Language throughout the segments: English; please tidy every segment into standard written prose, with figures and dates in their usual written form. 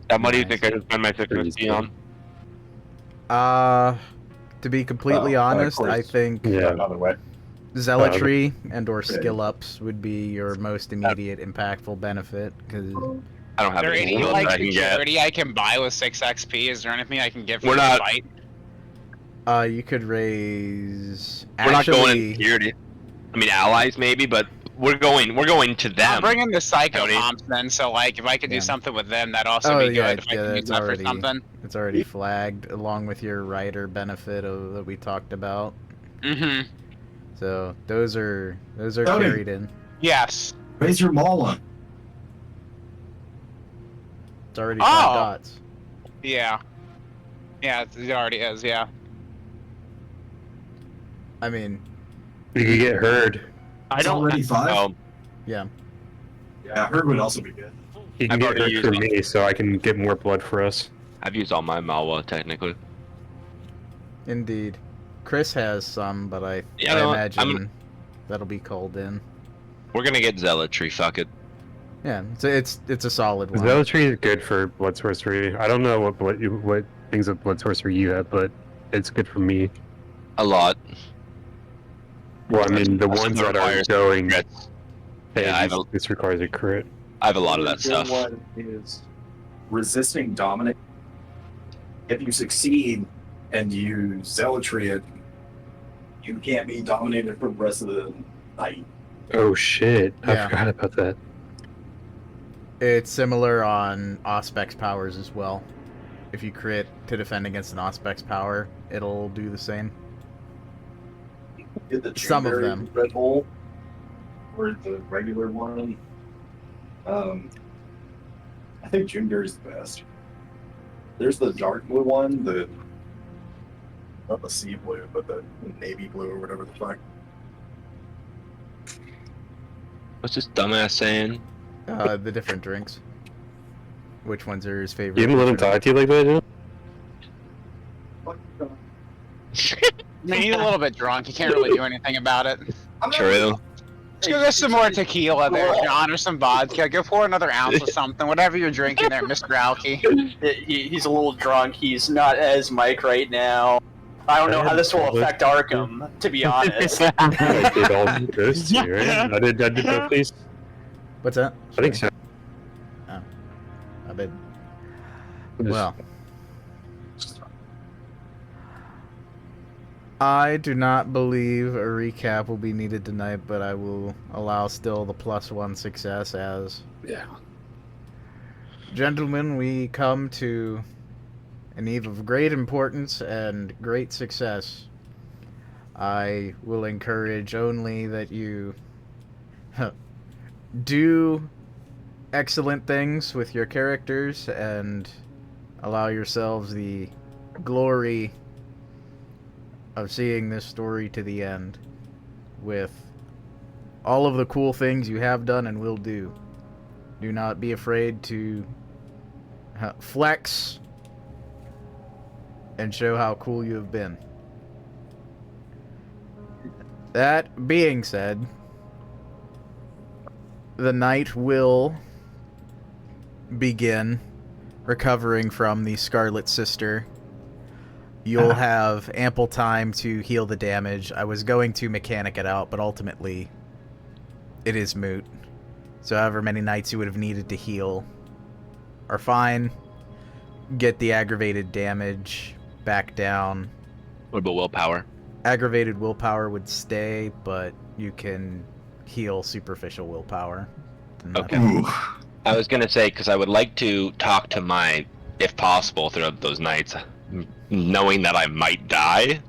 And what do you think I should spend my 650 on? To be completely honest, I think Another way. zealotry and or skill ups would be your most immediate impactful benefit, because I don't have Is there any any skills like I can get. security I can buy with 6 XP? Is there anything I can get for We're the not- fight? you could raise. We're not going in security. I mean, allies maybe, but we're going to them. I'm bringing the psycho Tony. comps then, so like if I could do Yeah. something with them, that'd also be good. If I could use it's that for already something. it's already flagged along with your rider benefit that we talked about. Mm-hmm. So those are Tony. carried in. Yes. Raise your Mala. It's already Oh! 5 dots. Yeah. Yeah, it already is. Yeah. I mean, You could get heard. I It's don't. already 5? Oh, yeah. Yeah, Herd would also be good. You I've can get already heard for used me, so I can get more blood for us. I've used all my Malwa technically. Indeed. Chris has some, but I Yeah, no, imagine that'll be called in. We're gonna get zealotry. Fuck it. Yeah, it's a solid one. Zealotry is good for blood sorcery. I don't know what things of blood sorcery you have, but it's good for me. A lot. Well, I mean, the That's ones what that are requires going, crits. hey, Yeah, I have this requires a crit. I have a lot of that The stuff. good one is resisting dominate. If you succeed and you zealotry it, you can't be dominated for the rest of the night. Oh shit! Yeah. I forgot about that. It's similar on Auspex powers as well. If you crit to defend against an Auspex power, it'll do the same. Get the Some of Triarii them. Red Hole or the regular one. I think Junior is the best. There's the dark blue one, not the sea blue, but the navy blue or whatever the fuck. What's this dumbass saying? The different drinks. Which ones are his favorite? You didn't let him talk to you like that, dude? I mean, he's a little bit drunk. He can't really do anything about it. True. Let's go get some more tequila there, John, or some vodka. Go pour another ounce of something, whatever you're drinking there, Mr. Alki. He's a little drunk. He's not as Mike right now. I don't know how this will affect Arkham, to be honest. I did all those two, right? I did both these. What's that? I think so. I bet. Well, I do not believe a recap will be needed tonight, but I will allow still the +1 success as. Yeah. Gentlemen, we come to an eve of great importance and great success. I will encourage only that you do excellent things with your characters and allow yourselves the glory of seeing this story to the end with all of the cool things you have done and will do. Do not be afraid to flex and show how cool you have been. That being said, the night will begin recovering from the Scarlet Sister. You'll have ample time to heal the damage. I was going to mechanic it out, but ultimately it is moot. So however many nights you would have needed to heal are fine. Get the aggravated damage back down. What about willpower? Aggravated willpower would stay, but you can heal superficial willpower. Okay. I was gonna say, because I would like to talk to my, if possible, throughout those nights, knowing that I might die.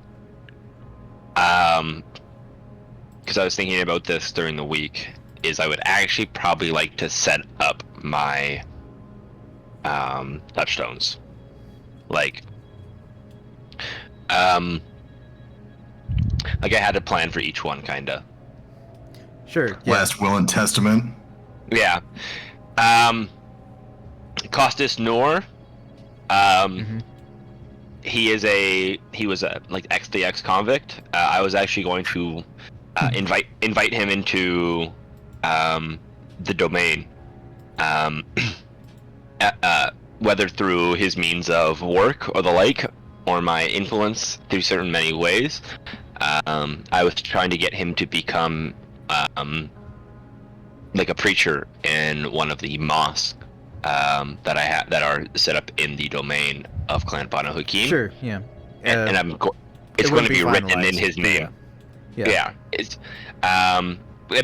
Because I was thinking about this during the week, is I would actually probably like to set up my touchstones. Like I had a plan for each one, kinda. Sure. Yeah. Last will and testament. Yeah. Costas Noor. He was a like ex convict. I was actually going to invite him into whether through his means of work or the like, or my influence through certain many ways. I was trying to get him to become like a preacher in one of the mosques that I have that are set up in the domain of Clan Banu Haqim. Sure, yeah. And it's going to be written in finalized, his name. Yeah. It's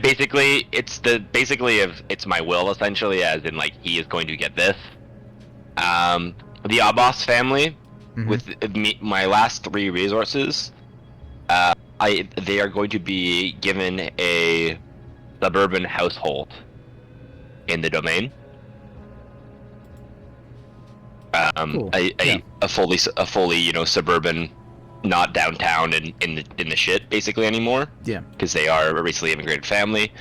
basically it's my will essentially, as in like he is going to get this. The Abbas family, with my last 3 resources, they are going to be given a suburban household in the domain. Cool. A fully suburban, not downtown and in the shit basically anymore. Yeah. Because they are a recently immigrated family.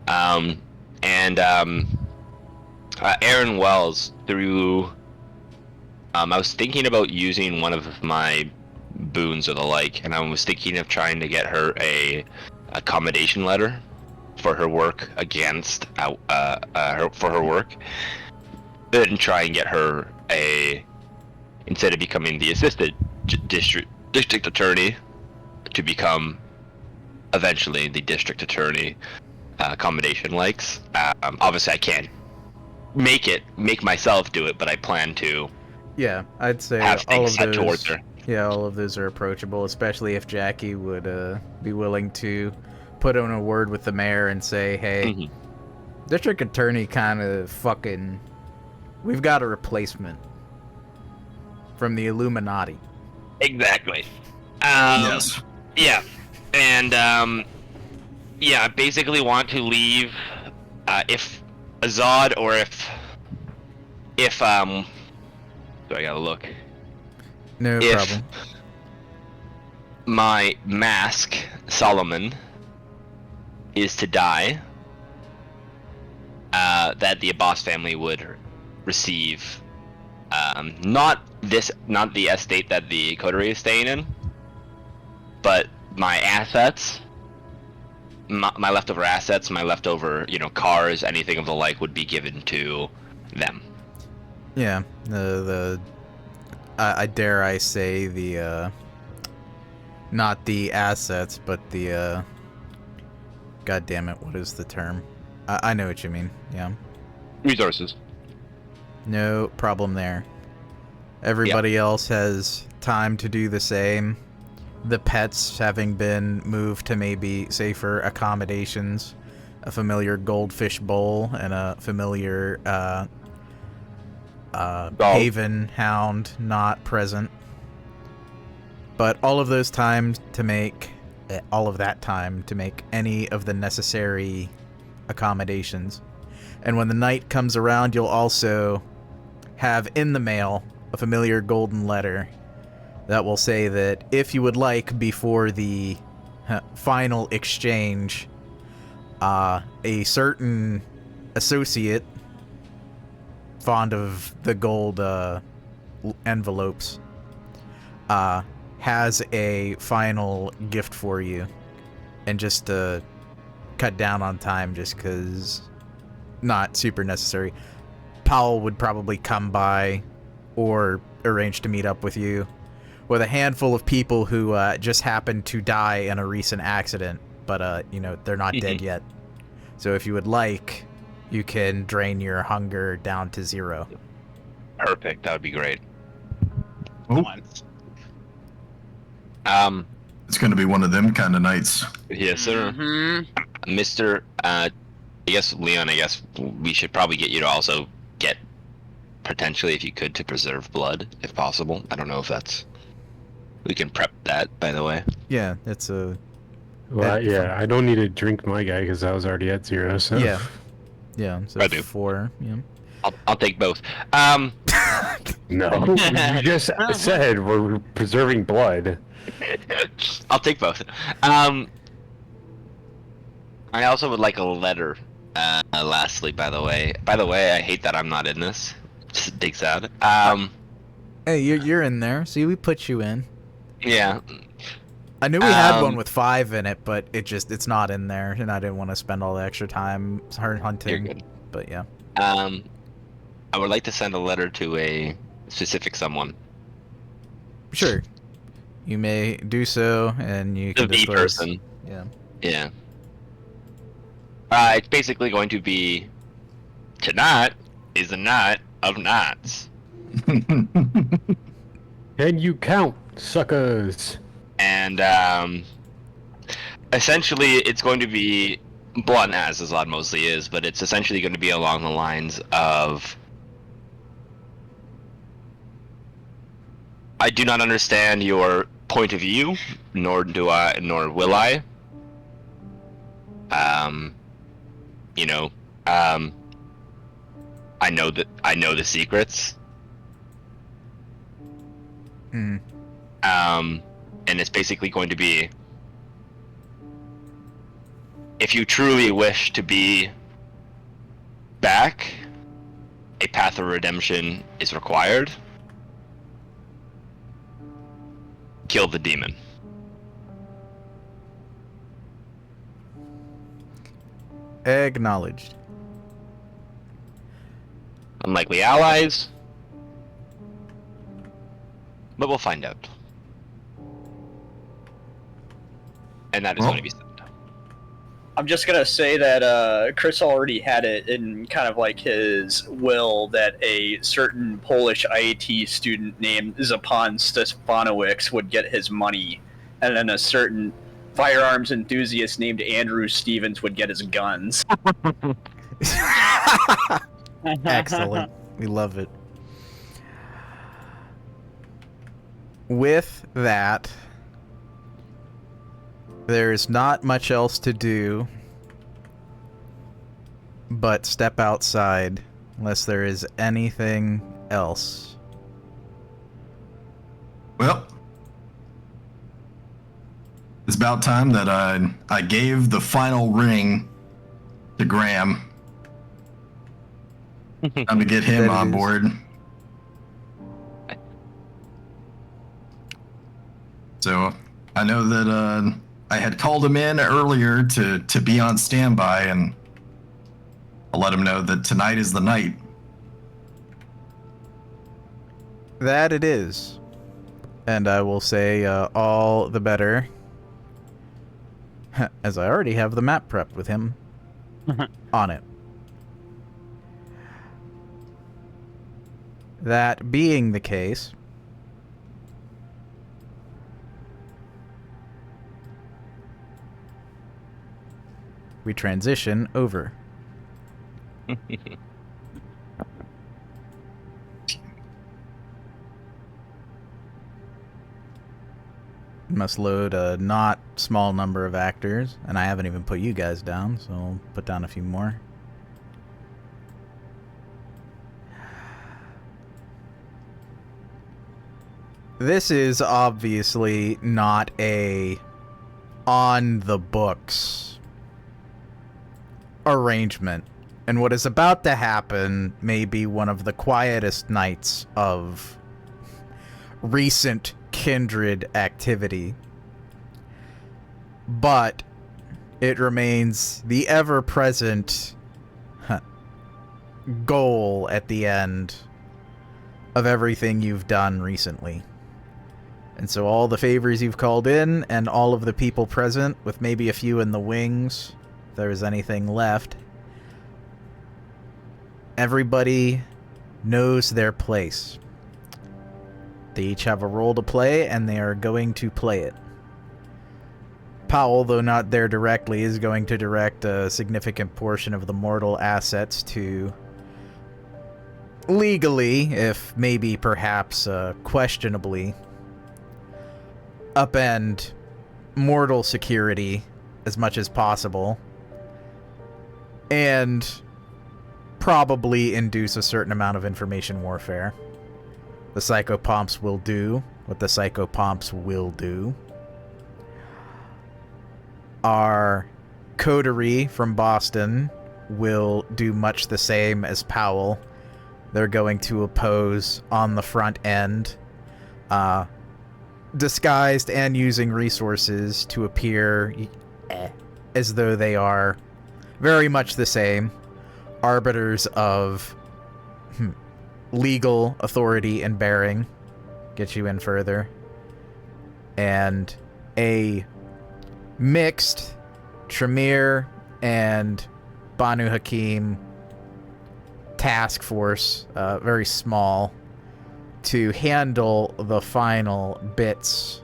Aaron Wells through. I was thinking about using one of my boons or the like, and I was thinking of trying to get her a accommodation letter for her work against for her work, and try and get her instead of becoming the assistant district attorney, to become eventually the district attorney. Accommodation likes. Obviously, I can't make myself do it, but I plan to. Yeah, I'd say have all things of set those. towards her. Yeah, all of those are approachable, especially if Jackie would be willing to put in a word with the mayor and say, "Hey, district attorney kind of fucking. We've got a replacement from the Illuminati." Exactly. Yes. Yeah, and I basically want to leave if Azad or if do I gotta look? No If problem. my mask, Solomon, is to die, that the Abbas family would receive not the estate that the coterie is staying in, but my assets, my leftover assets, my leftover cars, anything of the like would be given to them. Yeah, I dare I say the not the assets, but the God damn it, what is the term? I know what you mean. Yeah. Resources. No problem there. Everybody else has time to do the same. The pets having been moved to maybe safer accommodations, a familiar goldfish bowl, and a familiar haven hound not present. But all of that time to make any of the necessary accommodations. And when the night comes around, you'll also have in the mail a familiar golden letter that will say that if you would like, before the final exchange, a certain associate fond of the gold envelopes has a final gift for you. And just to cut down on time, just because not super necessary, Powell would probably come by or arrange to meet up with you with a handful of people who just happened to die in a recent accident, but they're not dead yet. So if you would like, you can drain your hunger down to 0. Perfect. That would be great. It's going to be one of them kind of nights. Yes, sir. Mr. I guess Leon. I guess we should probably get you to also get potentially, if you could, to preserve blood, if possible. I don't know if that's. We can prep that, by the way. Yeah, it's a. Well, yeah, I don't need to drink my guy because I was already at 0. So Yeah. So I do. 4. Yeah. I'll take both. no, you just said we're preserving blood. I'll take both. I also would like a letter. Lastly, by the way, I hate that I'm not in this. Just big sad. Hey, you're in there. See, we put you in. Yeah. I knew we had one with 5 in it, but it's not in there, and I didn't want to spend all the extra time hunting. You're good. But yeah. I would like to send a letter to a specific someone. Sure. You may do so, and you The can V disclose. person. Yeah. Yeah. It's basically going to be to knot is a knot of knots. Can you count, suckers? And essentially it's going to be blunt, as Azad mostly is, but it's essentially going to be along the lines of I do not understand your point of view, nor will I. I know the secrets. Mm. And it's basically going to be, if you truly wish to be back, a path of redemption is required. Kill the demon. Acknowledged. Unlikely allies, but we'll find out. And that is Well, going to be said. I'm just gonna say that Chris already had it in kind of like his will that a certain Polish IAT student named Zapan Stefanowicz would get his money, and then a certain firearms enthusiast named Andrew Stevens would get his guns. Excellent. We love it. With that, there's not much else to do but step outside unless there is anything else. Well, it's about time that I gave the final ring to Graham. Time to get him That it on is. board. So I know that I had called him in earlier to be on standby, and I'll let him know that tonight is the night. That it is. And I will say all the better, as I already have the map prepped with him on it. That being the case, we transition over. Must load a not small number of actors, and I haven't even put you guys down, so I'll put down a few more. This is obviously not a on the books arrangement, and what is about to happen may be one of the quietest nights of recent kindred activity, but it remains the ever-present goal at the end of everything you've done recently. And so all the favors you've called in, and all of the people present, with maybe a few in the wings, if there's anything left, everybody knows their place. They each have a role to play, and they are going to play it. Powell, though not there directly, is going to direct a significant portion of the mortal assets to legally, if maybe perhaps questionably, upend mortal security as much as possible, and probably induce a certain amount of information warfare. The psychopomps will do what the psychopomps will do. Our coterie from Boston will do much the same as Powell. They're going to oppose on the front end, disguised and using resources to appear as though they are very much the same arbiters of legal authority and bearing. Get you in further. And a mixed Tremere and Banu Haqim task force, very small, to handle the final bits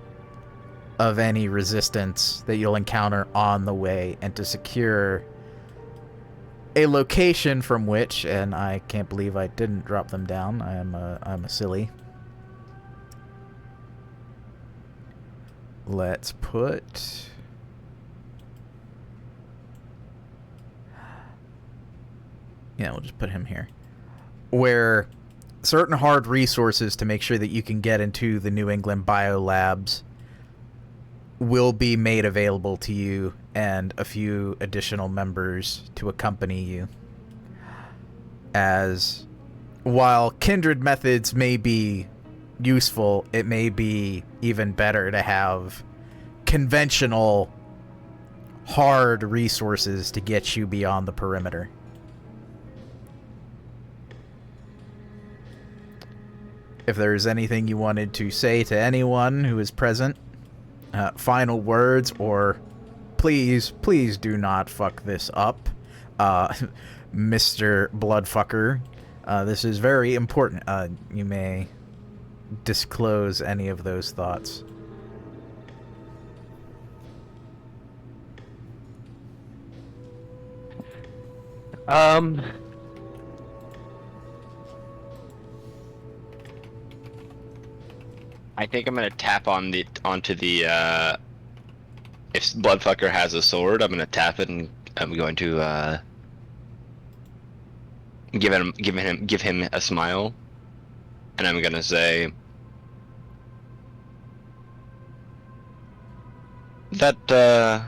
of any resistance that you'll encounter on the way, and to secure a location from which, and I can't believe I didn't drop them down. I'm a silly. Let's put... Yeah, we'll just put him here. Where certain hard resources to make sure that you can get into the New England biolabs will be made available to you, and a few additional members to accompany you. As while kindred methods may be useful, it may be even better to have conventional hard resources to get you beyond the perimeter. If there's anything you wanted to say to anyone who is present, final words, or please do not fuck this up, Mr. Bloodfucker. This is very important. You may disclose any of those thoughts. I think I'm gonna tap onto the if Bloodfucker has a sword, I'm gonna tap it, and I'm going to give him a smile, and I'm gonna say that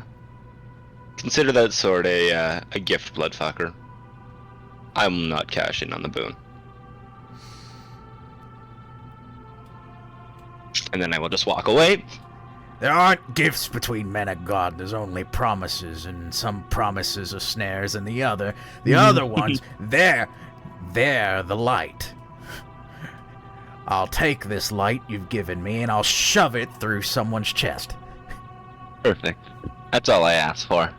consider that sword a gift, Bloodfucker. I will not cash in on the boon. And then I will just walk away. There aren't gifts between men of God. There's only promises, and some promises are snares, and the other ones, they're the light. I'll take this light you've given me, and I'll shove it through someone's chest. Perfect. That's all I asked for.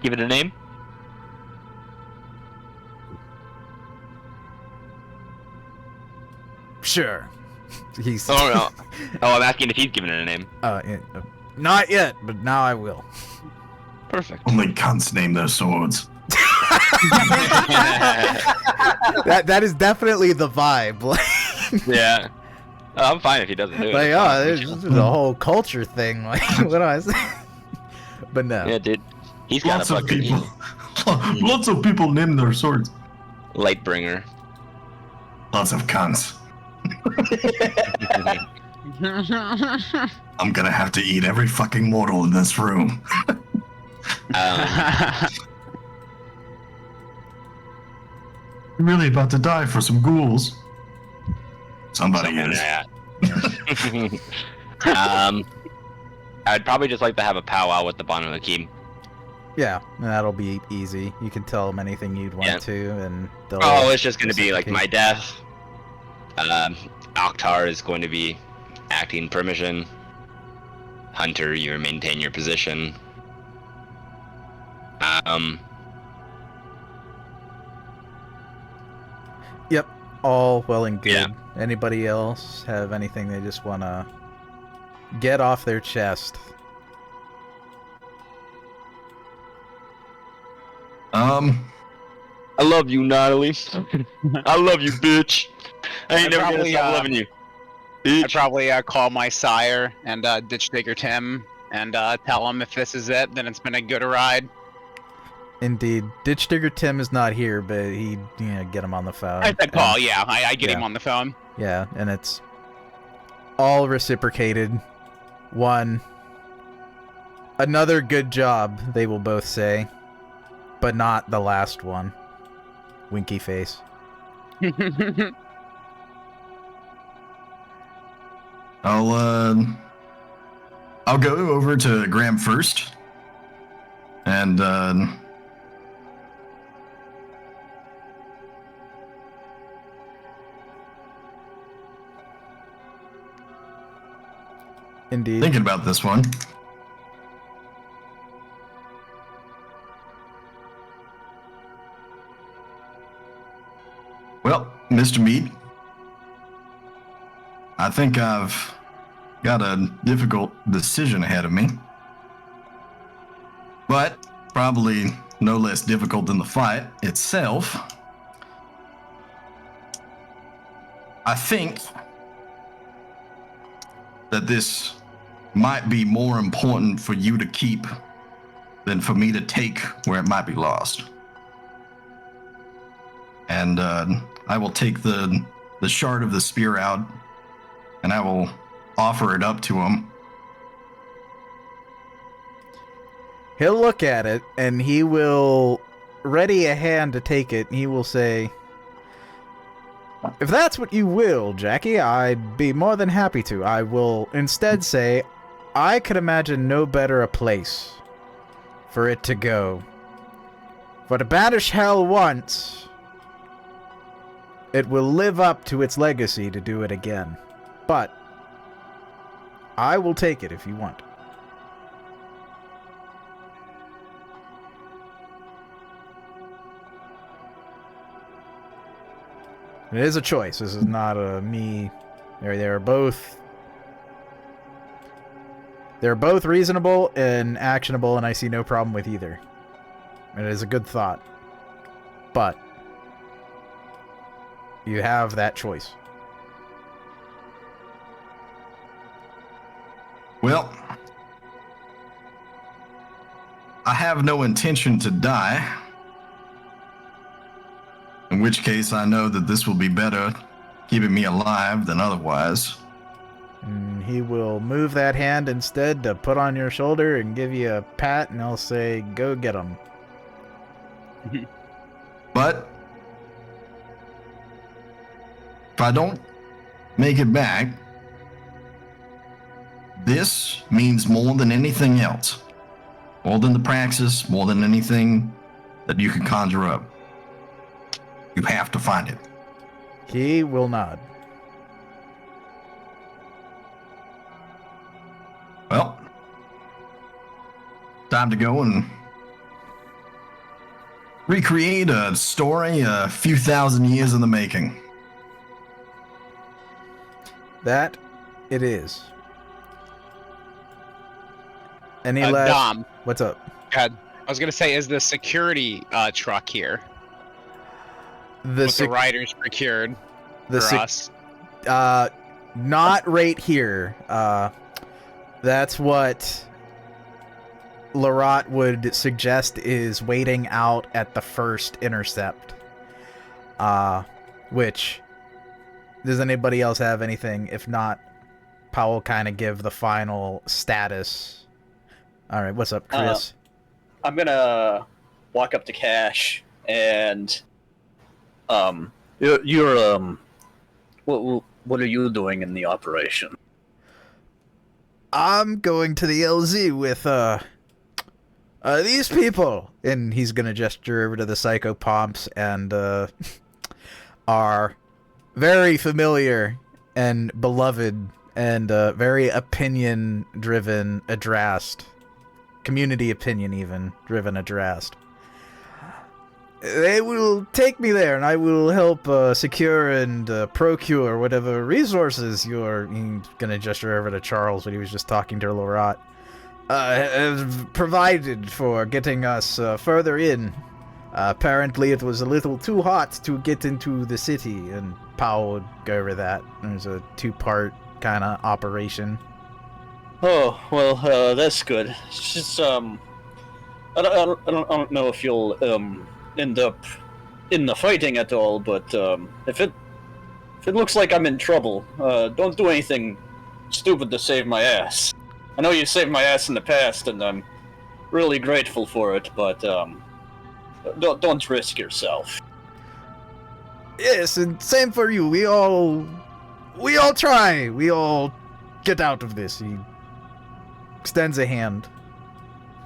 Give it a name? Sure. He's... Oh, no. Oh, I'm asking if he's given it a name. Not yet, but now I will. Perfect. Only cunts name their swords. That is definitely the vibe. Yeah. Oh, I'm fine if he doesn't do it. Like, oh, this is a whole culture thing. Like, what do I say? But no. Yeah, dude. He's got Lots a of fucking people. Lots of people name their swords. Lightbringer. Lots of cunts. I'm gonna have to eat every fucking mortal in this room. You're really about to die for some ghouls. Somebody is. I'd probably just like to have a powwow with the Banu Haqim. Yeah, that'll be easy. You can tell them anything you'd want to, and they'll... Oh, it's just gonna be like my death. Oktar is going to be acting permission. Hunter, you maintain your position. Yep, all well and good. Yeah. Anybody else have anything they just want to get off their chest? I love you, Natalie. I love you, bitch. I ain't never gonna stop loving you. Bitch. I'd probably call my sire and ditch digger Tim and tell him if this is it, then it's been a good ride. Indeed. Ditch Digger Tim is not here, but he'd, get him on the phone. I said call, yeah. I get him on the phone. Yeah, and it's all reciprocated. Another good job, they will both say. But not the last one. Winky face. I'll go over to Graham first, and Indeed. Thinking about this one. Well, Mr. Mead, I think I've got a difficult decision ahead of me. But probably no less difficult than the fight itself. I think that this might be more important for you to keep than for me to take where it might be lost. And I will take the shard of the spear out, and I will offer it up to him. He'll look at it, and he will ready a hand to take it, and he will say, "If that's what you will, Jackie, I'd be more than happy to. I will instead say, I could imagine no better a place for it to go. For to banish hell once, it will live up to its legacy to do it again. But I will take it if you want." It is a choice. This is not a me. They're both reasonable and actionable, and I see no problem with either. It is a good thought. But you have that choice. Well, I have no intention to die. In which case, I know that this will be better keeping me alive than otherwise. And he will move that hand instead to put on your shoulder and give you a pat, and he'll say, "Go get him." But if I don't make it back, this means more than anything else. More than the praxis, more than anything that you can conjure up. You have to find it. He will nod. Well, time to go and recreate a story a few thousand years in the making. That it is. Any Dom, last... What's up? go ahead. I was gonna say, is the security truck here? The With the riders procured for us. Not right here. That's what Larat would suggest is waiting out at the first intercept. Which, does anybody else have anything? If not, Powell kind of give the final status. All right, what's up, Chris? I'm gonna walk up to Cash and you're what are you doing in the operation? I'm going to the LZ with these people, and he's gonna gesture over to the psychopomps, and are very familiar and beloved and very opinion-driven Adrast, community opinion even driven Adrast. They will take me there, and I will help secure and procure whatever resources you're gonna gesture over to Charles, but he was just talking to Lorat. Have provided for getting us further in. Apparently, it was a little too hot to get into the city, and Powell would go over that. There's a two-part kind of operation. Oh well, that's good. It's just I don't know if you'll end up in the fighting at all, but if it looks like I'm in trouble, don't do anything stupid to save my ass. I know you saved my ass in the past, and I'm really grateful for it, but don't risk yourself. Yes, and same for you. We all try. We all get out of this. He extends a hand.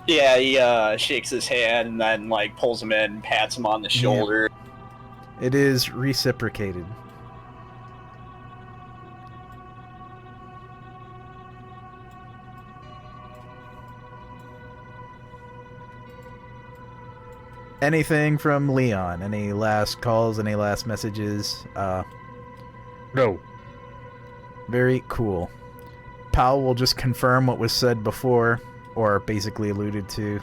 Yeah, he shakes his hand and then like pulls him in, pats him on the shoulder. Yeah. It is reciprocated. Anything from Leon? Any last calls? Any last messages? No. Very cool. Powell will just confirm what was said before, or basically alluded to.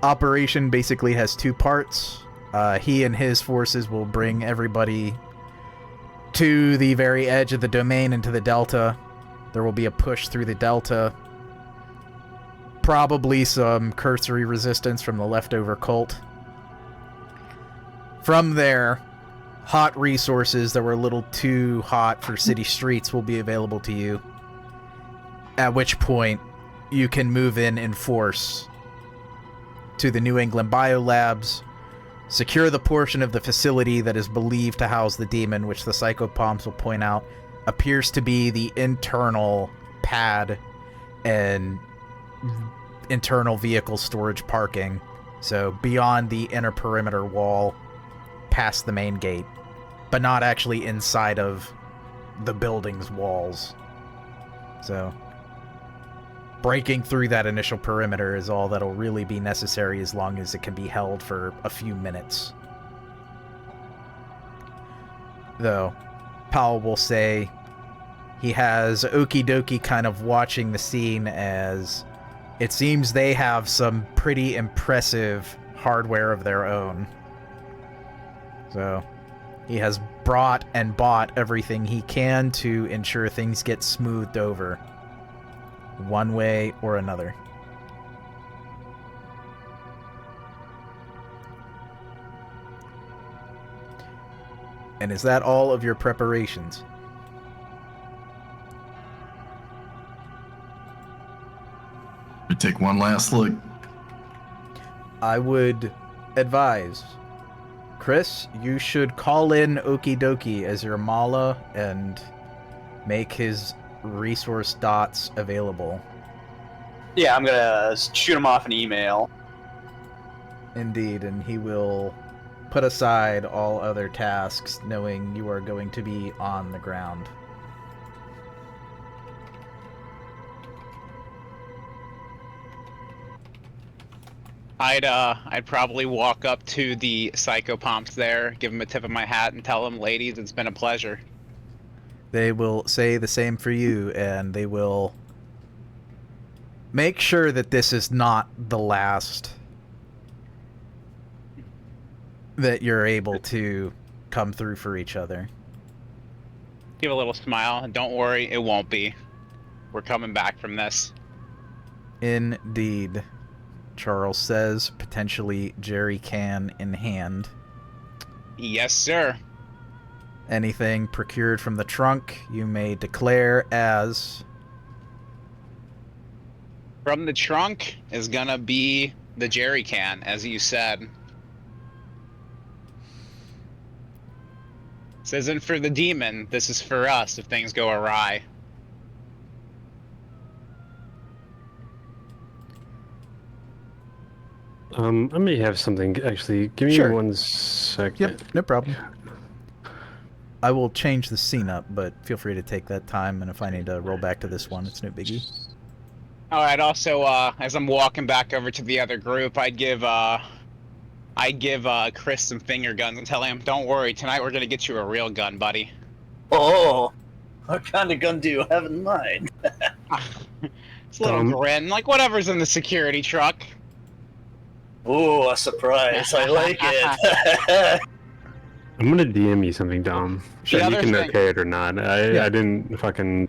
Operation basically has two parts. He and his forces will bring everybody to the very edge of the domain into the Delta. There will be a push through the Delta. Probably some cursory resistance from the leftover cult. From there, hot resources that were a little too hot for city streets will be available to you. At which point, you can move in force to the New England Biolabs, secure the portion of the facility that is believed to house the demon, which the psychopomps will point out appears to be the internal pad and internal vehicle storage parking. So beyond the inner perimeter wall, past the main gate, but not actually inside of the building's walls. So breaking through that initial perimeter is all that'll really be necessary, as long as it can be held for a few minutes. Though, Powell will say he has Okie Dokie kind of watching the scene, as it seems they have some pretty impressive hardware of their own. So, he has brought and bought everything he can to ensure things get smoothed over, one way or another. And is that all of your preparations? We take one last look. I would advise, Chris, you should call in Okie Dokie as your Mala and make his resource dots available. Yeah, I'm gonna shoot him off an email. Indeed, and he will put aside all other tasks, knowing you are going to be on the ground. I'd probably walk up to the psychopomps there, give them a tip of my hat, and tell them, ladies, it's been a pleasure. They will say the same for you, and they will make sure that this is not the last that you're able to come through for each other. Give a little smile, and don't worry, it won't be. We're coming back from this. Indeed, Charles says, potentially jerry can in hand. Yes, sir. Anything procured from the trunk, you may declare as... From the trunk is gonna be the jerry can, as you said. This isn't for the demon, this is for us if things go awry. I may have something, actually. Give me Sure. 1 second. Yep, no problem. I will change the scene up, but feel free to take that time, and if I need to roll back to this one, it's no biggie. Alright, also, as I'm walking back over to the other group, I'd give Chris some finger guns and tell him, don't worry, tonight we're gonna get you a real gun, buddy. Oh, what kind of gun do you have in mind? It's a little grin, like whatever's in the security truck. Ooh, a surprise. I like it. I'm gonna DM you something, Dom. The You other can thing- okay it or not. I didn't fucking...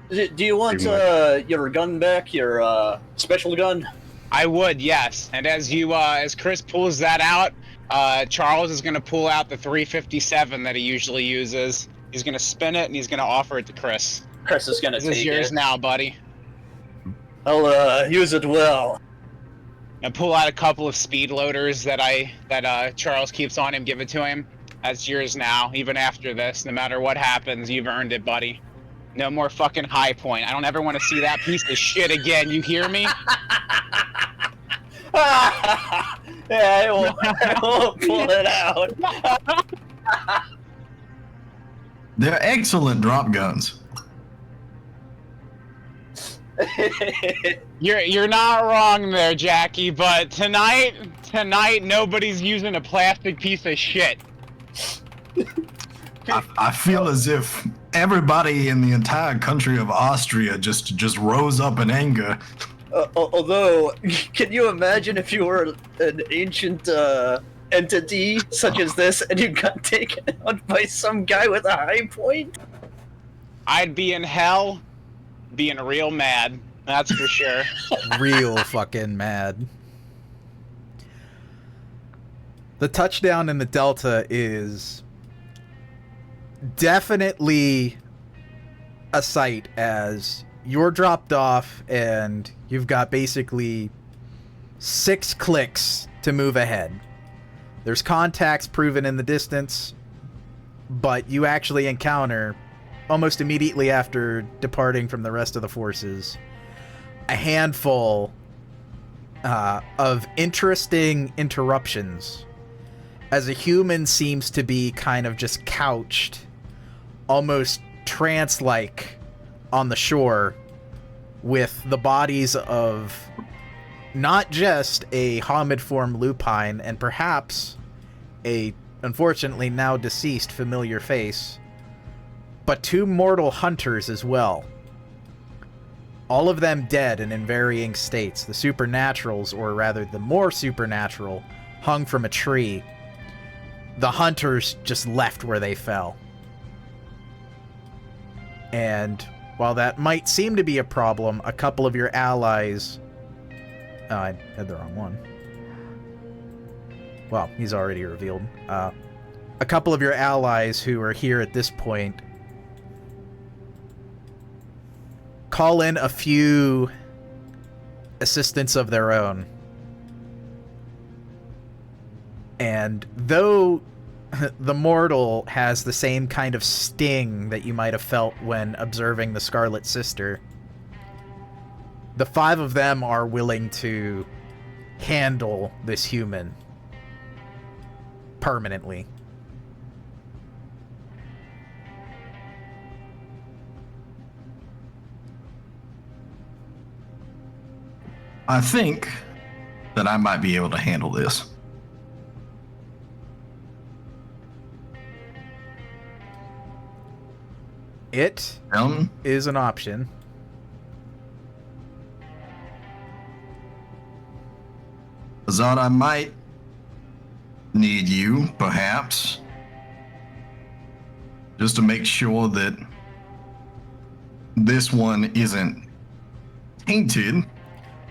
Do you want your gun back? Your special gun? I would, yes. And as Chris pulls that out, Charles is gonna pull out the 357 that he usually uses. He's gonna spin it and he's gonna offer it to Chris. Chris is gonna This is take yours it. now, buddy. I'll use it well. And pull out a couple of speed loaders that Charles keeps on him, give it to him. That's yours now, even after this. No matter what happens, you've earned it, buddy. No more fucking High Point. I don't ever want to see that piece of shit again, you hear me? Yeah, I won't pull it out. They're excellent drop guns. You're not wrong there, Jackie. But tonight nobody's using a plastic piece of shit. I feel as if everybody in the entire country of Austria just rose up in anger. Although, can you imagine if you were an ancient entity such as this and you got taken out by some guy with a high point? I'd be in hell, being real mad. That's for sure. Real fucking mad. The touchdown in the Delta is definitely a sight as you're dropped off and you've got basically 6 clicks to move ahead. There's contacts proven in the distance, but you actually encounter, almost immediately after departing from the rest of the forces, a handful of interesting interruptions, as a human seems to be kind of just couched, almost trance-like, on the shore, with the bodies of not just a homid-form lupine and perhaps a, unfortunately now deceased, familiar face, but 2 mortal hunters as well. All of them dead and in varying states. The supernaturals, or rather the more supernatural, hung from a tree. The hunters just left where they fell. And while that might seem to be a problem, a couple of your allies... Oh, I had the wrong one. Well, he's already revealed. A couple of your allies who are here at this point call in a few assistants of their own. And though the mortal has the same kind of sting that you might have felt when observing the Scarlet Sister, the 5 of them are willing to handle this human permanently. I think that I might be able to handle this. It is an option. Azad, I might need you, perhaps, just to make sure that this one isn't tainted.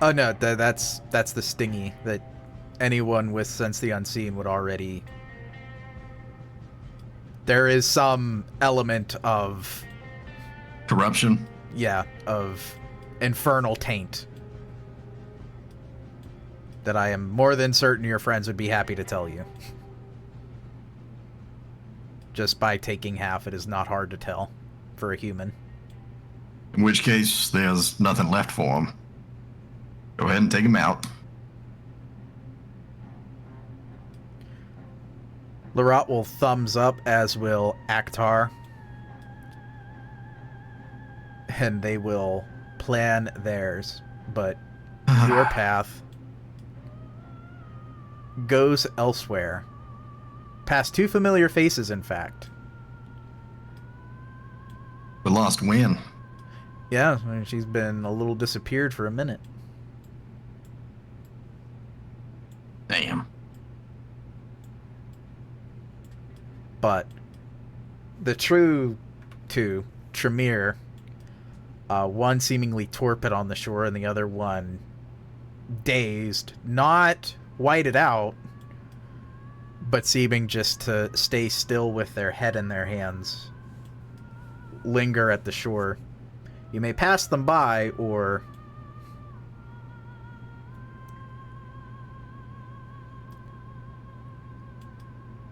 Oh no, that's the stingy that anyone with Sense the Unseen would already... There is some element of... Corruption? Yeah, of infernal taint that I am more than certain your friends would be happy to tell you. Just by taking half, it is not hard to tell for a human. In which case, there's nothing left for him. Go ahead and take him out. Larat will thumbs up, as will Akhtar. And they will plan theirs. But your path goes elsewhere. Past 2 familiar faces, in fact. We lost Wynn. Yeah, I mean, she's been a little disappeared for a minute. Damn. But the true 2, Tremere, one seemingly torpid on the shore and the other one dazed, not whited out, but seeming just to stay still with their head in their hands, linger at the shore. You may pass them by, or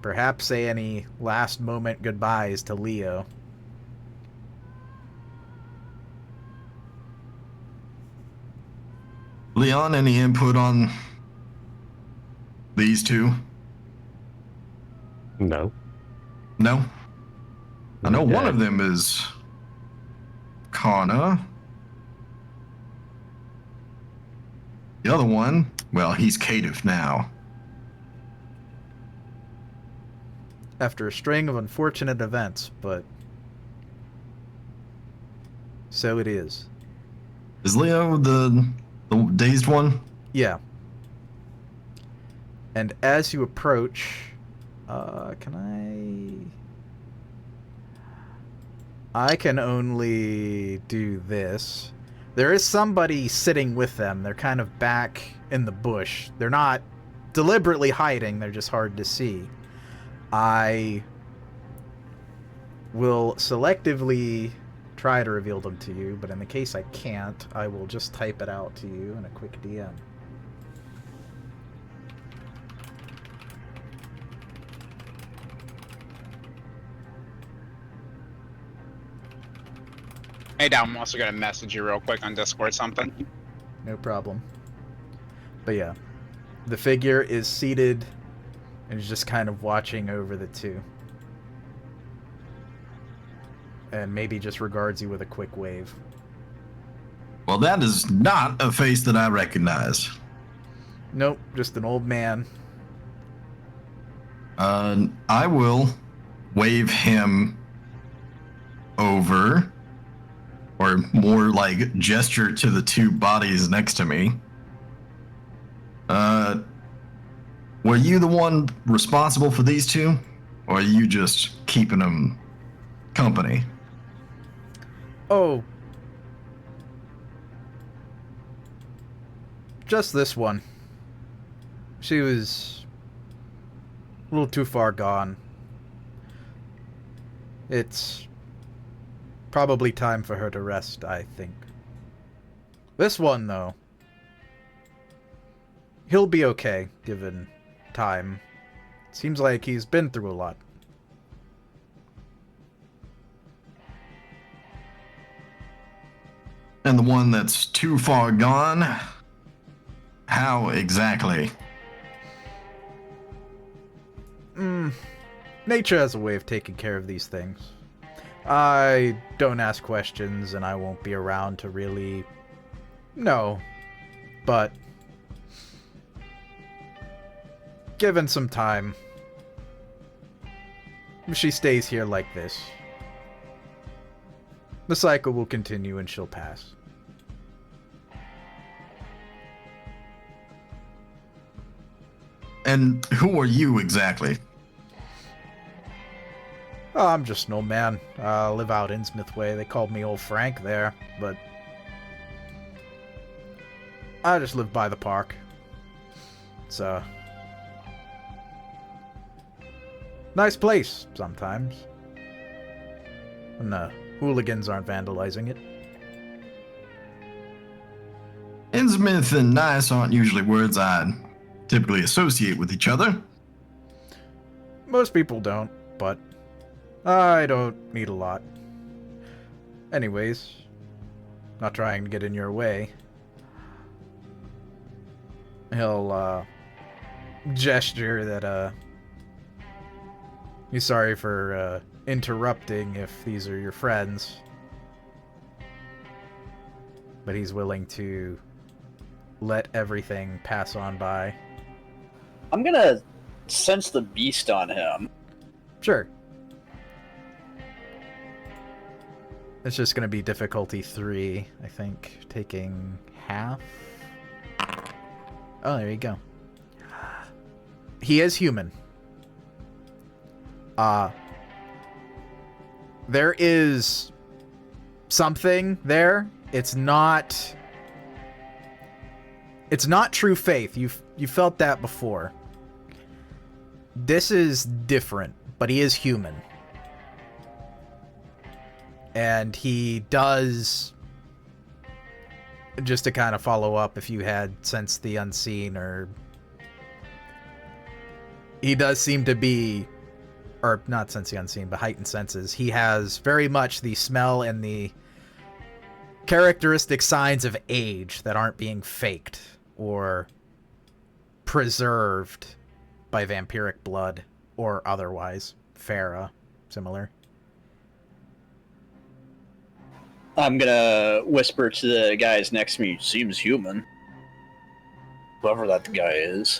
perhaps say any last moment goodbyes to Leo. Leon, any input on these 2? No. No? I know Okay. one of them is Kana. The other one, well, he's Caitiff now. After a string of unfortunate events, but so it is. Is Leo the dazed one? Yeah. And as you approach, can I can only do this. There is somebody sitting with them. They're kind of back in the bush. They're not deliberately hiding, they're just hard to see. I will selectively try to reveal them to you, but in the case I can't, I will just type it out to you in a quick DM. Hey, Dom, I'm also gonna message you real quick on Discord something. No problem. But yeah, the figure is seated and is just kind of watching over the two. And maybe just regards you with a quick wave. Well, that is not a face that I recognize. Nope, just an old man. I will wave him over, or more like gesture to the two bodies next to me. Were you the one responsible for these two? Or are you just keeping them company? Oh. Just this one. She was a little too far gone. It's probably time for her to rest, I think. This one, though, he'll be okay, given time. Seems like he's been through a lot. And the one that's too far gone? How exactly? Nature has a way of taking care of these things. I don't ask questions, and I won't be around to really know. But given some time, if she stays here like this, the cycle will continue and she'll pass. And who are you exactly? Oh, I'm just an old man. I live out Innsmouth way. They called me Old Frank there, but I just live by the park. It's a nice place sometimes. When the hooligans aren't vandalizing it. Innsmouth and nice aren't usually words I'd typically associate with each other. Most people don't, but I don't need a lot. Anyways, not trying to get in your way. He'll, gesture that, he's sorry for, interrupting if these are your friends. But he's willing to let everything pass on by. I'm gonna sense the beast on him. Sure. It's just gonna be difficulty 3, I think. Taking half? Oh, there you go. He is human. There is something there. It's not true faith. You felt that before. This is different, but he is human. And he does, just to kind of follow up if you had sensed the unseen, or he does seem to be, or not sense the unseen, but heightened senses. He has very much the smell and the characteristic signs of age that aren't being faked or preserved by vampiric blood or otherwise. Farah, similar. I'm gonna whisper to the guys next to me, seems human. whoever that guy is.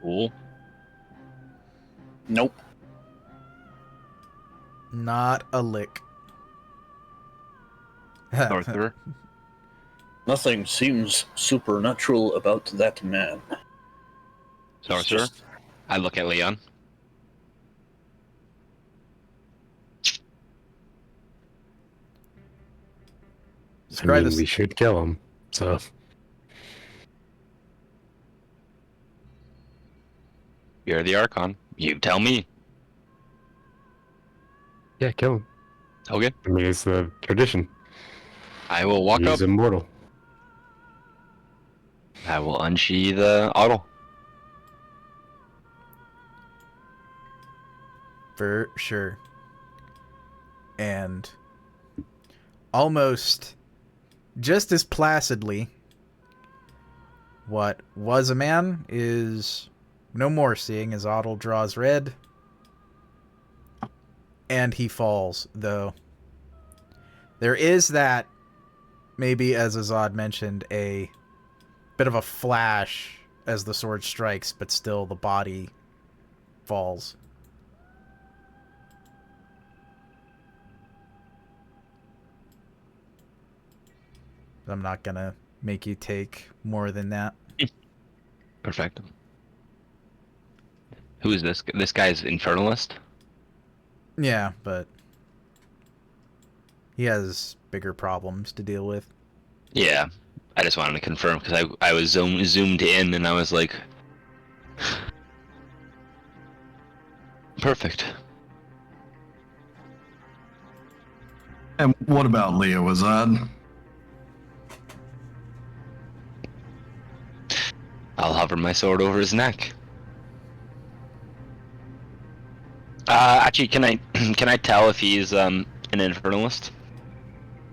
Cool. Nope. Not a lick. Sorcerer. Nothing seems supernatural about that man. Sorcerer. Just- I look at Leon. Describe I mean, this. we should kill him. So You're the Archon. You tell me. yeah, kill him. Okay. I mean, it's the tradition. I will walk He's up. immortal. I will unsheathe the auto. For sure. And almost just as placidly, what was a man is no more, seeing as Otto draws red. And he falls, though. There is that, maybe as Azad mentioned, a bit of a flash as the sword strikes, but still the body falls. I'm not gonna make you take more than that. Perfect. Who is this? This guy's Infernalist? Yeah, but he has bigger problems to deal with. Yeah. I just wanted to confirm because I was zoomed in and I was like... Perfect. And what about Leo, Azad? I'll hover my sword over his neck. Actually, can I tell if he's an Infernalist?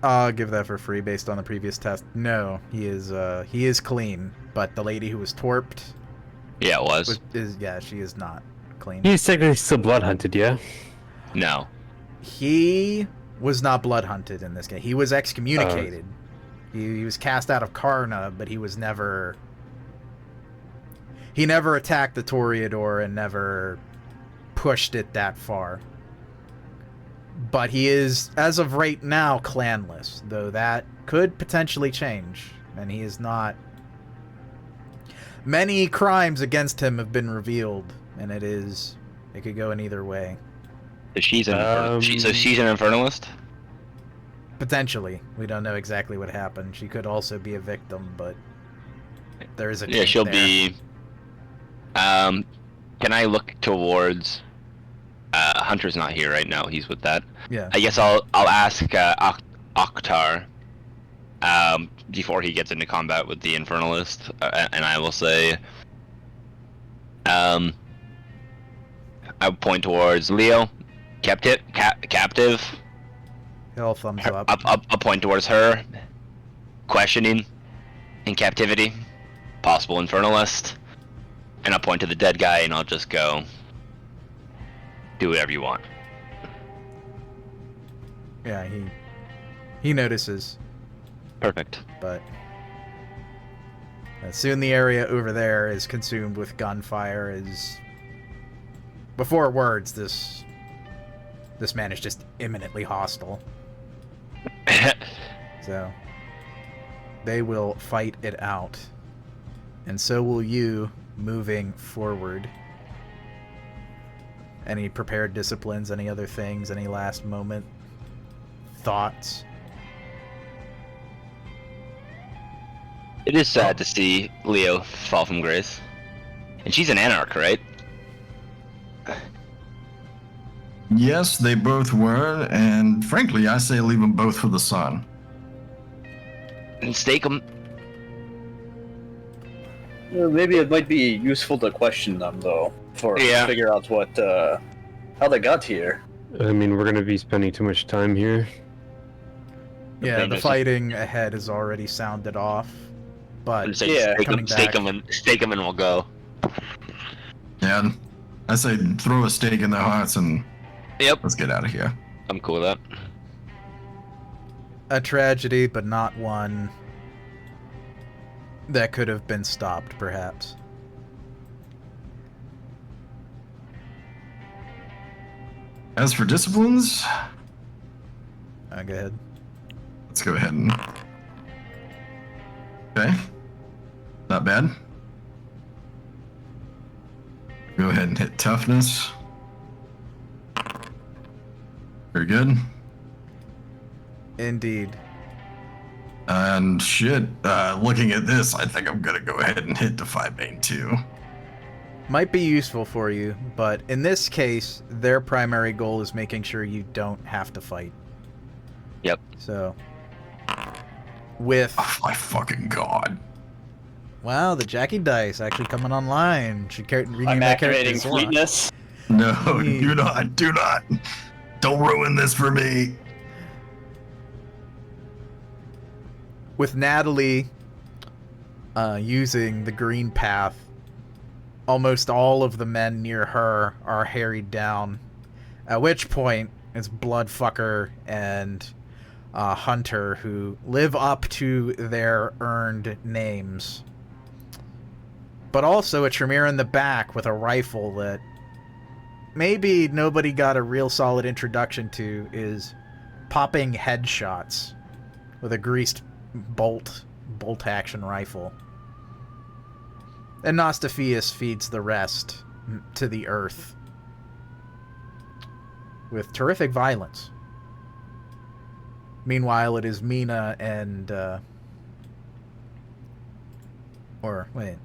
I'll give that for free based on the previous test. No, he is clean, but the lady who was torped Yeah, it was. she is not clean. He's technically still blood hunted, yeah? No. He was not blood hunted in this game. He was excommunicated. He was cast out of Karna, but he was never... He never attacked the Toreador and never pushed it that far. But he is, as of right now, clanless, though that could potentially change. And he is not... Many crimes against him have been revealed, and it could go in either way. So she's an so she's an Infernalist? Potentially. We don't know exactly what happened. She could also be a victim, but there is a Yeah, taint she'll there. be... can I look towards... Hunter's not here right now, he's with that. Yeah. I guess I'll ask Oktar before he gets into combat with the Infernalist, and I will say, I point towards Leo, captive. He'll thumbs up. I'll point towards her, questioning, in captivity, possible Infernalist, and I'll point to the dead guy, and I'll just go, do whatever you want. Yeah, he notices, Perfect. but soon the area over there is consumed with gunfire. Before words, this man is just imminently hostile. So they will fight it out, and so will you moving forward. Any prepared disciplines, any other things, any last moment thoughts? It is sad to see Leo fall from grace. And she's an anarch, right? Yes, they both were, and frankly, I say leave them both for the sun. And stake them. Maybe it might be useful to question them, though, to figure out how they got here. I mean, we're gonna be spending too much time here. Yeah, the fighting ahead has already sounded off, but Stake coming back. them and we'll go. Yeah, I say throw a stake in their hearts and Yep. let's get out of here. I'm cool with that. A tragedy, but not one that could have been stopped, perhaps. As for disciplines, Go ahead. let's go ahead and. Okay. Not bad. Go ahead and hit toughness. Very good. Indeed. And shit, looking at this, I think I'm gonna go ahead and hit Defy Bane too. Might be useful for you, but in this case, their primary goal is making sure you don't have to fight. Yep. So, with... Oh my fucking god. Wow, the Jackie dice actually coming online. Should rename I'm that character activating to Zora. fleetness. No, do not, do not. Don't ruin this for me. With Natalie using the green path, almost all of the men near her are harried down. At which point, it's Bloodfucker and Hunter who live up to their earned names. But also a Tremere in the back with a rifle that maybe nobody got a real solid introduction to is popping headshots with a greased bolt action rifle. And Nostophius feeds the rest to the earth with terrific violence. Meanwhile, it is Mina and wait,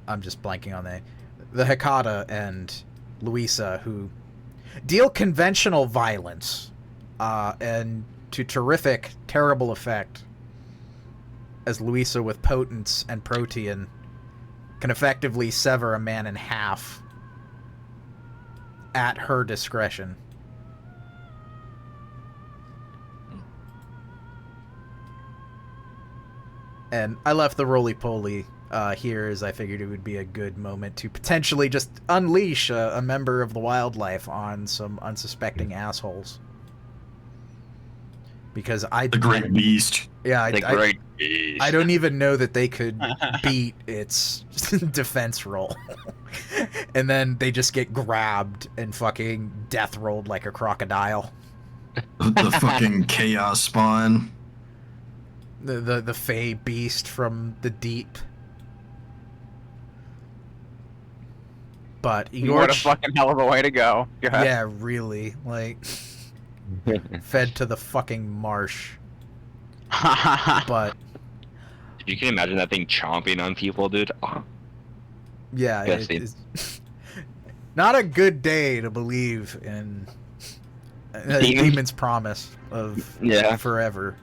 I'm just blanking on the Hecata and Luisa who deal conventional violence and to terrible effect, as Luisa with Potence and Protean can effectively sever a man in half at her discretion. And I left the roly-poly here as I figured it would be a good moment to potentially just unleash a member of the wildlife on some unsuspecting assholes. Because The Great Beast. Yeah, Great I don't even know that they could beat its defense roll. And then they just get grabbed and fucking death rolled like a crocodile. The fucking chaos spawn. The fey beast from the deep. But What a fucking hell of a way to go. Go ahead. yeah, really, like fed to the fucking marsh. But You can imagine that thing chomping on people, dude. Oh, yeah, Yes, it's not a good day to believe in a demon's promise of Yeah. forever.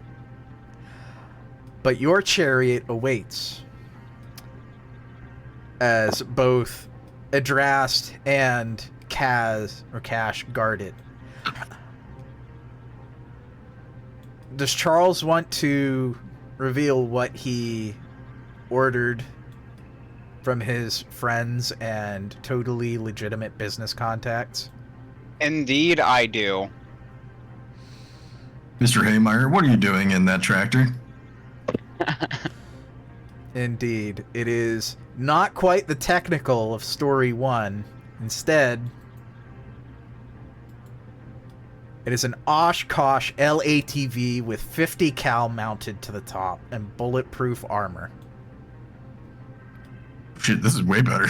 But your chariot awaits as both Adrast and Cash guard it. Does Charles want to reveal what he ordered from his friends and totally legitimate business contacts? Indeed, I do. Mr. Haymeyer, what are you doing in that tractor? Indeed. It is not quite the technical of Story 1. Instead, it is an Oshkosh LATV with 50 cal mounted to the top and bulletproof armor. Shit, this is way better.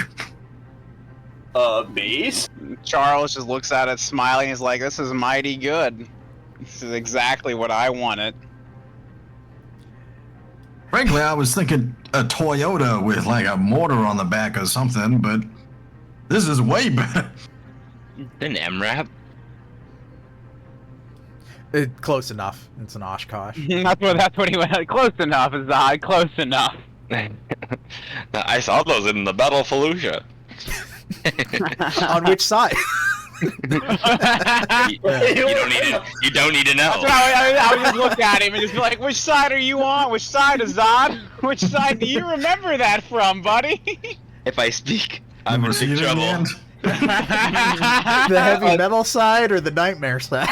Base? Charles just looks at it smiling. He's like, this is mighty good. This is exactly what I wanted. Frankly, I was thinking a Toyota with like a motor on the back or something, but this is way better. An MRAP? Close enough. It's an Oshkosh. That's what he went. Close enough, Azad. Close enough. I saw those in the Battle of Fallujah. On which side? You don't need to know. I would just look at him and just be like, which side are you on? Which side, Azad? Which side do you remember that from, buddy? If I speak, I'm Never in seen big it in the trouble. end. The heavy metal side or the nightmare side?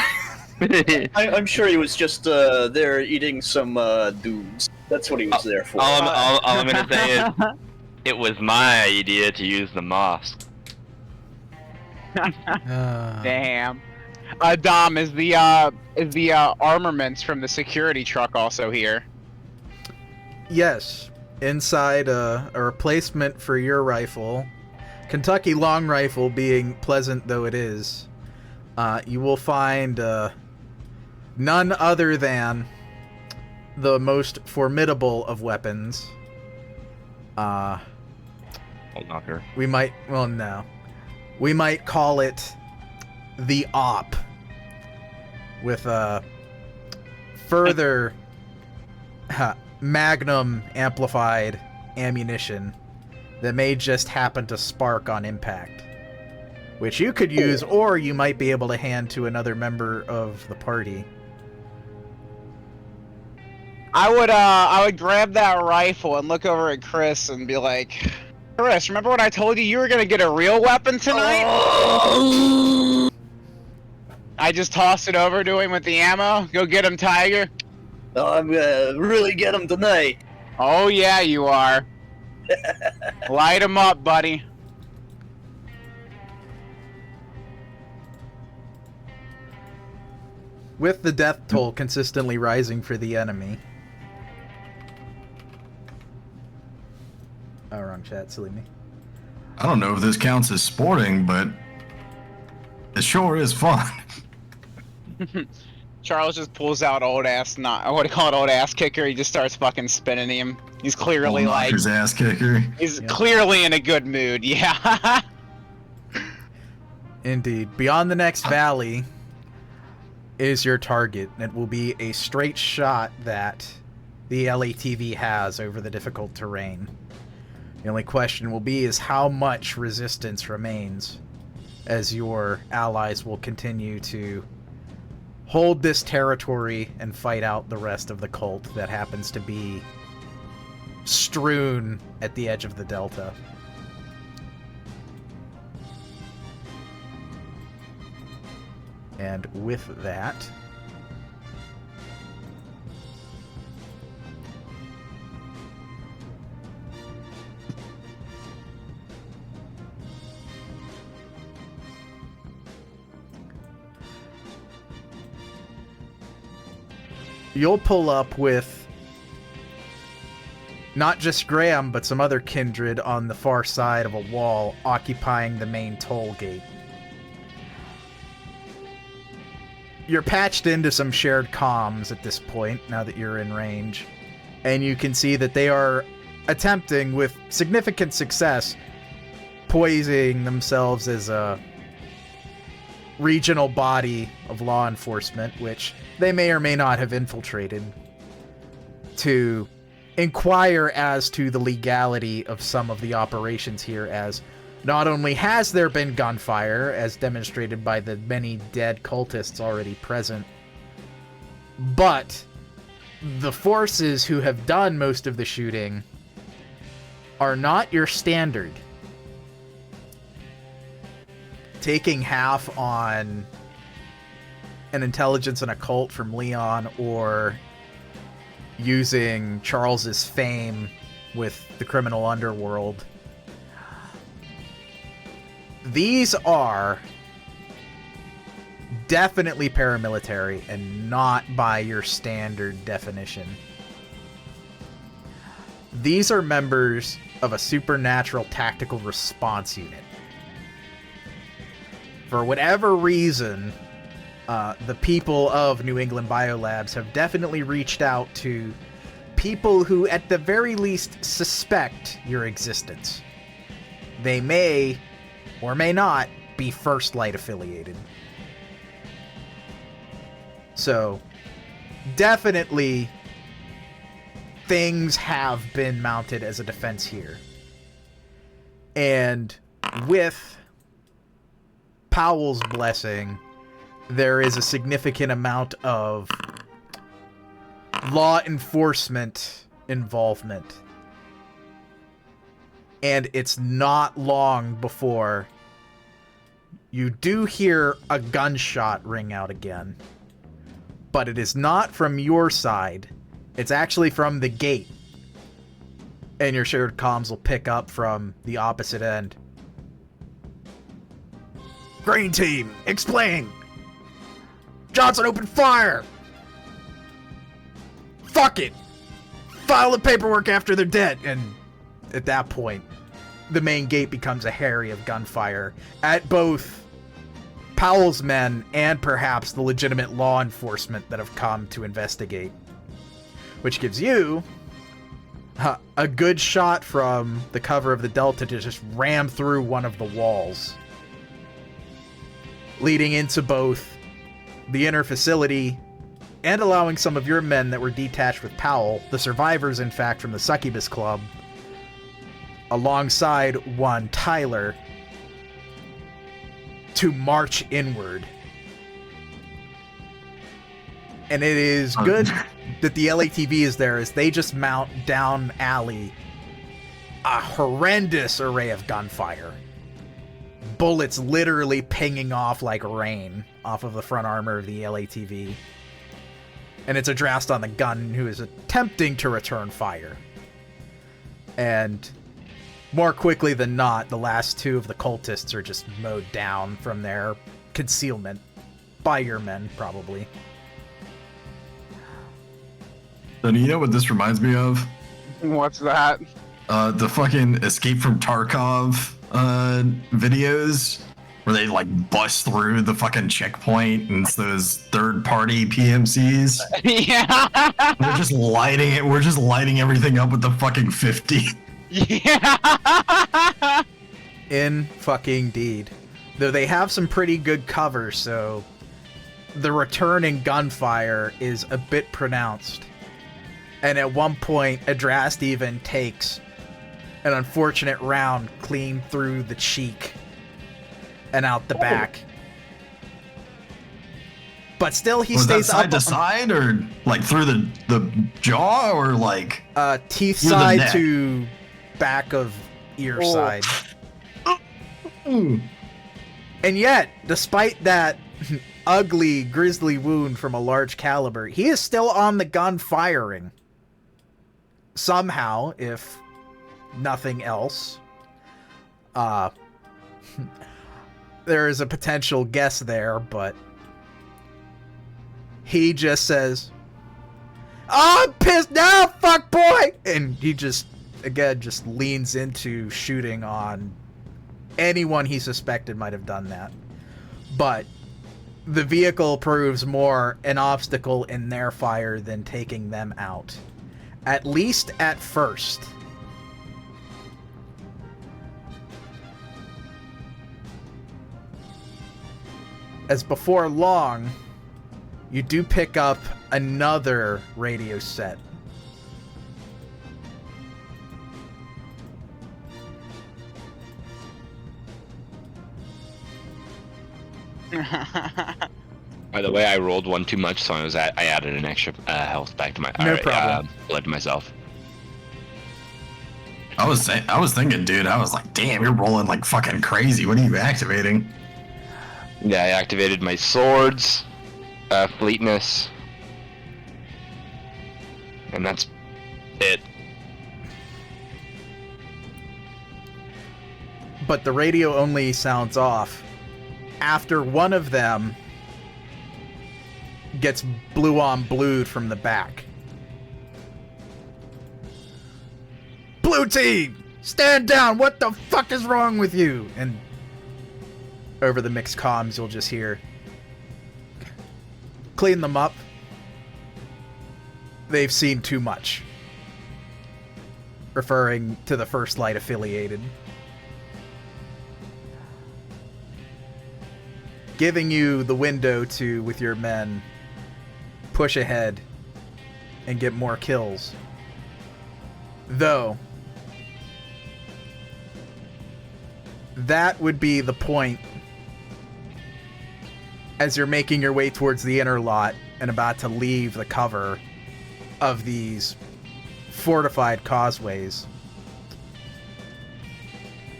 I'm sure he was just there eating some dudes. That's what he was there for. All I'm gonna say is, it was my idea to use the mosque. Damn. Dom, is the armaments from the security truck also here? Yes. Inside a replacement for your rifle, Kentucky long rifle being pleasant though it is, you will find none other than the most formidable of weapons. Old knocker. We might call it the Op, with a further magnum amplified ammunition that may just happen to spark on impact, which you could use, or you might be able to hand to another member of the party. I would grab that rifle and look over at Chris and be like, Chris, remember when I told you were gonna get a real weapon tonight? I just toss it over to him with the ammo. Go get him, Tiger. Oh, I'm gonna really get him tonight. Oh yeah, you are. Light him up, buddy. With the death toll consistently rising for the enemy. Oh, wrong chat, silly me. I don't know if this counts as sporting, but it sure is fun. Charles just pulls out old ass what do you call it, old ass kicker. He just starts fucking spinning him. He's clearly Old knocker's ass kicker. He's clearly in a good mood. Yeah. Indeed. Beyond the next valley is your target. It will be a straight shot that the LATV has over the difficult terrain. The only question will be is how much resistance remains, as your allies will continue to hold this territory and fight out the rest of the cult that happens to be strewn at the edge of the delta. And with that, you'll pull up with not just Graham, but some other kindred on the far side of a wall occupying the main toll gate. You're patched into some shared comms at this point, now that you're in range, and you can see that they are attempting, with significant success, poising themselves as a regional body of law enforcement, which they may or may not have infiltrated, to inquire as to the legality of some of the operations here, as not only has there been gunfire, as demonstrated by the many dead cultists already present, but the forces who have done most of the shooting are not your standard. Taking half on an intelligence and occult from Leon, or using Charles's fame with the criminal underworld. These are definitely paramilitary and not by your standard definition. These are members of a supernatural tactical response unit. For whatever reason, the people of New England Biolabs have definitely reached out to people who at the very least suspect your existence. They may or may not be First Light affiliated. So, definitely things have been mounted as a defense here. And with Powell's blessing, there is a significant amount of law enforcement involvement. And it's not long before you do hear a gunshot ring out again. But it is not from your side. It's actually from the gate. And your shared comms will pick up from the opposite end. Green team, explain! Johnson opened fire! Fuck it! File the paperwork after they're dead! And at that point, the main gate becomes a harry of gunfire at both Powell's men and perhaps the legitimate law enforcement that have come to investigate. Which gives you a good shot from the cover of the Delta to just ram through one of the walls, leading into both the inner facility and allowing some of your men that were detached with Powell, the survivors in fact from the Succubus Club, alongside one Tyler, to march inward. And it is good that the LATV is there, as they just mount down alley a horrendous array of gunfire. Bullets literally pinging off like rain off of the front armor of the LATV. And it's addressed on the gun who is attempting to return fire. And more quickly than not, the last two of the cultists are just mowed down from their concealment. By your men, probably. So do you know what this reminds me of? What's that? The fucking Escape from Tarkov videos where they like bust through the fucking checkpoint and it's those third-party PMCs. Yeah. We're just lighting it. We're just lighting everything up with the fucking 50. Yeah. In fucking deed. Though they have some pretty good cover, so the return in gunfire is a bit pronounced. And at one point, Adrast even takes an unfortunate round clean through the cheek and out the back. But still, he Was stays that side up to side, or like through the jaw, or like teeth through the side neck? to back of ear side. Ooh. And yet, despite that ugly, grisly wound from a large caliber, he is still on the gun firing. Somehow, if nothing else. There is a potential guess there, but he just says, "Oh, I'm pissed now, fuck boy!" And he just, again, just leans into shooting on anyone he suspected might have done that. But the vehicle proves more an obstacle in their fire than taking them out. At least at first. As before long, you do pick up another radio set. By the way, I rolled one too much, so I added an extra health back to my problem. blood to myself. I was thinking, dude. I was like, damn, you're rolling like fucking crazy. What are you activating? Yeah, I activated my swords, fleetness, and that's it. But the radio only sounds off after one of them gets blue on blued from the back. Blue team, stand down! What the fuck is wrong with you? And over the mixed comms, you'll just hear, "Clean them up. They've seen too much." Referring to the First Light affiliated. Giving you the window to, with your men, push ahead and get more kills. Though, that would be the point as you're making your way towards the inner lot and about to leave the cover of these fortified causeways.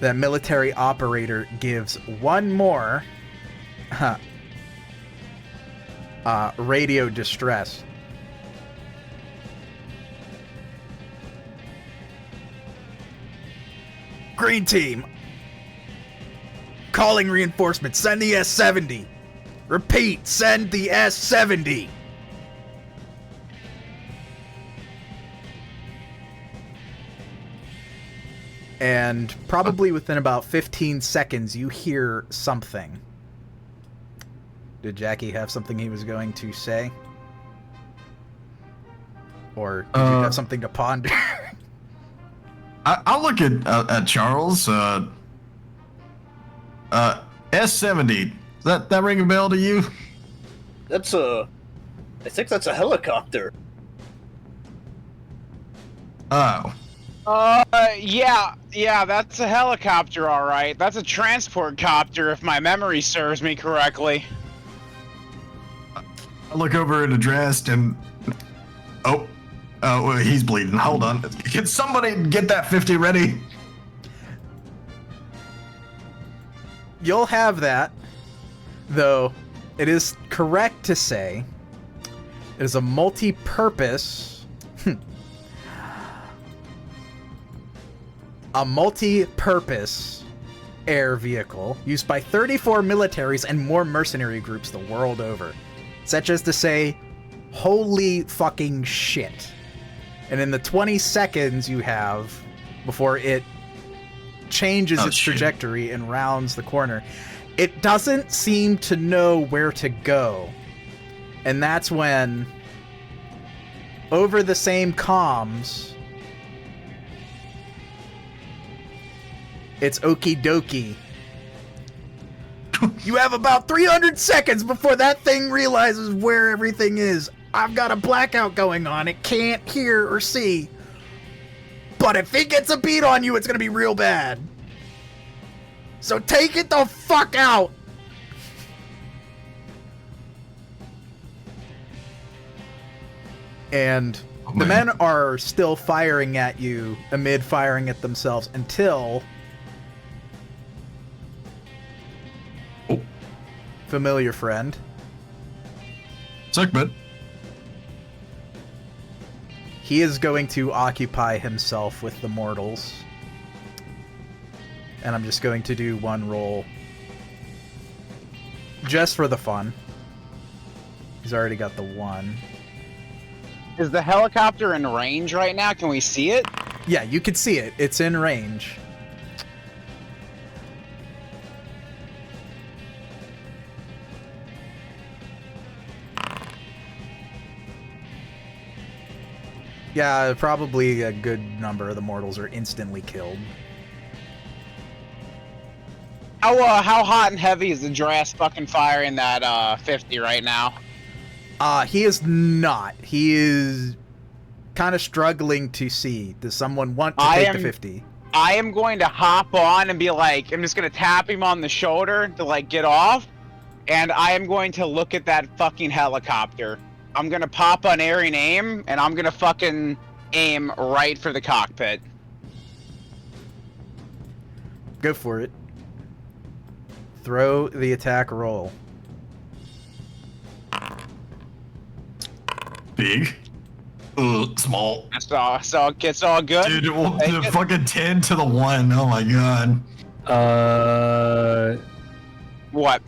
That military operator gives one more radio distress. Green team. Calling reinforcements. Send the S-70. Repeat, send the S-70. And probably within about 15 seconds, you hear something. Did Jackie have something he was going to say? Or did you have something to ponder? I'll look at Charles. S-70. Does that ring a bell to you? I think that's a helicopter. Oh. Yeah, that's a helicopter, all right. That's a transport copter, if my memory serves me correctly. I look over at Addressed and... Oh, well, he's bleeding. Hold on. Can somebody get that 50 ready? You'll have that, though it is correct to say it is a multi-purpose... a multi-purpose air vehicle used by 34 militaries and more mercenary groups the world over. Such as to say, holy fucking shit. And in the 20 seconds you have before it changes its trajectory and rounds the corner, it doesn't seem to know where to go. And that's when, over the same comms, it's okie dokie. You have about 300 seconds before that thing realizes where everything is. I've got a blackout going on. It can't hear or see. But if it gets a beat on you, it's gonna be real bad. So take it the fuck out! And the men are still firing at you amid firing at themselves until... familiar friend. Segment. He is going to occupy himself with the mortals. And I'm just going to do one roll. Just for the fun. He's already got the one. Is the helicopter in range right now? Can we see it? Yeah, you can see it. It's in range. Yeah, probably a good number of the mortals are instantly killed. How hot and heavy is the Dras fucking firing that 50 right now? He is not. He is kind of struggling to see. Does someone want to take the 50? I am going to hop on and be like, I'm just going to tap him on the shoulder to like get off, and I am going to look at that fucking helicopter. I'm gonna pop unerring aim, and I'm gonna fucking aim right for the cockpit. Go for it. Throw the attack roll. Big. Small. So it's all good. Dude, the fucking 10 to the 1. Oh my god. What?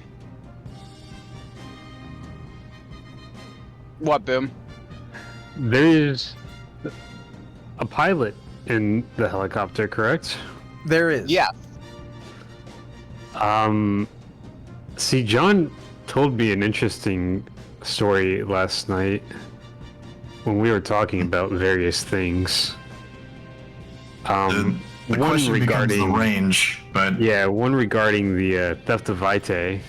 What, Boom? There's a pilot in the helicopter, correct? There is. Yeah. See, John told me an interesting story last night when we were talking about various things. The one question becomes regarding the range, but yeah, one regarding the theft of Vitae.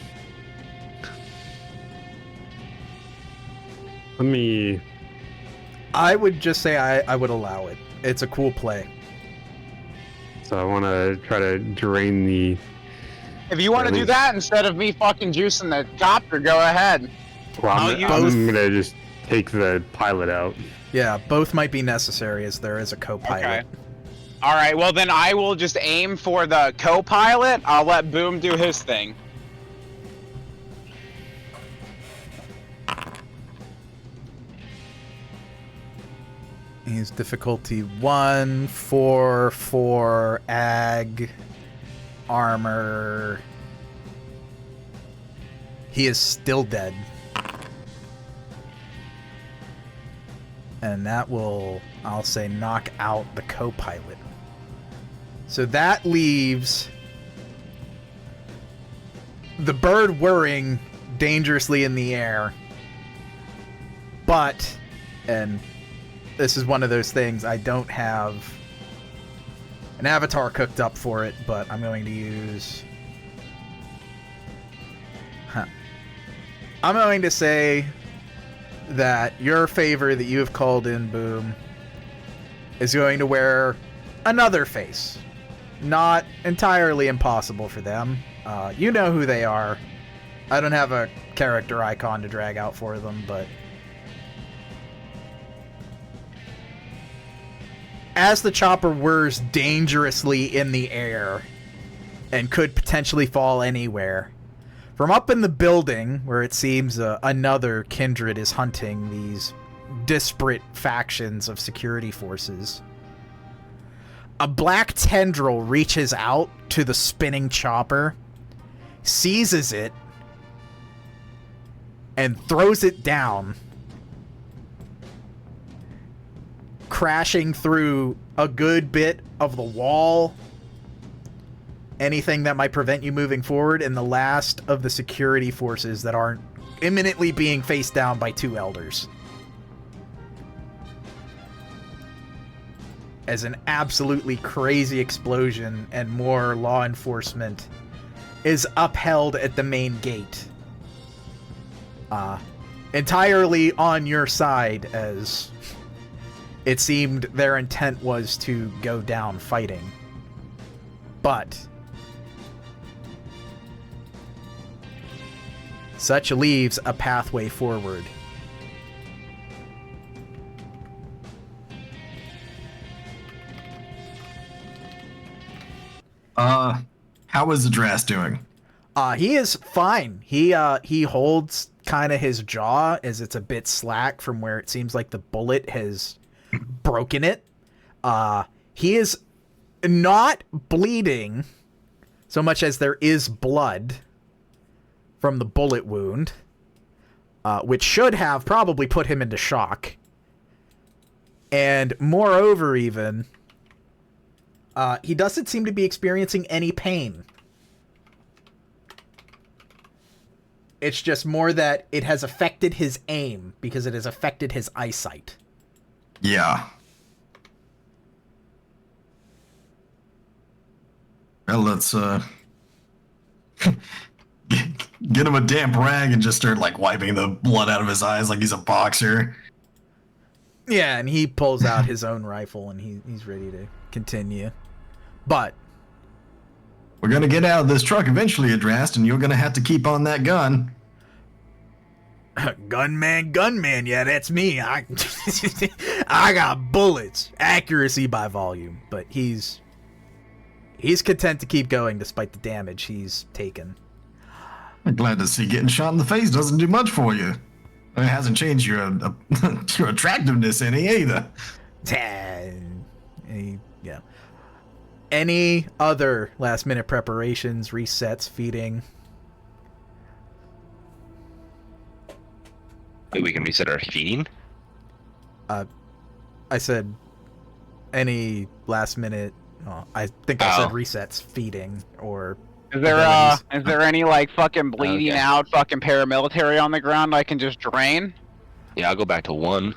Let me... I would just say I would allow it. It's a cool play. So I want to try to drain the... If you want to do that instead of me fucking juicing the copter, go ahead. Well, I'm going to just take the pilot out. Yeah, both might be necessary as there is a co-pilot. Okay. Alright, well then I will just aim for the co-pilot. I'll let Boom do his thing. He's difficulty 1, 4, ag, armor. He is still dead. And that will, I'll say, knock out the co-pilot. So that leaves the bird whirring dangerously in the air. But, and this is one of those things, I don't have an avatar cooked up for it, but I'm going to use... I'm going to say that your favor that you have called in, Boom, is going to wear another face. Not entirely impossible for them. You know who they are. I don't have a character icon to drag out for them, but... as the chopper whirs dangerously in the air and could potentially fall anywhere, from up in the building, where it seems another kindred is hunting these disparate factions of security forces, a black tendril reaches out to the spinning chopper, seizes it, and throws it down, crashing through a good bit of the wall, anything that might prevent you moving forward, and the last of the security forces that aren't imminently being faced down by 2 elders. As an absolutely crazy explosion and more law enforcement is upheld at the main gate. Entirely on your side, as it seemed their intent was to go down fighting. But such leaves a pathway forward. How is the Drast doing? He is fine. He holds kind of his jaw as it's a bit slack from where it seems like the bullet has broken it. He is not bleeding so much as there is blood from the bullet wound, which should have probably put him into shock. And moreover, even, he doesn't seem to be experiencing any pain. It's just more that it has affected his aim because it has affected his eyesight. Yeah. Well, let's get him a damp rag and just start like wiping the blood out of his eyes like he's a boxer. Yeah, and he pulls out his own rifle and he's ready to continue. But we're gonna get out of this truck eventually, Adrast, and you're gonna have to keep on that gun. Gunman, yeah, that's me. I got bullets. Accuracy by volume. But he's content to keep going despite the damage he's taken. I'm glad to see getting shot in the face doesn't do much for you. It hasn't changed your your attractiveness any either. Yeah. Any other last minute preparations, resets, feeding? Wait, we can reset our feeding? I said any last minute. Oh, I think I said resets, feeding, or. Is there any like fucking bleeding out fucking paramilitary on the ground I can just drain? Yeah, I'll go back to 1.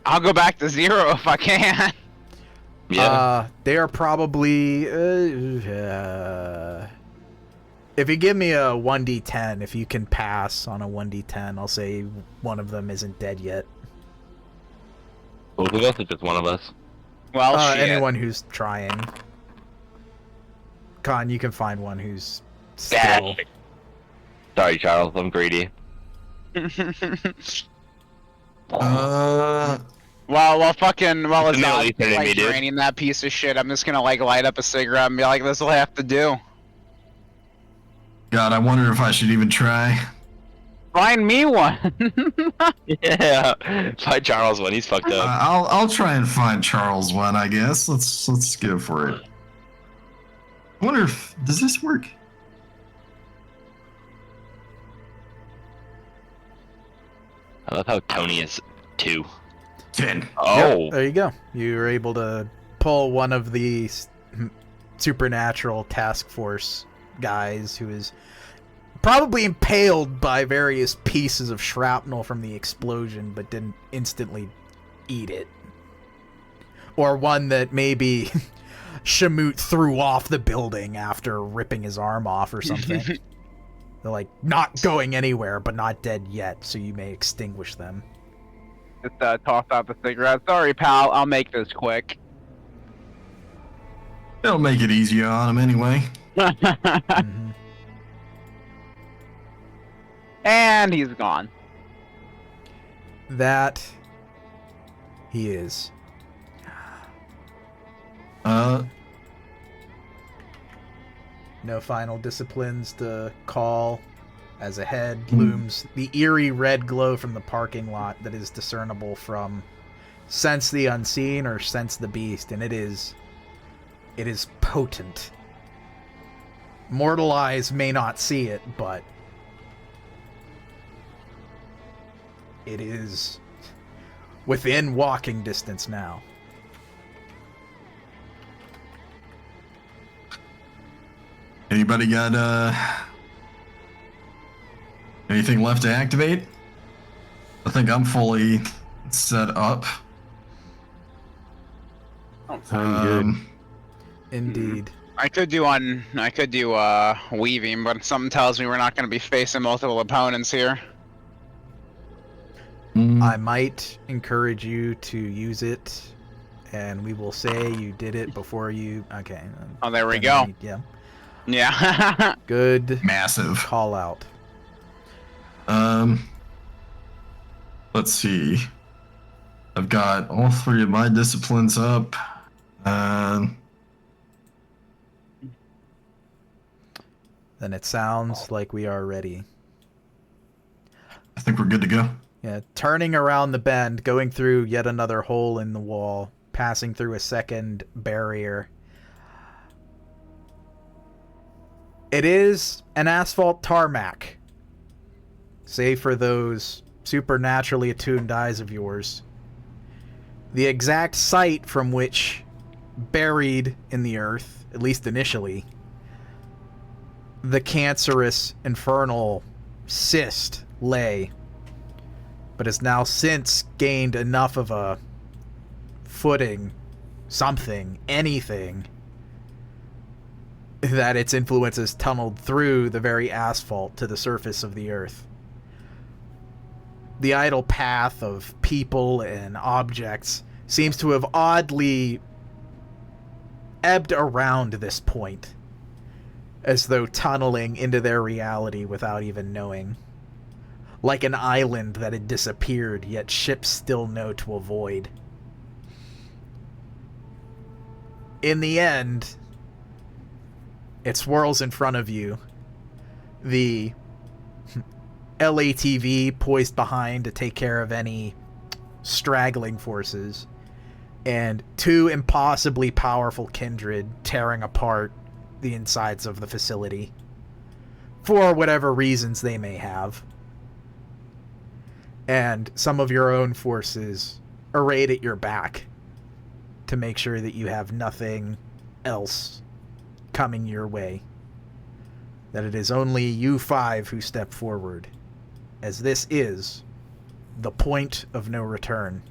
I'll go back to 0 if I can. Yeah. They are probably. If you give me a 1d10, if you can pass on a 1d10, I'll say one of them isn't dead yet. Both of us, or just one of us? Well, shit. Anyone who's trying. Con, you can find one who's still. Sorry, Charles, I'm greedy. Well, It's Azad not like me, dude. draining that piece of shit, I'm just gonna like light up a cigarette and be like, this'll have to do. God, I wonder if I should even try. Find me one. Yeah, find Charles when he's fucked up. I'll try and find Charles one, I guess. Let's go for it. I wonder if does this work? I love how Tony is 2. 10. Oh, There you go. You were able to pull one of the supernatural task force guys who is probably impaled by various pieces of shrapnel from the explosion, but didn't instantly eat it. Or one that maybe Shamut threw off the building after ripping his arm off or something. They're like, not going anywhere, but not dead yet, so you may extinguish them. Just toss out the cigarette. Sorry, pal. I'll make this quick. It'll make it easier on him anyway. Mhm. And he's gone. That he is. No final disciplines to call, as ahead looms the eerie red glow from the parking lot that is discernible from Sense the Unseen or Sense the Beast, and it is potent. Mortal eyes may not see it, but it is within walking distance now. Anybody got anything left to activate? I think I'm fully set up. I'm good. Indeed. I could do weaving, but something tells me we're not going to be facing multiple opponents here. I might encourage you to use it, and we will say you did it before you... Okay. Oh, there we go. Yeah. Yeah. Good Massive. call out. Let's see. I've got all 3 of my disciplines up. Then it sounds like we are ready. I think we're good to go. Yeah, turning around the bend, going through yet another hole in the wall, passing through a second barrier. It is an asphalt tarmac. Save for those supernaturally attuned eyes of yours. The exact site from which, buried in the earth, at least initially, the cancerous, infernal cyst lay, but has now since gained enough of a footing, something, anything, that its influence has tunneled through the very asphalt to the surface of the earth. The idle path of people and objects seems to have oddly ebbed around this point, as though tunneling into their reality without even knowing. Like an island that had disappeared, yet ships still know to avoid. In the end, it swirls in front of you. The LATV poised behind to take care of any straggling forces, and 2 impossibly powerful kindred tearing apart the insides of the facility, for whatever reasons they may have. And some of your own forces arrayed at your back to make sure that you have nothing else coming your way. That it is only you 5 who step forward, as this is the point of no return.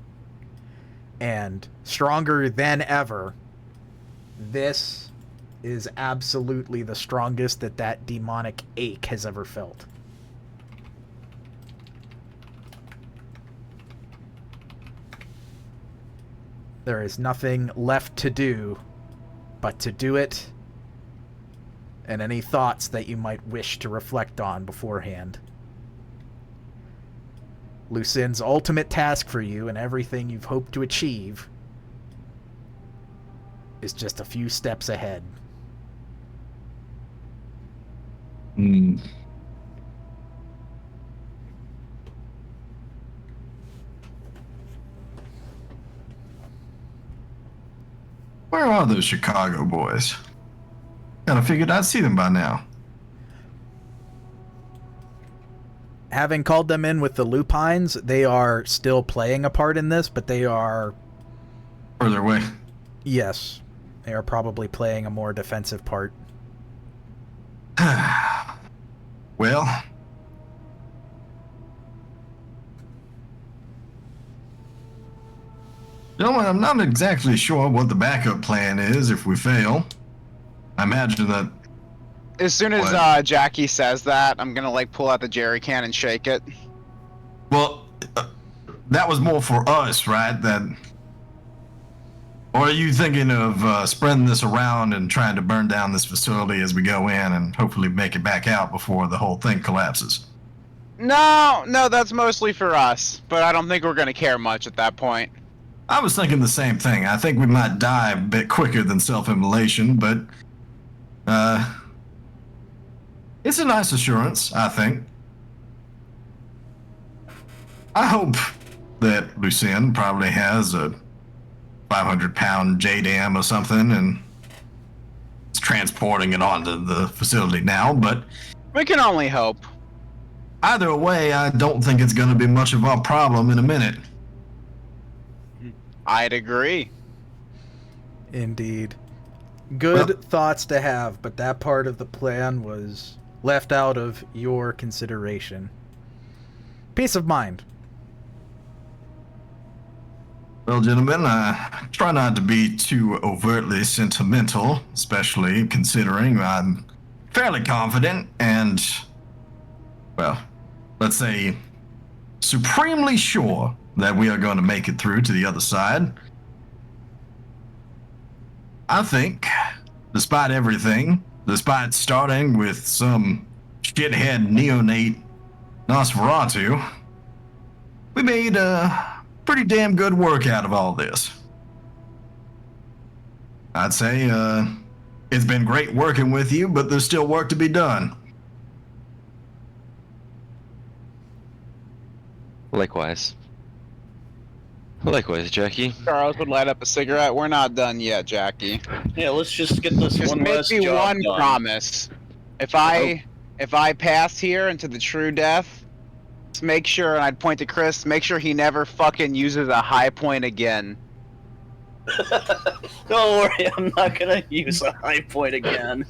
And stronger than ever, this is absolutely the strongest that demonic ache has ever felt. There is nothing left to do but to do it, and any thoughts that you might wish to reflect on beforehand. Lucin's ultimate task for you and everything you've hoped to achieve is just a few steps ahead. Where are those Chicago boys? Kinda figured I'd see them by now. Having called them in with the Lupines, they are still playing a part in this, but they are... Further away. Yes. They are probably playing a more defensive part. Well... Gentlemen, I'm not exactly sure what the backup plan is if we fail. I imagine that... As soon as What? Jackie says that, I'm gonna like pull out the jerry can and shake it. Well, that was more for us, right? That... Or are you thinking of spreading this around and trying to burn down this facility as we go in and hopefully make it back out before the whole thing collapses? No, that's mostly for us, but I don't think we're gonna care much at that point. I was thinking the same thing. I think we might die a bit quicker than self-immolation, but... it's a nice assurance, I think. I hope that Lucien probably has a 500-pound JDAM or something and is transporting it onto the facility now, but We can only hope. either way, I don't think it's going to be much of our problem in a minute. I'd agree. Indeed. Good Well- thoughts to have, but that part of the plan was left out of your consideration. Peace of mind. Well, gentlemen, I try not to be too overtly sentimental, especially considering I'm fairly confident and, well, let's say supremely sure that we are going to make it through to the other side. I think, despite everything, despite starting with some shithead neonate Nosferatu, we made pretty damn good work out of all this. I'd say it's been great working with you, but there's still work to be done. Likewise. Likewise, Jackie. Charles would light up a cigarette. We're not done yet, Jackie. Yeah, let's just get this Just one make last me job one done. promise. If I pass here into the true death, just make sure, and I'd point to Chris, make sure he never fucking uses a high point again. Don't worry, I'm not gonna use a high point again.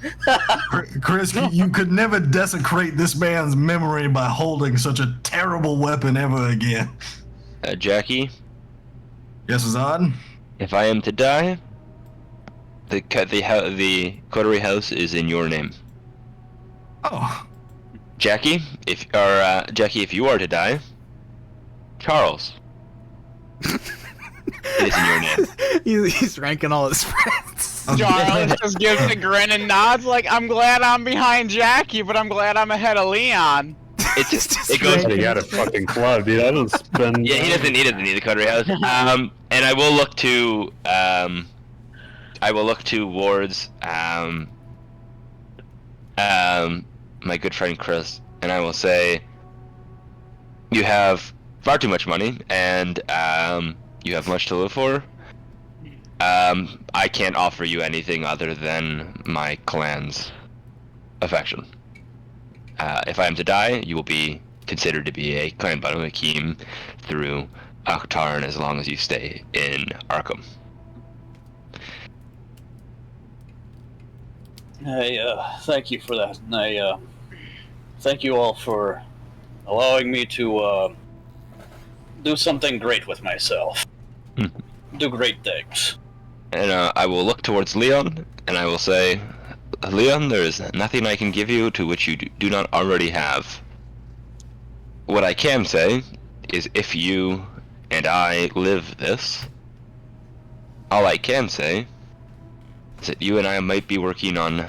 Chris, you could never desecrate this man's memory by holding such a terrible weapon ever again. Jackie, Yes, Azad? if I am to die, the coterie house is in your name. Oh, Jackie, if you are to die, Charles, it is in your name. He's ranking all his friends. Charles just gives a grin and nods like, I'm glad I'm behind Jackie, but I'm glad I'm ahead of Leon. It goes. You got a fucking club, dude. I don't spend. Yeah, he doesn't need the coterie house. And I will look towards my good friend Chris, and I will say, you have far too much money, and you have much to live for. I can't offer you anything other than my clan's affection. If I am to die, you will be considered to be a clan Banu Haqim through Akhtarn as long as you stay in Arkham. Thank you for that. And I thank you all for allowing me to do something great with myself. Do great things. And I will look towards Leon, and I will say, Leon, there is nothing I can give you to which you do not already have. What I can say is if you and I live this, all I can say is that you and I might be working on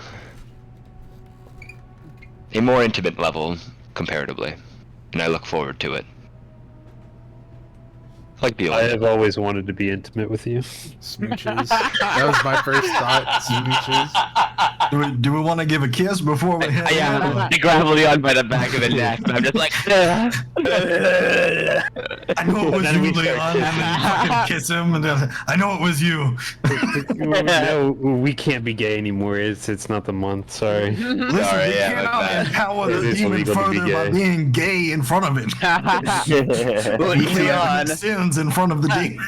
a more intimate level, comparatively, and I look forward to it. Like the I old. have always wanted to be intimate with you. Smooches. That was my first thought. Smooches. Do we want to give a kiss before we head Yeah, I grab Leon by the back of the neck, and I'm just like, I know it was you, Leon. And then you fucking kiss him, and then, I know it was you. No, we can't be gay anymore. It's not the month. Sorry. Listen, Sorry, you yeah, cannot my bad. empower It the is demon illegal to be further by gay. being gay in front of it. Look, You can't Leon. commit sins in front of the demon.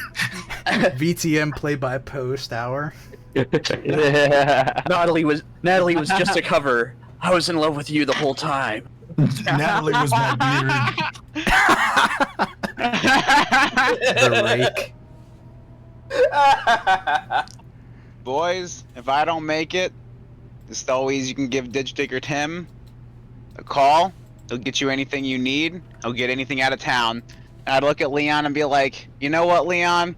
VTM play by post hour. Natalie was just a cover. I was in love with you the whole time. Natalie was my beard. The rake. Boys, if I don't make it, just always you can give Ditch Digger Tim a call. He'll get you anything you need. He'll get anything out of town. And I'd look at Leon and be like, you know what, Leon?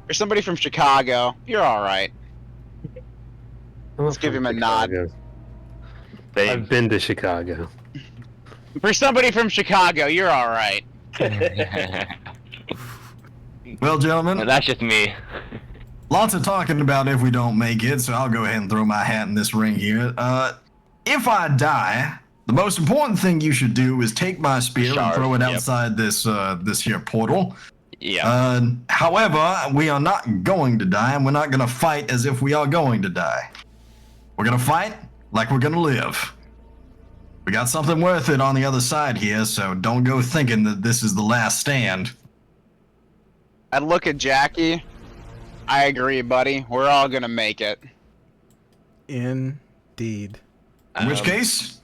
You're somebody from Chicago. You're all right. Let's give him a nod. I've been to Chicago. For somebody from Chicago, you're all right. Well, gentlemen, That's just me. lots of talking about if we don't make it, so I'll go ahead and throw my hat in this ring here. If I die, the most important thing you should do is take my spear and Shard, throw it yep. outside this here portal. Yeah. However, we are not going to die, and we're not going to fight as if we are going to die. We're going to fight like we're going to live. We got something worth it on the other side here, so don't go thinking that this is the last stand. I'd look at Jackie. I agree, buddy. We're all gonna make it. Indeed. In which case,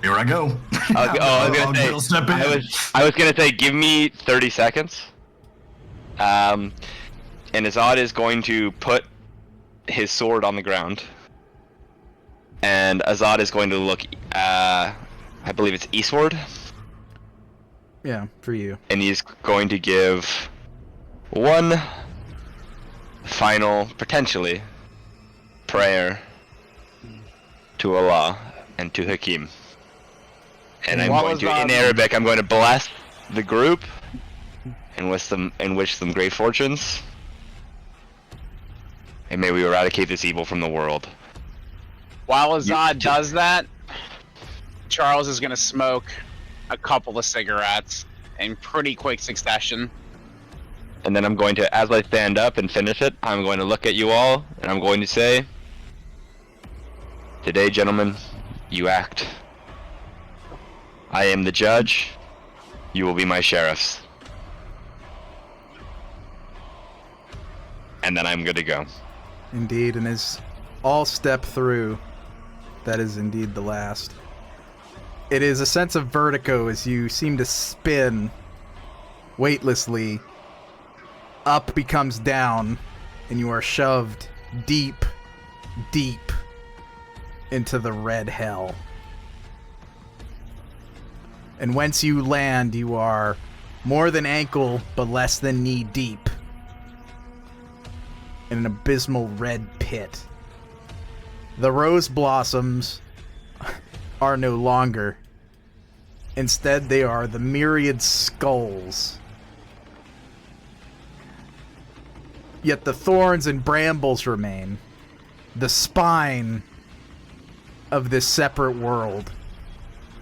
here I go. I was I'll gonna say. step in. I was gonna say, give me 30 seconds. And Azad is going to put his sword on the ground. And Azad is going to look, I believe it's eastward, Yeah, for you. and he's going to give one final, potentially, prayer to Allah and to Hakim. And I'm What going was to, in that? Arabic, I'm going to bless the group and wish them great fortunes. And may we eradicate this evil from the world. While Azad does that, Charles is gonna smoke a couple of cigarettes in pretty quick succession. And then I'm going to, as I stand up and finish it, I'm going to look at you all, and I'm going to say, today, gentlemen, you act. I am the judge. You will be my sheriffs. And then I'm good to go. Indeed, and as all step through, that is indeed the last. It is a sense of vertigo as you seem to spin weightlessly. Up becomes down, and you are shoved deep, deep into the red hell. And whence you land, you are more than ankle, but less than knee deep in an abysmal red pit. The rose blossoms are no longer. Instead, they are the myriad skulls. Yet the thorns and brambles remain. The spine of this separate world.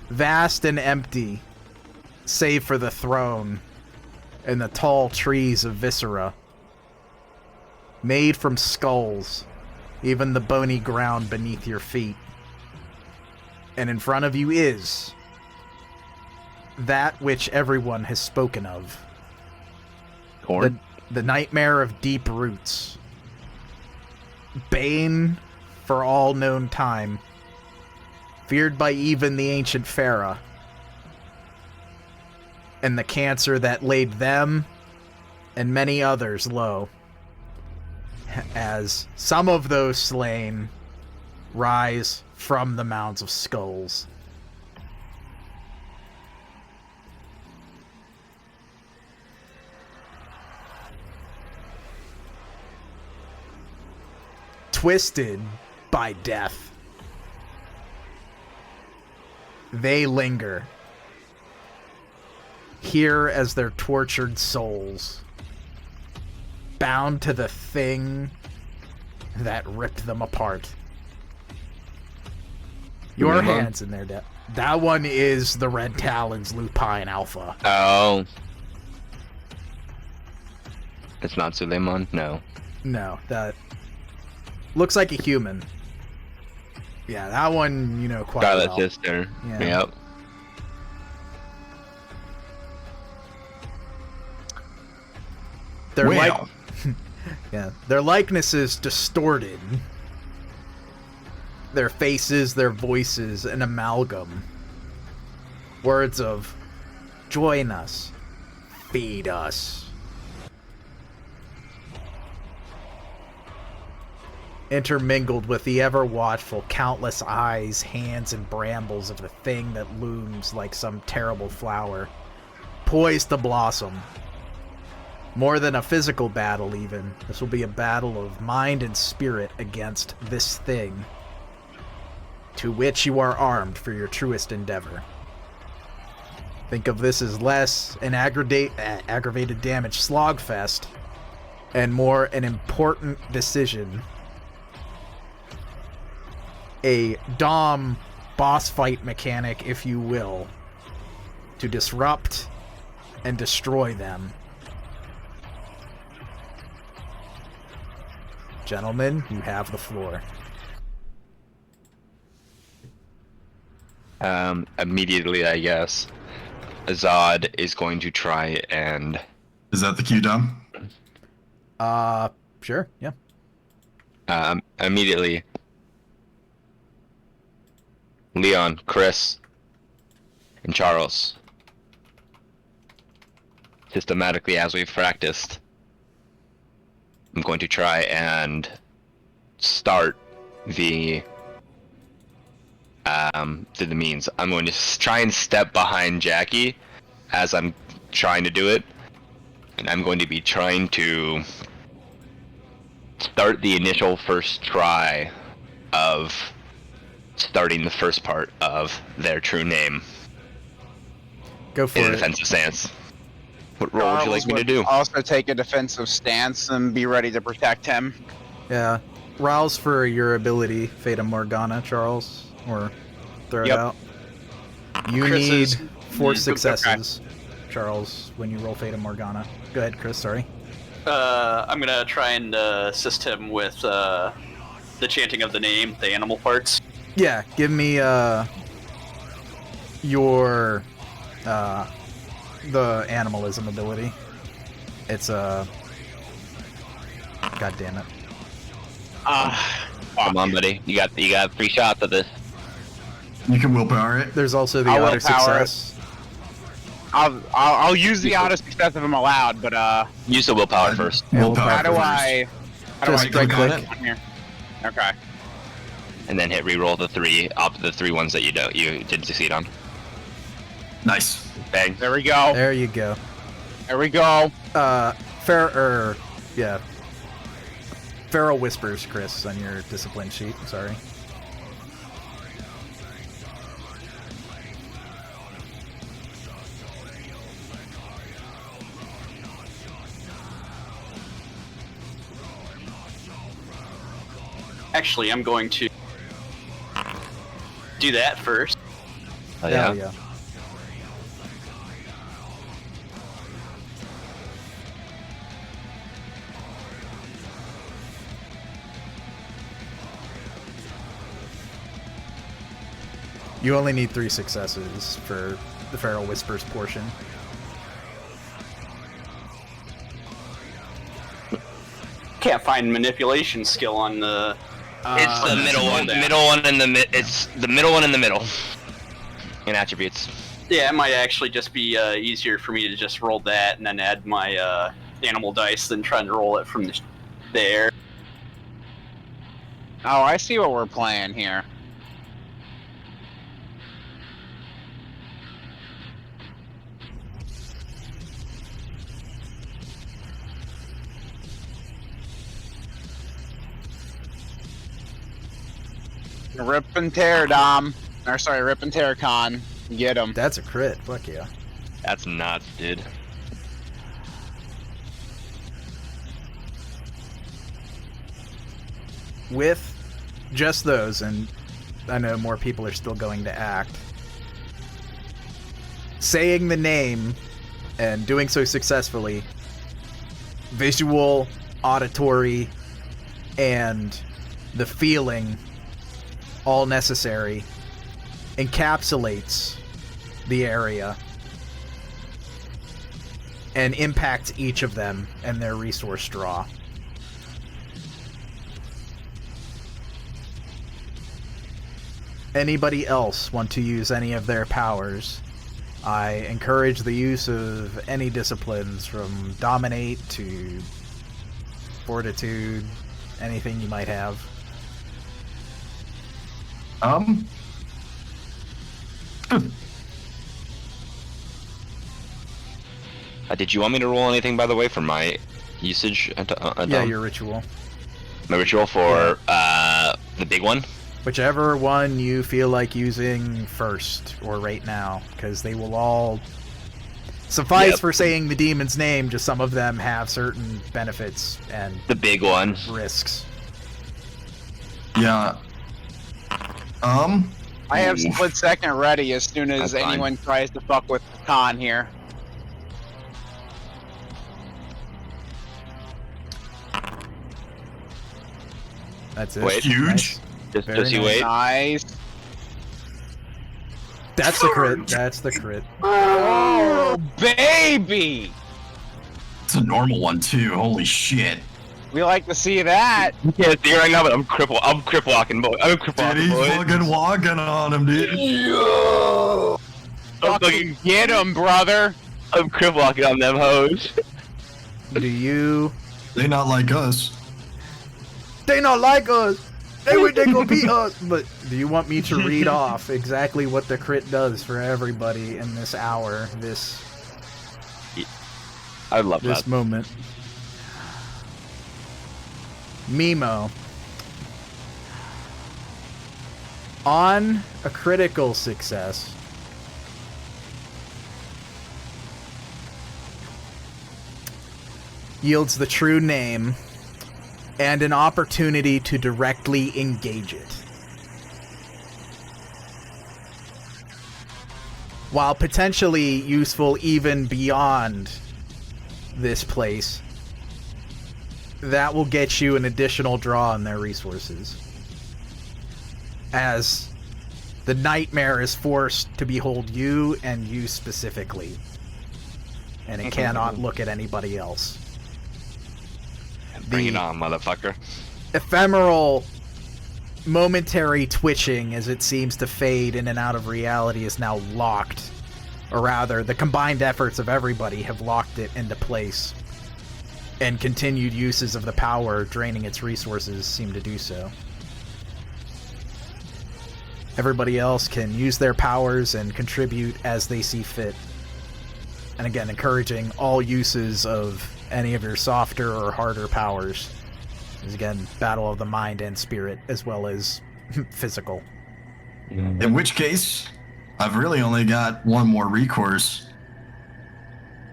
Vast and empty, save for the throne and the tall trees of viscera. Made from skulls, even the bony ground beneath your feet. And in front of you is that which everyone has spoken of. Corn? The nightmare of deep roots. Bane for all known time. Feared by even the ancient Farah. And the cancer that laid them and many others low. As some of those slain rise from the mounds of skulls. Twisted by death, they linger. hear as their tortured souls, bound to the thing that ripped them apart. Your hand's in there, Dad. That one is the Red Talon's Lupine Alpha. Oh. It's not Suleiman? No. No, that looks like a human. Yeah, that one, you know, quite Scarlet well. Sister. Yeah. Yep. Their Well. yeah, their likeness is distorted. Their faces, their voices, an amalgam. Words of, join us, feed us. Intermingled with the ever-watchful countless eyes, hands, and brambles of the thing that looms like some terrible flower, poised to blossom. More than a physical battle, even. This will be a battle of mind and spirit against this thing, to which you are armed for your truest endeavor. Think of this as less an aggravated damage slogfest, and more an important decision. A Dom boss fight mechanic, if you will, to disrupt and destroy them. Gentlemen, you have the floor. Immediately, I guess, Azad is going to try and... Is that the cue, Dom? Sure, yeah. Immediately, Leon, Chris, and Charles, systematically as we've practiced, I'm going to try and start the through the means. I'm going to try and step behind Jackie as I'm trying to do it, and I'm going to be trying to start the initial first try of starting the first part of their true name Go for in a it. defensive stance. What role would you like me to do? Also take a defensive stance and be ready to protect him. Yeah. Rouse for your ability, Fata Morgana, Charles, or throw it Yep. out. You Chris need is- 4 successes, Charles, when you roll Fata Morgana. Go ahead, Chris, sorry. I'm gonna try and assist him with the chanting of the name, the animal parts. Yeah, give me your the animalism ability. It's God damn it. Come on, buddy. You got 3 shots of this. You can willpower it. There's also the I'll auto willpower it. success. I'll use the auto success if I'm allowed, but Use the willpower first, Willpower how do first. I Just right click click. on on here? Okay. and then hit re-roll the 3 ones that you didn't succeed on. Nice. Bang. There we go. There you go. There we go. Feral Whispers, Chris, on your discipline sheet. Sorry. Actually, I'm going to do that first. Oh, Hell yeah. yeah. You only need 3 successes for the Feral Whispers portion. Can't find manipulation skill on the. It's the middle one. The middle one in the It's the middle one in the middle. In attributes. Yeah, it might actually just be easier for me to just roll that and then add my animal dice than trying to roll it from there. Oh, I see what we're playing here. Rip and tear, Dom. Or sorry, Rip and tear, Con. Get him. That's a crit. Fuck yeah. That's nuts, dude. With just those, and I know more people are still going to act, saying the name and doing so successfully, visual, auditory, and the feeling, all necessary, encapsulates the area and impacts each of them and their resource draw. Anybody else want to use any of their powers? I encourage the use of any disciplines from dominate to fortitude, anything you might have. Did you want me to roll anything, by the way, for my usage? Yeah, your ritual. My ritual for the big one? Whichever one you feel like using first or right now, because they will all suffice for saying the demon's name, just some of them have certain benefits and the big one risks. Yeah. I have split second ready as soon as That's fine. anyone tries to fuck with Khan here. That's it. Wait. Huge. Nice. Just Very you nice. wait. Nice. That's the crit. That's the crit. Oh, baby! It's a normal one too. Holy shit. We like to see that. You can't see right now, but I'm cripple walking, boy. I'm cripple Dude, walking, he's boy. fucking walking on him, dude. I'm Fucking get him, brother. I'm cripple walking on them hoes. Do you... They not like us. They not like us! They gonna beat us! But do you want me to read off exactly what the crit does for everybody in this hour, this I love that. moment? Mimo. On a critical success, yields the true name and an opportunity to directly engage it. While potentially useful even beyond this place, that will get you an additional draw on their resources. As the nightmare is forced to behold you and you specifically. And it cannot look at anybody else. Bring it on, motherfucker. Ephemeral, momentary twitching as it seems to fade in and out of reality is now locked. Or rather, the combined efforts of everybody have locked it into place. And continued uses of the power draining its resources seem to do so. Everybody else can use their powers and contribute as they see fit. And again, encouraging all uses of any of your softer or harder powers. Is again, battle of the mind and spirit, as well as physical. In which case, I've really only got one more recourse.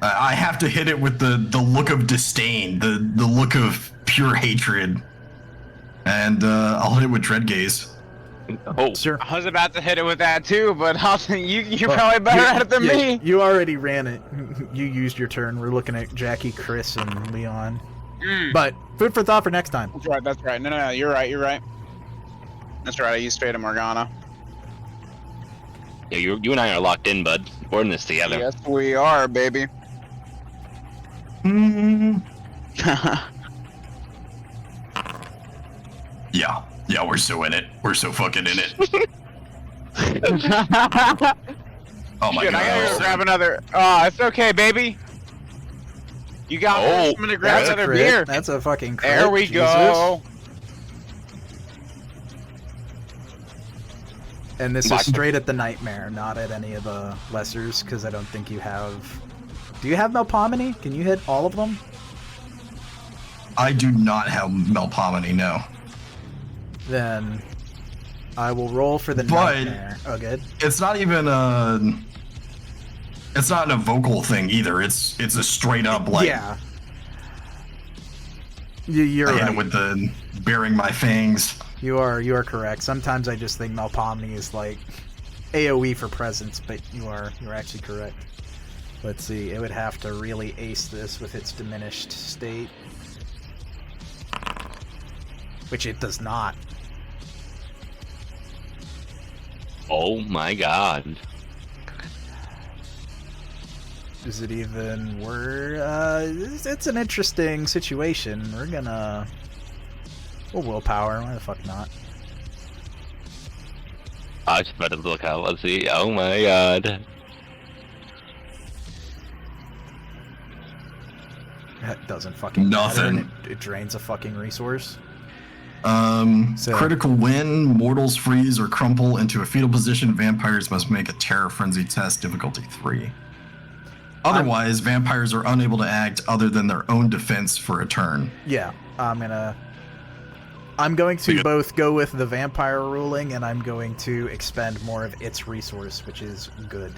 I have to hit it with the look of disdain, the look of pure hatred. And I'll hit it with Dread Gaze. Oh, Sure. I was about to hit it with that too, but you're probably better at it than me. You already ran it. You used your turn. We're looking at Jackie, Chris, and Leon. But food for thought for next time. That's right, that's right. No, you're right. That's right, I used Fata Morgana. yeah, you and I are locked in, bud. We're in this together. Yes, we are, baby. Yeah, we're so in it. We're so fucking in it. Oh my Shit, I gotta go god. grab another. Oh, it's okay, baby. You got me. I'm gonna grab That's a another crit. beer. That's a fucking crit. There we Jesus. go. And this is straight at the nightmare, not at any of the lessers, because I don't think you have... Do you have Melpomene? Can you hit all of them? I do not have Melpomene, no. Then I will roll for the But- nightmare. Oh, good. It's not even It's not a vocal thing either. It's a straight up like. Yeah. You're I hit right. it with the bearing my fangs. You are correct. Sometimes I just think Malpomni is like AoE for presence, but you're actually correct. Let's see, it would have to really ace this with its diminished state. Which it does not. Oh my god. Is it even it's an interesting situation. We're gonna... Well, willpower, why the fuck not? I just better look out, let's see. Oh my god. That doesn't fucking matter, and Nothing. it drains a fucking resource. So- Critical win, mortals freeze or crumple into a fetal position. Vampires must make a terror frenzy test, difficulty 3. Otherwise, vampires are unable to act other than their own defense for a turn. Yeah, I'm going to both go with the vampire ruling, and I'm going to expend more of its resource, which is good.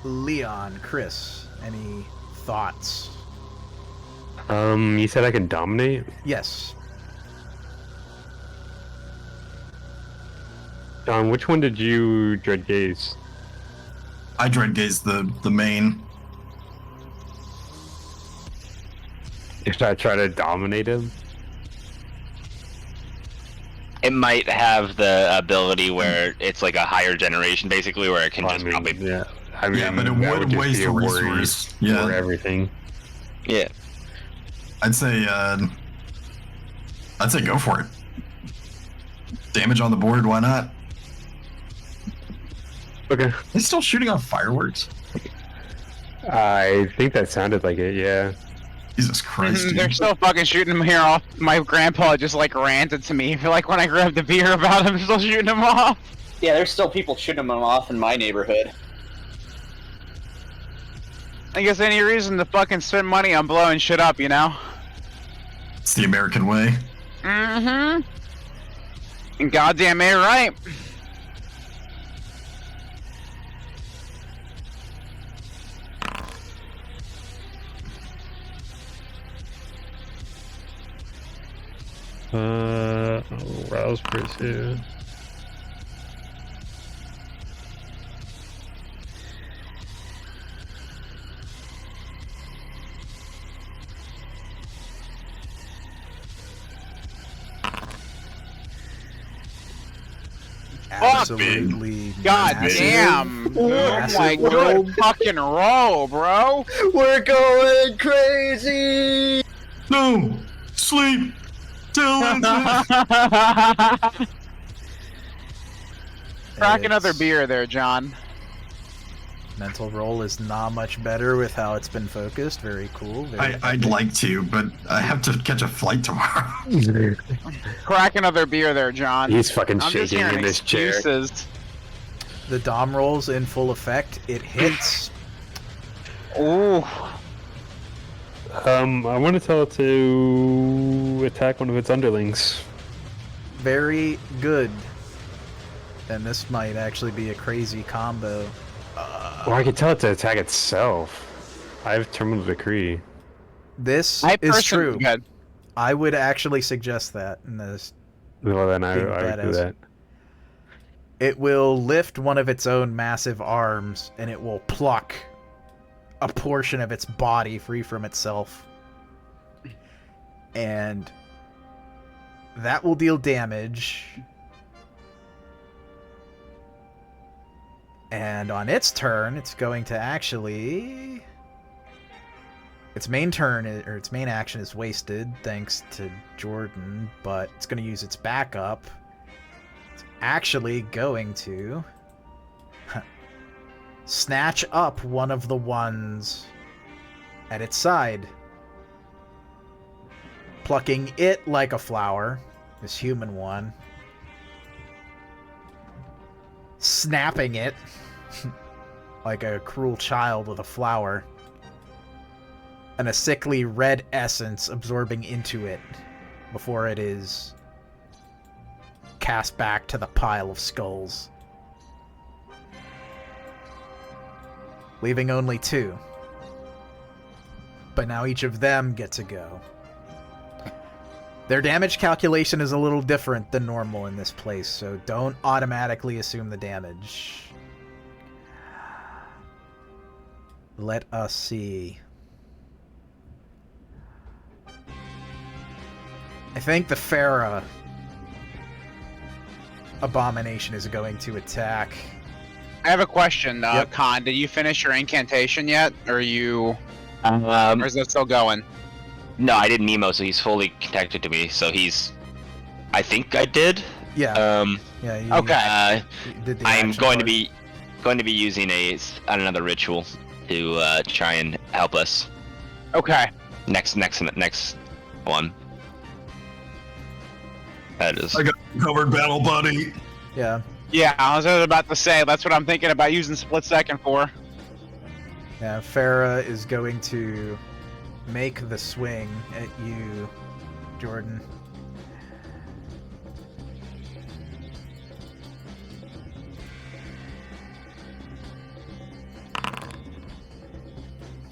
Leon, Chris, any thoughts? You said I can dominate? Yes. John, which one did you dread gaze? I dread gaze the main. If I try to dominate him? It might have the ability where it's like a higher generation, basically, where it can Well, just probably... yeah. I mean, Yeah, but it that would just waste be a a worry resource. Yeah. for everything. Yeah. I'd say go for it. Damage on the board, why not? Okay. They still shooting off fireworks? I think that sounded like it, yeah. Jesus Christ, dude. They're still fucking shooting him here off. My grandpa just like ranted to me. I feel like when I grabbed the beer about him, still shooting him off. Yeah, there's still people shooting them off in my neighborhood. I guess any reason to fucking spend money on blowing shit up, you know? It's the American way. Mm-hmm. And goddamn it, right? Rouse pursue. Absolutely. God massive. damn. Oh Massive my roll. good fucking roll, bro. We're going crazy! No! Sleep! Dylan! Crack another It's- beer there, John. Mental roll is not much better with how it's been focused. Very cool. Very I'd like to, but I have to catch a flight tomorrow. Crack another beer there, John. He's fucking I'm just shaking hearing in this chair. excuses. The Dom rolls in full effect. It hits. Ooh. I want to tell it to attack one of its underlings. Very good. And this might actually be a crazy combo. Or I could tell it to attack itself. I have Terminal Decree. This I is personally- true. Good. I would actually suggest that in this. Well, then I Being would do badass. that. It will lift one of its own massive arms, and it will pluck a portion of its body free from itself. And that will deal damage. And on its turn, it's going to actually... Its main turn, or its main action is wasted, thanks to Jordan, but it's going to use its backup. It's actually going to snatch up one of the ones at its side, plucking it like a flower, this human one, snapping it like a cruel child with a flower, and a sickly red essence absorbing into it before it is cast back to the pile of skulls. leaving only 2. But now each of them get to go. Their damage calculation is a little different than normal in this place, so don't automatically assume the damage. Let us see. I think the Farah abomination is going to attack. I have a question, Yep. Khan. Did you finish your incantation yet, or or is it still going? No, I didn't Nemo, so he's fully connected to me. So he's. I think I did. Yeah. Yeah. You, Okay. you did the I'm action going to part. be using another ritual to try and help us. Okay. Next one. That is. I got you covered, battle buddy. Yeah. Yeah, I was about to say, that's what I'm thinking about using split second for. Yeah. Farah is going to make the swing at you, Jordan.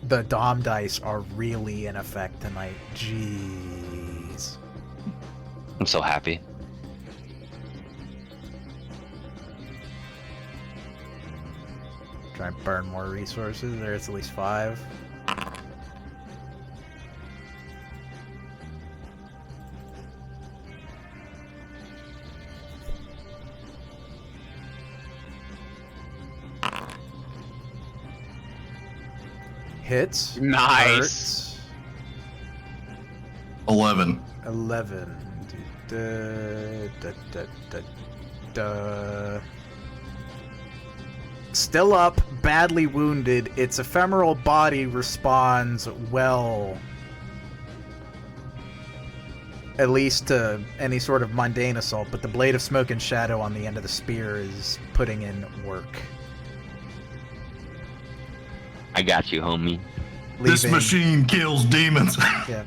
The Dom dice are really in effect tonight. Jeez. I'm so happy. Try and burn more resources. There's at least 5. Hits. Nice. Hurts. 11. 11. Still up, badly wounded. Its ephemeral body responds well. At least to any sort of mundane assault, but the blade of smoke and shadow on the end of the spear is putting in work. I got you, homie. This Leaving- machine kills demons. Yeah.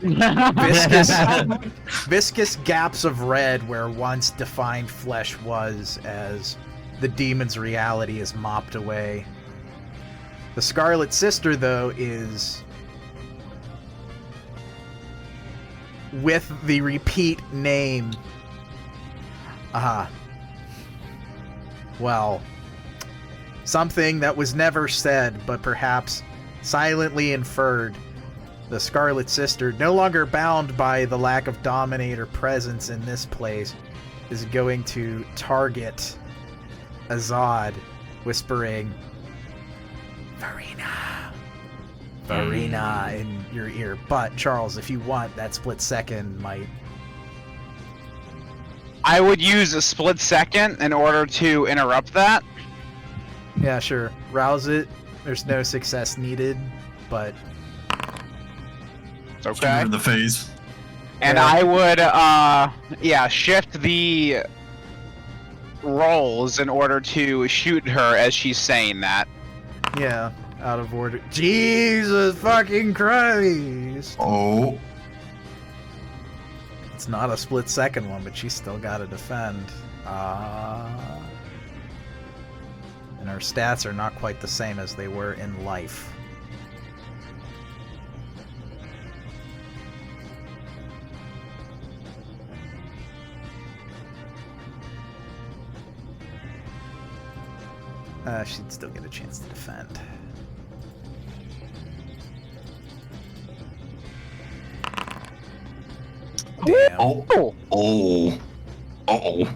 Viscous gaps of red where once defined flesh was, as the demon's reality is mopped away. The Scarlet Sister, though, is with the repeat name. Well, something that was never said, but perhaps silently inferred. The Scarlet Sister, no longer bound by the lack of Dominator presence in this place, is going to target Azad, whispering, Farina in your ear. But, Charles, if you want, that split second might... I would use a split second in order to interrupt that. Yeah, sure. Rouse it. There's no success needed, but... It's okay. Shoot her in the face. And Yeah. I would, shift the rolls in order to shoot her as she's saying that. Yeah, out of order. Jesus fucking Christ! Oh. It's not a split second one, but she's still got to defend. And her stats are not quite the same as they were in life. She'd still get a chance to defend. Damn. Oh. Oh. Uh-oh.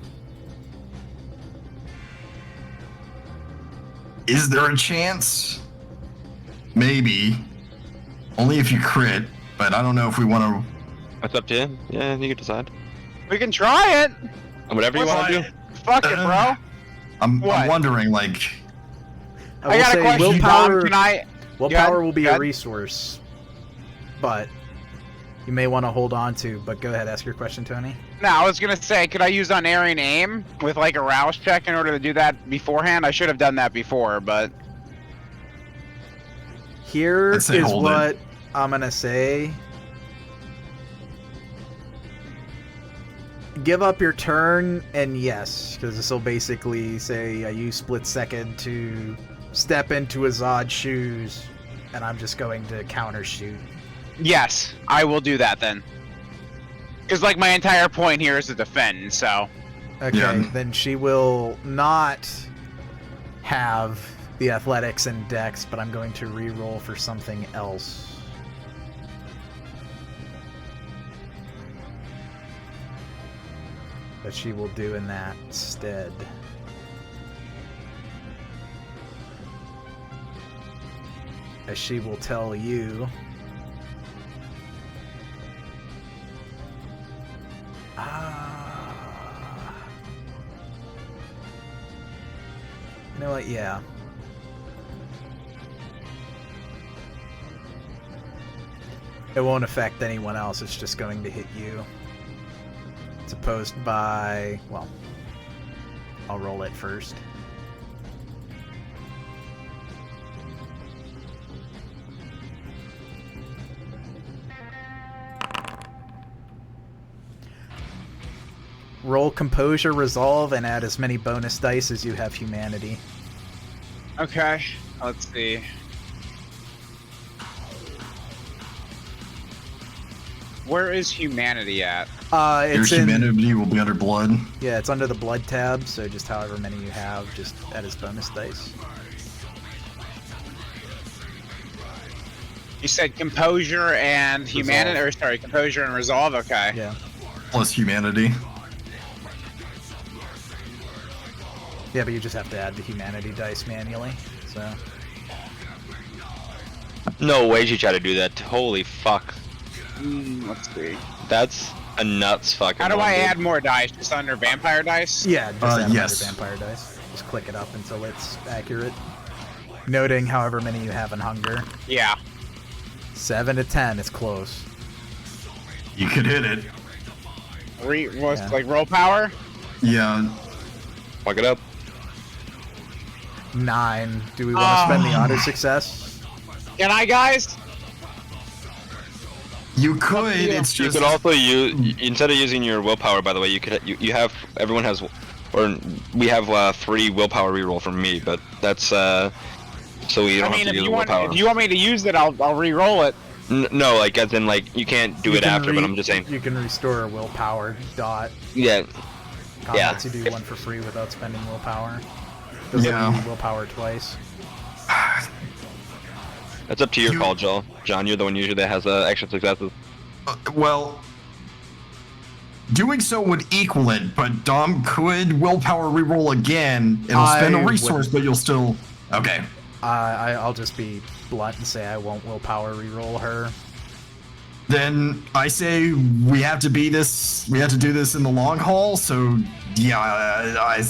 Is there a chance? Maybe. Only if you crit, but I don't know if we want to... That's up to you. Yeah, you can decide. We can try it! Whatever you want to do. Fuck it, bro! I'm What? wondering, like... I I will got a say question, willpower, Dom. Can I... willpower will be Go a ahead. resource, but you may want to hold on to. But go ahead, ask your question, Tony. No, I was gonna say, could I use unerring aim with like a rouse check in order to do that beforehand? I should have done that before, but... Here I'd is say hold it. what I'm gonna say. Give up your turn, and yes, because this will basically say I use split second to step into Azad's shoes, and I'm just going to counter shoot. Yes, I will do that then. Because, like, my entire point here is to defend, so... Okay, Yeah. then she will not have the athletics and dex, but I'm going to re-roll for something else. That she will do in that stead. As she will tell you... You know what? Yeah. It won't affect anyone else, it's just going to hit you. It's opposed by... well, I'll roll it first. Roll Composure, Resolve, and add as many bonus dice as you have Humanity. Okay, let's see. Where is humanity at? Your It's in... humanity will be under blood. Yeah, it's under the blood tab, so just however many you have, just add as bonus dice. You said composure and humanity, or sorry, composure and resolve. Okay. Yeah. Plus humanity. Yeah, but you just have to add the Humanity dice manually, so... No way you try to do that. Holy fuck. Let's see. That's a nuts fucking How do one, I dude. add more dice? Just under vampire dice? Yeah, just add yes. another Vampire dice. Just click it up until it's accurate. Noting however many you have in Hunger. Yeah. 7 to 10, it's close. You could hit it. Yeah. Like roll power? Yeah. Fuck it up. 9. Do we want to spend the auto success? Can I, guys? You could. It's You just. could also use, instead of using your willpower, by the way, you could you have, everyone has, or we have 3 willpower reroll from me, but that's so you don't I mean, have to if use you willpower. want me to use it, I'll re-roll it. No, like as in like you can't do You it can after, but I'm just saying. You can restore a willpower dot. Yeah, Combats you do one for free without spending willpower. Doesn't Yeah. need willpower twice. that's up to your You- call, Joel. John, you're the one usually that has extra successes. Well, doing so would equal it, but Dom could willpower reroll again. It'll spend a I resource, but you'll still. Okay. I'll just be blunt and say I won't willpower reroll her. Then I say we have to be this. We have to do this in the long haul. So yeah,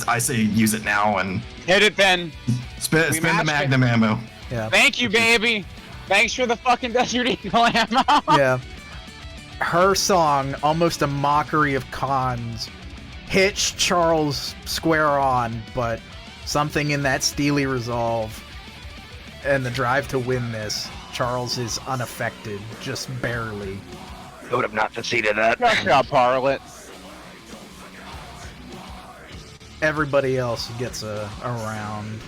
I say use it now and Hit it then. spend the matched it. magnum ammo. Yeah. Thank you, baby. Thanks for the fucking Desert Eagle ammo. Yeah. Her song, almost a mockery of cons, hits Charles square on, but something in that steely resolve and the drive to win this, Charles is unaffected, just barely. I would have not conceded that. Good job, Parlet. Everybody else gets a round.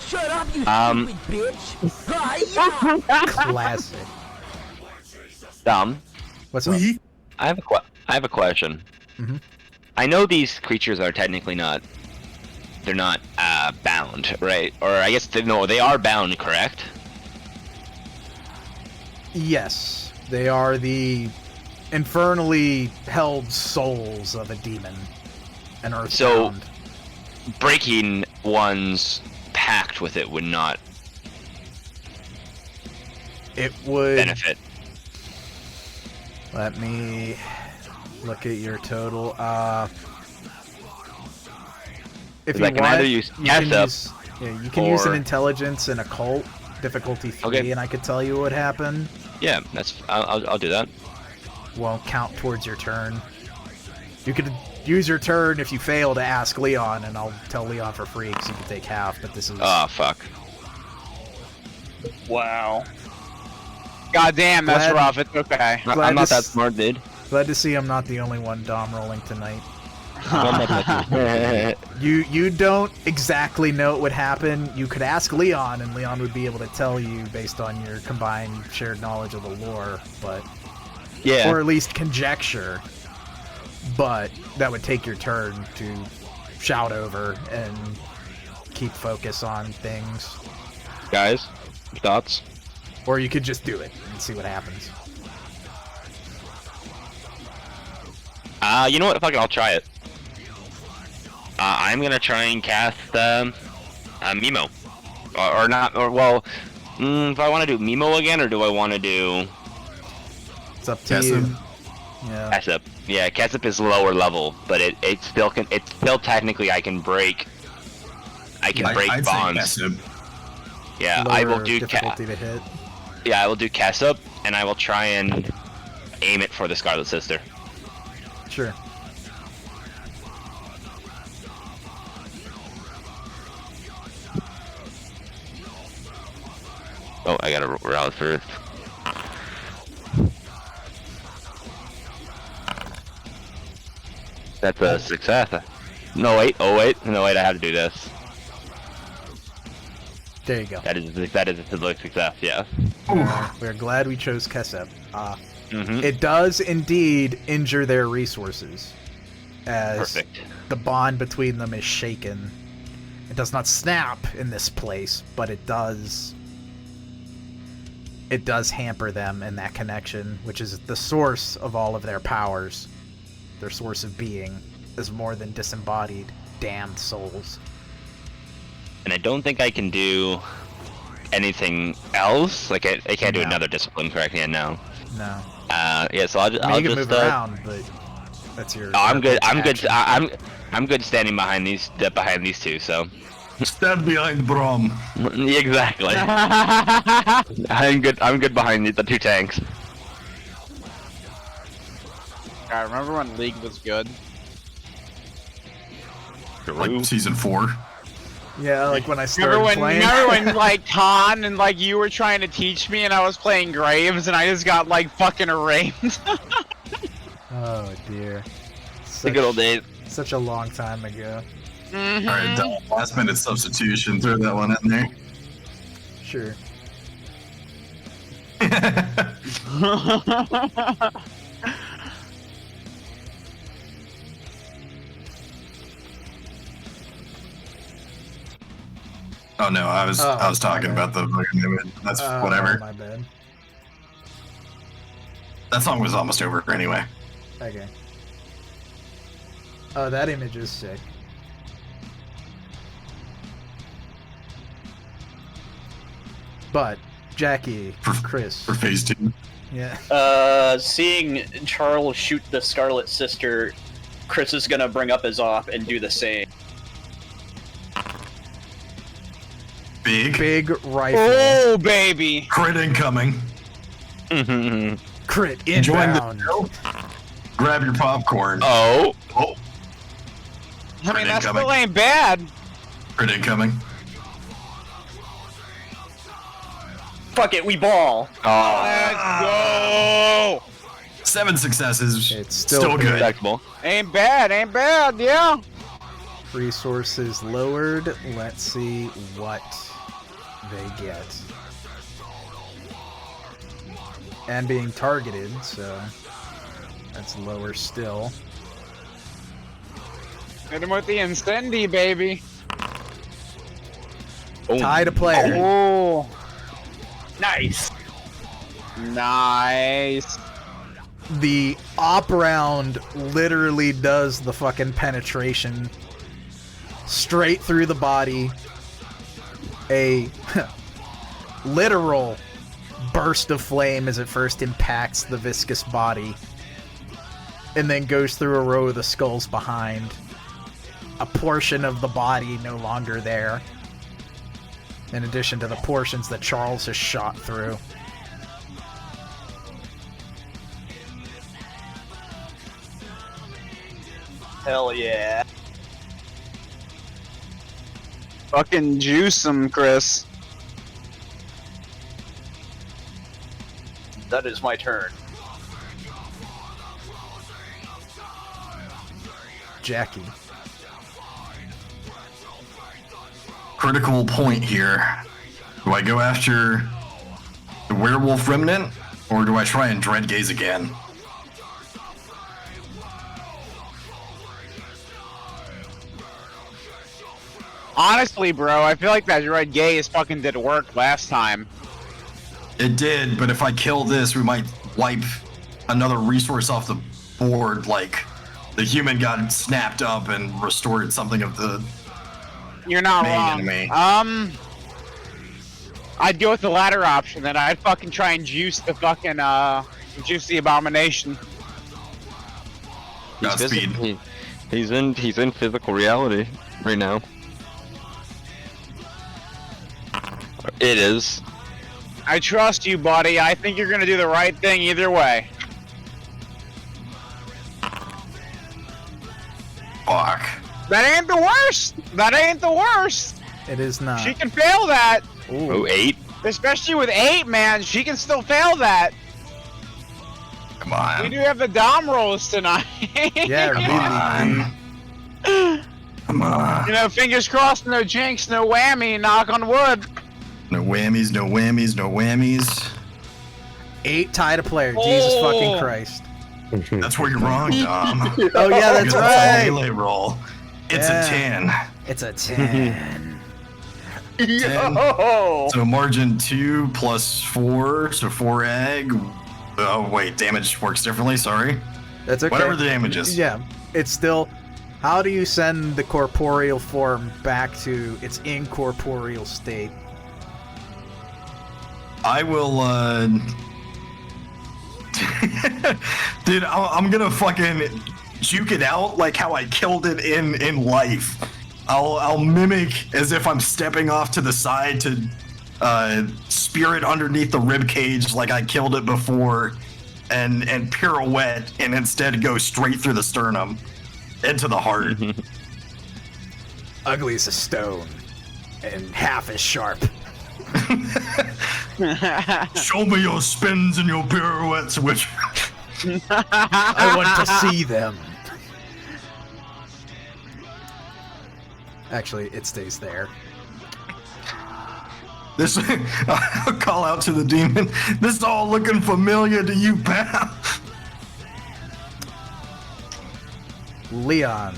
Shut up, you Um, stupid bitch! Classic. Dom, What's up? I have a question. Mhm. I know these creatures are technically not. They're not bound, right? Or I guess they are bound, correct? Yes, they are the infernally held souls of a demon, an earthbound. So- Breaking one's pact with it would not It would. benefit. Let me look at your total. If you I can want, either use you can Caitiff use, yeah, you can use an or- intelligence and occult difficulty 3, Okay. and I could tell you what would happen. Yeah, I'll do that. Won't count towards your turn. You could use your turn if you fail to ask Leon, and I'll tell Leon for free because you can take half. But this is Oh fuck. Wow. God damn, that's Glad- rough. It's okay. Glad I'm not to that s- smart, dude. glad to see I'm not the only one Dom rolling tonight. You don't exactly know what would happen. You could ask Leon, and Leon would be able to tell you based on your combined shared knowledge of the lore, but Yeah. or at least conjecture. But that would take your turn to shout over and keep focus on things. Guys, thoughts? Or you could just do it and see what happens. You know what? Fuck it, I'll try it. I'm gonna try and cast Mimo, or not, or well, if I want to do Mimo again, or do I want to do It's up to Kessup. you. Yeah. Kessup? Yeah, Kessup is lower level, but it still technically I can break I'd bonds. say Kessup. Yeah, I will Lower do difficulty to hit. Yeah, I will do Kessup, and I will try and aim it for the Scarlet Sister. Sure. Oh, I gotta route first. That's a success. No wait, I have to do this. There you go. That is a success. Yeah. We're glad we chose Kessup. Mm-hmm. It does indeed injure their resources, as Perfect. the bond between them is shaken. It does not snap in this place, but it does hamper them in that connection, which is the source of all of their powers. Their source of being is more than disembodied, damned souls. And I don't think I can do anything else. Like I can't do No. another discipline, correct? Yeah, no. No. Yeah. So I mean, I'll you can just. move around, but that's your. Oh, I'm good. your I'm good. action. I'm good standing behind these two. So Stand behind Brom. exactly. I'm good. I'm good behind the two tanks. I remember when League was good. Like season 4. Yeah, like when I started Remember playing. when like Con and like you were trying to teach me and I was playing Graves and I just got like fucking raped. Oh dear. The Such, good old days. such a long time ago. Mhm. Alright, last minute substitution. Throw that one in there. Sure. Oh no, I was Oh, talking my about the fucking image. That's Oh, whatever. my bad. That song was almost over anyway. Okay. Oh, that image is sick. But, Jackie, Chris, For phase 2. yeah. Seeing Charles shoot the Scarlet Sister, Chris is gonna bring up his op and do the same. Big. Rifle. Oh baby. Crit incoming. Crit Join inbound. the show. Grab your popcorn. Oh. Oh, I mean that incoming. still ain't bad. crit incoming. Fuck it, we ball. Oh. Let's go. 7 successes. It's still good. Respectable. Ain't bad, yeah. Resources lowered. Let's see what they get. And being targeted, so that's lower still. Hit him with the Incendi, baby. Boom. Tie to player. Oh, Nice. nice. The op round literally does the fucking penetration straight through the body. A literal burst of flame as it first impacts the viscous body and then goes through a row of the skulls behind. A portion of the body no longer there, in addition to the portions that Charles has shot through. Hell yeah. Fucking juice him, Chris. That is my turn. Jackie. Critical point here. Do I go after the werewolf remnant, or do I try and dread gaze again? Honestly, bro, I feel like that red gaze fucking did work last time. It did, but if I kill this, we might wipe another resource off the board, like the human got snapped up and restored something of the You're not main wrong. enemy. I'd go with the latter option, then I'd fucking try and juice the fucking, juice the abomination. Godspeed. He's in physical reality right now. It is. I trust you, buddy. I think you're gonna do the right thing either way. Fuck. That ain't the worst! That ain't the worst! It is not. She can fail that! Oh, 8? Especially with 8, man, she can still fail that! Come We on. do have the dom rolls tonight. Yeah, Come really. on. Come on. You know, fingers crossed, no jinx, no whammy, knock on wood. No whammies, no whammies, no whammies. 8 tied a player. Jesus Oh. fucking Christ. That's where you're wrong, Dom. Oh yeah, that's Because right. a melee roll. It's Yeah. a 10. It's a 10. 10. Yo! So margin 2 plus 4, so 4 egg. Oh wait, damage works differently, sorry. That's okay. Whatever the damage is. Yeah, it's still. How do you send the corporeal form back to its incorporeal state? I will, Dude, I'm gonna fucking juke it out like how I killed it in life. I'll mimic as if I'm stepping off to the side to spear it underneath the rib cage like I killed it before, and pirouette and instead go straight through the sternum into the heart. Ugly as a stone, and half as sharp. Show me your spins and your pirouettes, which I want to see them. Actually, it stays there. this I'll call out to the demon. This is all looking familiar to you, pal. Leon.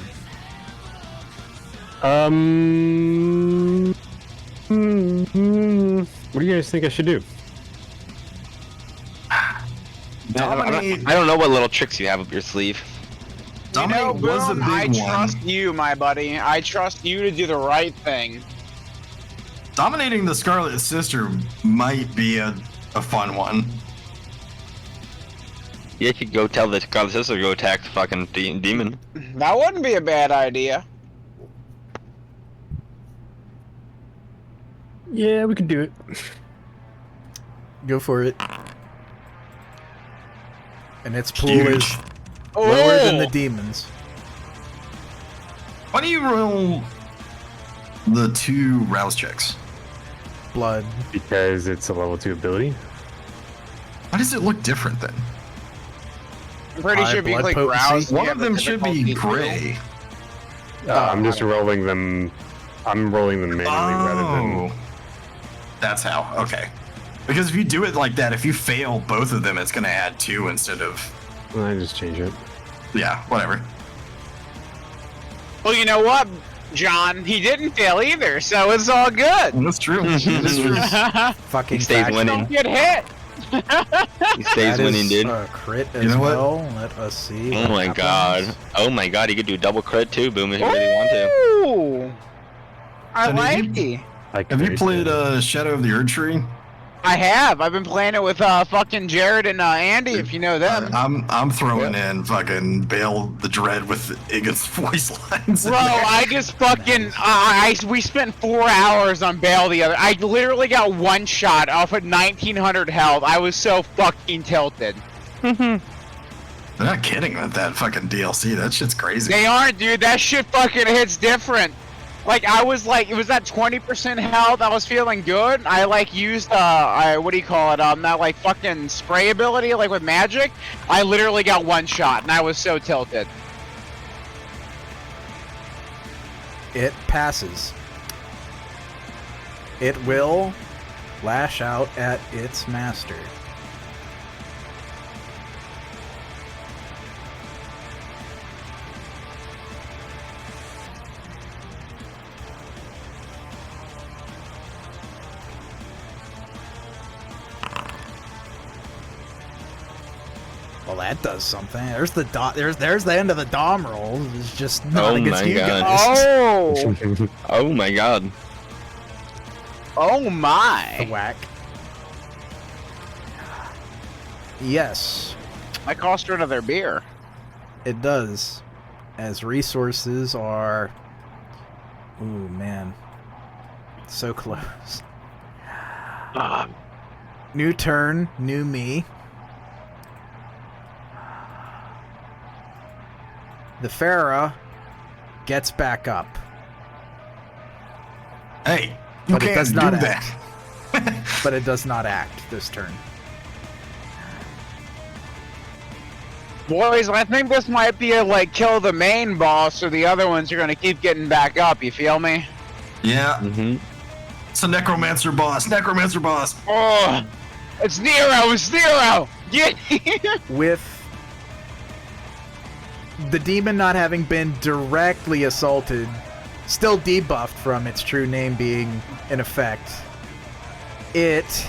What do you guys think I should do? Dominate. I don't know what little tricks you have up your sleeve. You know, Dominate was a Boom, I big one. trust you, my buddy. I trust you to do the right thing. Dominating the Scarlet Sister might be a fun one. You could go tell the Scarlet Sister to go attack the fucking demon. That wouldn't be a bad idea. Yeah, we could do it. Go for it. And its pool Huge. is lower than the Oh! demons. Why do you roll the 2 rouse checks? Blood. Because it's a level 2 ability. Why does it look different then? I'm pretty High sure if you blood click potency. browse, One you of have them the should be difficulty too. gray. I'm just rolling them. I'm rolling them manually rather than. That's how. Okay. Because if you do it like that, if you fail both of them, it's going to add 2 instead of. I just change it. Yeah, whatever. Well, you know what, John? He didn't fail either, so it's all good. That's true. That's true. Fucking He stays fact. winning. Don't get hit. He stays That winning, is dude. a crit as You know what? well. Let us see. Oh what my happens. god. Oh my god, he could do a double crit too, Boom, if you really want to. Ooh. I So did like you- it. Like Have you played Shadow of the Erd Tree? I have. I've been playing it with fucking Jared and Andy, if you know them. I'm throwing in fucking Bale the Dread with Igan's voice lines. in Bro, there. I just fucking we spent 4 hours on Bale the other. I literally got one shot off at 1900 health. I was so fucking tilted. They're not kidding with that fucking DLC. That shit's crazy. They aren't, dude. That shit fucking hits different. Like I was like, it was at 20% health. I was feeling good. I like used what do you call it? That like fucking spray ability, like with magic. I literally got one shot, and I was so tilted. It passes. It will lash out at its master. Well, that does something. There's the there's the end of the dom roll. It's just not against you guys. Oh! Oh my god. Oh my! The whack. Yes, That cost her another beer. it does. As resources are... Ooh, man. So close. New turn, new me. The Farah gets back up. Hey, you But it can't does do not that. But it does not act this turn. Boys, I think this might be a, like, kill the main boss, so the other ones are gonna keep getting back up, you feel me? Yeah, Mm-hmm. it's a necromancer boss. Necromancer boss. Oh! It's Nero! It's Nero! Yeah! With the demon not having been directly assaulted, still debuffed from its true name being in effect, it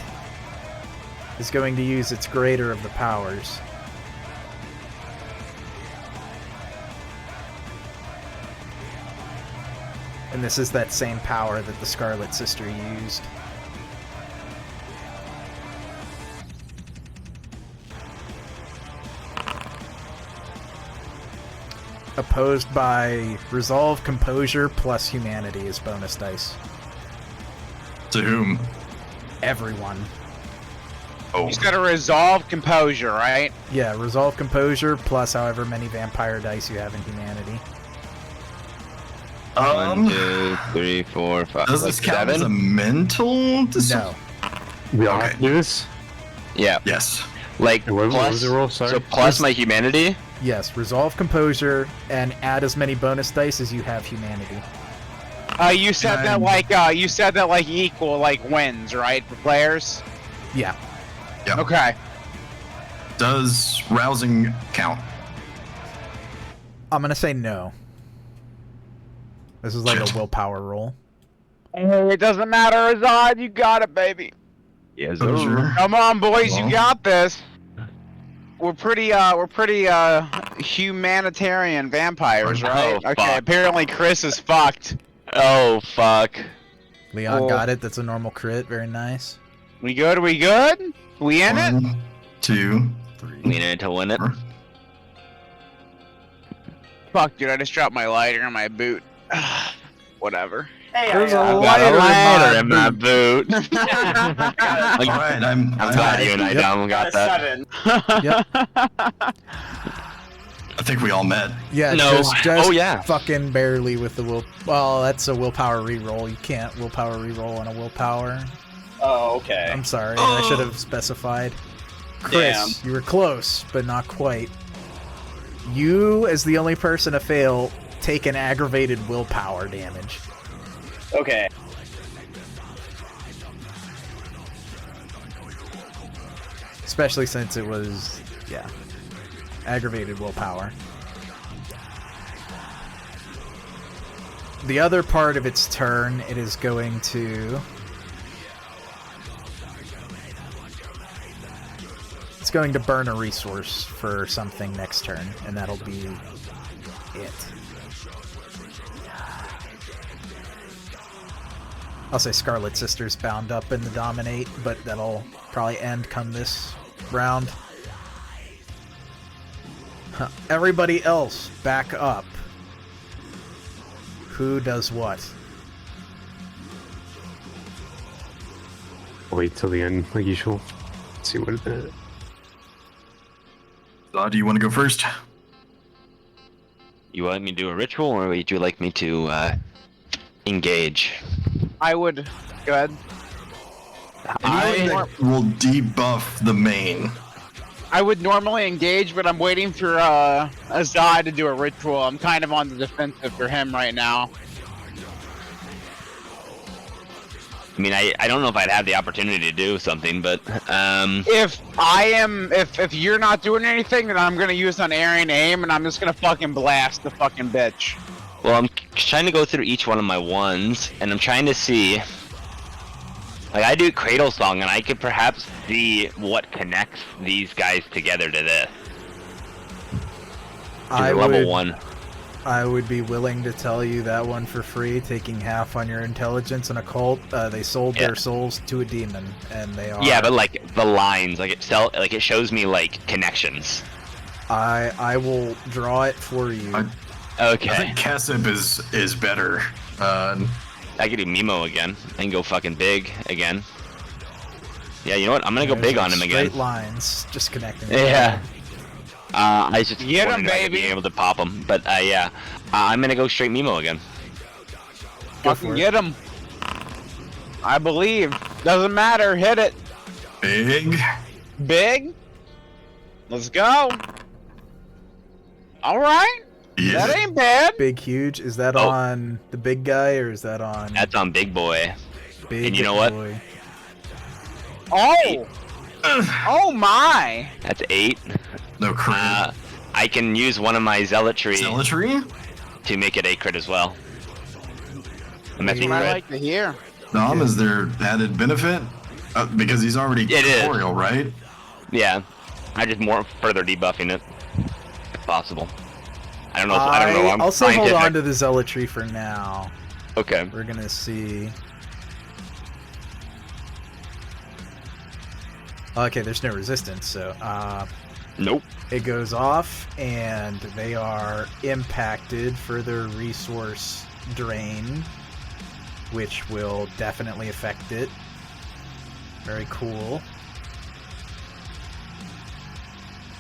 is going to use its greater of the powers. And this is that same power that the Scarlet Sister used. Opposed by Resolve, Composure, plus Humanity as bonus dice. To whom? Everyone. Oh, He's gotta resolve composure, right? Yeah, Resolve, Composure, plus however many vampire dice you have in Humanity. 1, 2, 3, 4, 5. does this count as a mental? No. We all Okay. have to do this? Yeah, Yes. like What was plus. the roll? Sorry. So plus my humanity. Yes, Resolve, Composure, and add as many bonus dice as you have Humanity. You said that like equal like wins, right, for players? Yeah. Yep. Okay. Does rousing count? I'm gonna say no. This is like Shit. a willpower roll. It doesn't matter, Azad, you got it, baby. Yes, Composure. Come on, boys, Well. you got this. We're pretty humanitarian vampires, right? Oh, Okay, fuck. apparently Chris is fucked. Oh, fuck. Leon Oh. got it. That's a normal crit. Very nice. We good? We good? We in it? 1, 2, We need to win it. 4. Fuck, dude, I just dropped my lighter in my boot. Whatever. Hey, There's a Got a lighter lighter in my in my boot. All right, I'm glad you and I Yep. Dom got that. 7. Yep. I think we all met. Yeah. No. Just Oh, yeah. Fucking barely with the will. Well, that's a willpower reroll. You can't willpower reroll on a willpower. Oh, okay. I'm sorry. I should have specified. Chris, you were close, but not quite. You, as the only person to fail, take an aggravated willpower damage. Okay. Especially since it was, yeah, aggravated willpower. The other part of its turn, it is going to... It's going to burn a resource for something next turn, and that'll be it. I'll say Scarlet Sister's bound up in the Dominate, but that'll probably end come this round. Huh. Everybody else, back up. Who does what? Wait till the end, like usual. Let's see what it is. Do you want to go first? You want me to do a ritual, or would you like me to engage? I would. Go ahead. Anyone that will debuff the main. I would normally engage, but I'm waiting for Azad to do a ritual. I'm kind of on the defensive for him right now. I mean, I don't know if I'd have the opportunity to do something, but if you're not doing anything, then I'm gonna use unerring aim, and I'm just gonna fucking blast the fucking bitch. well, I'm trying to go through each one of my ones, and I'm trying to see. Like, I do Cradle Song, and I could perhaps see what connects these guys together to this. Level 1. I would be willing to tell you that one for free, taking half on your intelligence and occult. They sold their souls to a demon, and they are. Yeah, but like the lines, like it shows me like connections. I will draw it for you. Okay. I think Caitiff is better. I could do Mimo again and go fucking big again. Yeah, you know what? I'm gonna go big on him again. Straight lines, just connecting. Yeah. I just Get him, wanted to baby. be able to pop him, but yeah. I'm gonna go straight Mimo again. Go Fucking for it. get him. I believe. Doesn't matter. Hit it. Big. Big. Let's go. All right. Yeah. That ain't bad. Big, huge. Is that Oh. on the big guy or is that on That's on Big Boy. big and you know what? boy? Oh. Oh my. That's 8. No crit. I can use one of my zealotry Zealotry? to make it a crit as well. And that's That's what I crit. like to hear. Dom, is there added benefit? Because he's already It is. corporeal, right? Yeah. I just more further debuffing it, if possible. I don't know. I don't know. I'm I'll say hold scientific. on to the zealotry for now. Okay. We're gonna see. Okay, there's no resistance, so Nope. it goes off, and they are impacted. Further resource drain, which will definitely affect it. Very cool.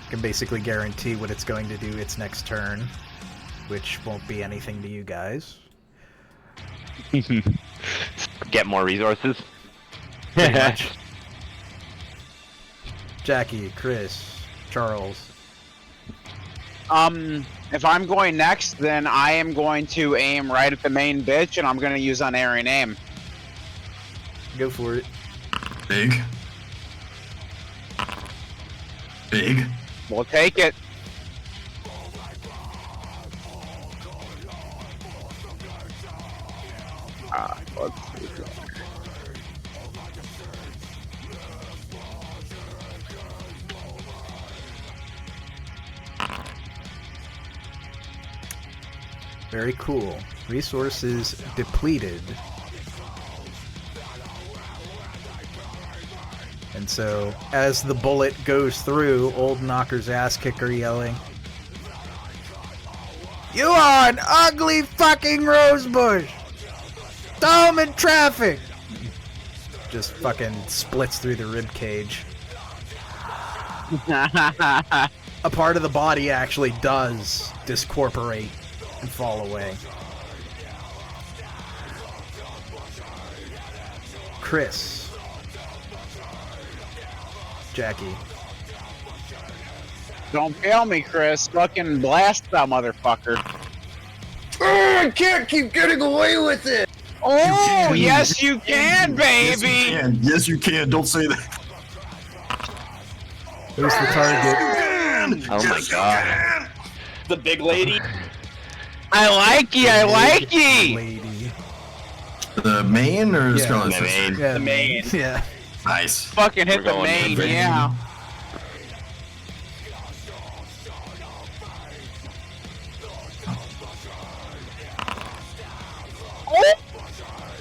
Can basically guarantee what it's going to do its next turn, which won't be anything to you guys. Get more resources. Pretty much. Jackie, Chris, Charles. If I'm going next, then I am going to aim right at the main bitch, and I'm going to use unerring aim. Go for it. Big. Big. We'll take it. Let's see. Very cool. Resources depleted. And so, as the bullet goes through, old Knocker's ass kicker yelling, "You are an ugly fucking rosebush! Throw him in traffic!" Just fucking splits through the rib cage. A part of the body actually does discorporate and fall away. Chris. Jackie. Don't fail me, Chris. Fucking blast that motherfucker. I can't keep getting away with it. Oh, can. yes you can, Yes, baby. you can. Yes, you can. Don't say that. Who's the target? Oh my god. The big lady. I like ye. I like ye. Lady. The main or the Yeah. Scarlet The Sister? main. Yeah, The main. Yeah. Nice. Fucking hit We're the going main, for the yeah.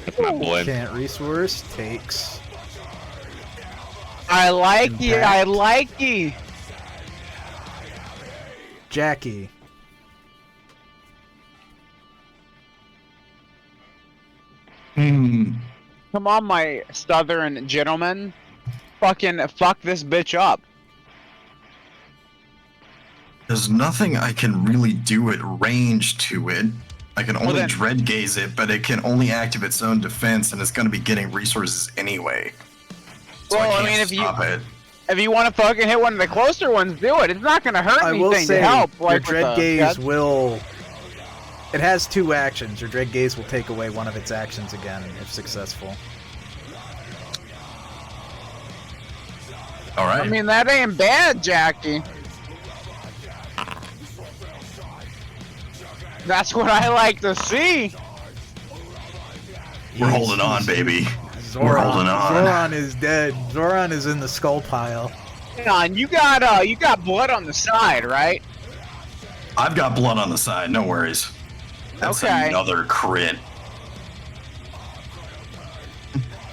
That's my boy. Can't resource. Takes. I like ye. I like ye. Jackie. Hmm. Come on, my southern gentlemen. Fucking fuck this bitch up. There's nothing I can really do at range to it. I can only then- dread gaze it, but it can only activate its own defense, and it's going to be getting resources anyway. So Well, I I can't mean, if you- stop it. If you want to fucking hit one of the closer ones, do it. It's not gonna hurt I will anything say, to help. your Like dread with the- gaze will It has 2 actions. Your Dread Gaze will take away one of its actions again if successful. All right. I mean, that ain't bad, Jackie. That's what I like to see. We're holding on, baby. We're Zoran, holding on. Zoran is dead. Zoran is in the skull pile. Hang on, you got blood on the side, right? I've got blood on the side. No worries. That's Okay. another crit.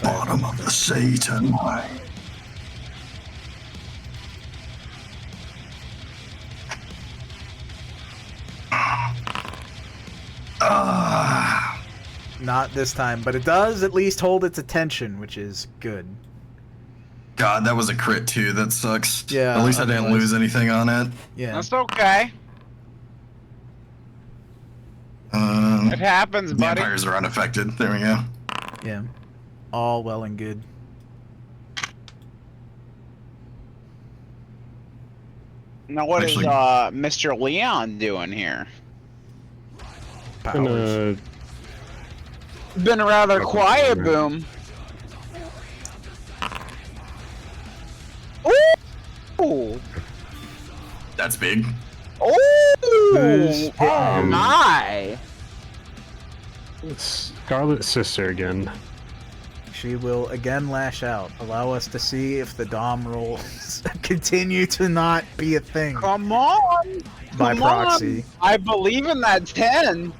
Bottom of the Satan. Not this time, but it does at least hold its attention, which is good. God, that was a crit too. That sucks. Yeah, At least I didn't otherwise- lose anything on it. Yeah. That's okay. It happens, buddy. Vampires are unaffected. There we go. Yeah. All well and good. Now, what Actually- is Mr. Leon doing here? Powers. Been rather quiet, Boom. Ooh! That's big. Who's Ooh! Oh my! Scarlet Sister again. She will again lash out. Allow us to see if the Dom rolls continue to not be a thing Come on! by Come proxy. on. I believe in that 10.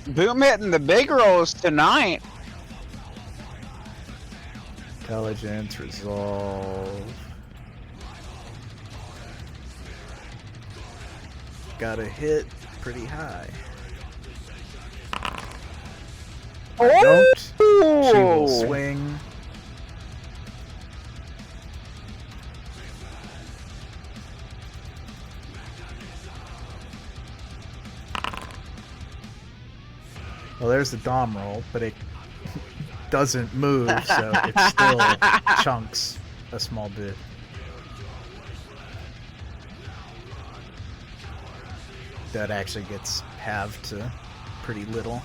Boom hitting the big rolls tonight. Intelligence, resolve. Got to hit pretty high. Don't. She will swing. Well, there's the Dom roll, but it doesn't move, so it still chunks a small bit. That actually gets halved to pretty little.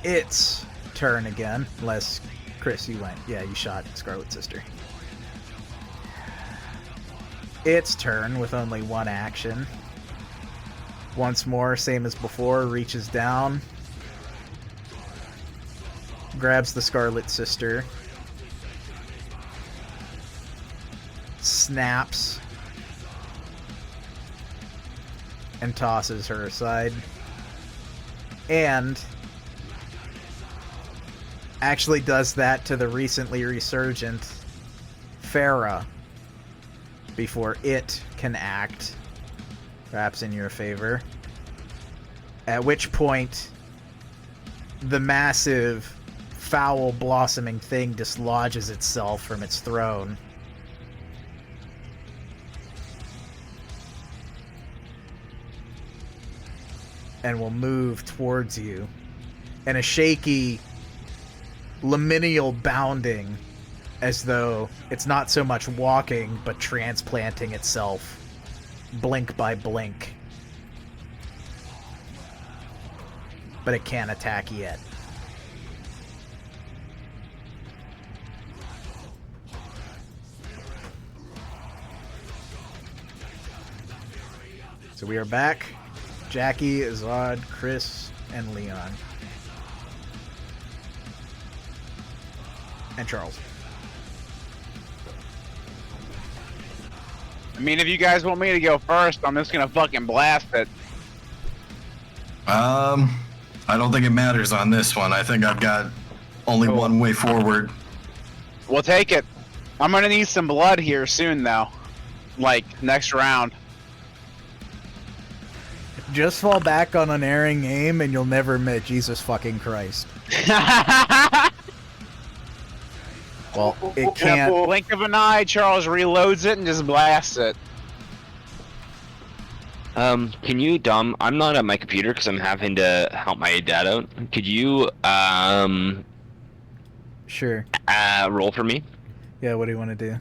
It's turn again, unless Chris, you went. Yeah, you shot Scarlet Sister. Its turn with only 1 action. Once more, same as before, reaches down, grabs the Scarlet Sister, snaps, and tosses her aside, and actually does that to the recently resurgent Farah before it can act, perhaps in your favor. At which point, the massive, foul, blossoming thing dislodges itself from its throne. And will move towards you. And a shaky, liminal bounding, as though it's not so much walking, but transplanting itself, blink by blink. But it can't attack yet. So we are back. Jackie, Azad, Chris, and Leon. And Charles. I mean, if you guys want me to go first, I'm just gonna fucking blast it. I don't think it matters on this one. I think I've got only one way forward. We'll take it. I'm gonna need some blood here soon, though. Like, next round. Just fall back on unerring aim and you'll never admit Jesus fucking Christ. Well, it can't. Blink of an eye, Charles reloads it and just blasts it. Can you, Dom? I'm not at my computer because I'm having to help my dad out. Could you, Sure. roll for me? Yeah, what do you want to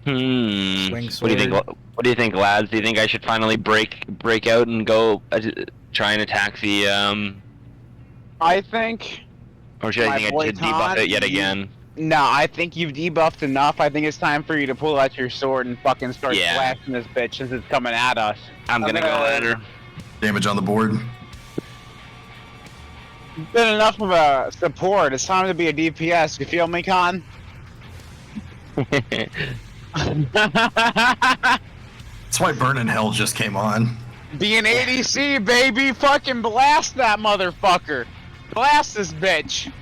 do? Swing What do you sword. think? What do you think, lads? Do you think I should finally break out and go try and attack the I think. or should I My think I boy should debuff Todd, it yet again? No, I think you've debuffed enough. I think it's time for you to pull out your sword and fucking start Yeah. blasting this bitch since it's coming at us. I'm gonna go at her. Damage on the board. Been enough of a support. It's time to be a DPS. You feel me, Con? That's why Burn in Hell just came on. Be an ADC, baby. Fucking blast that motherfucker. Blast this bitch.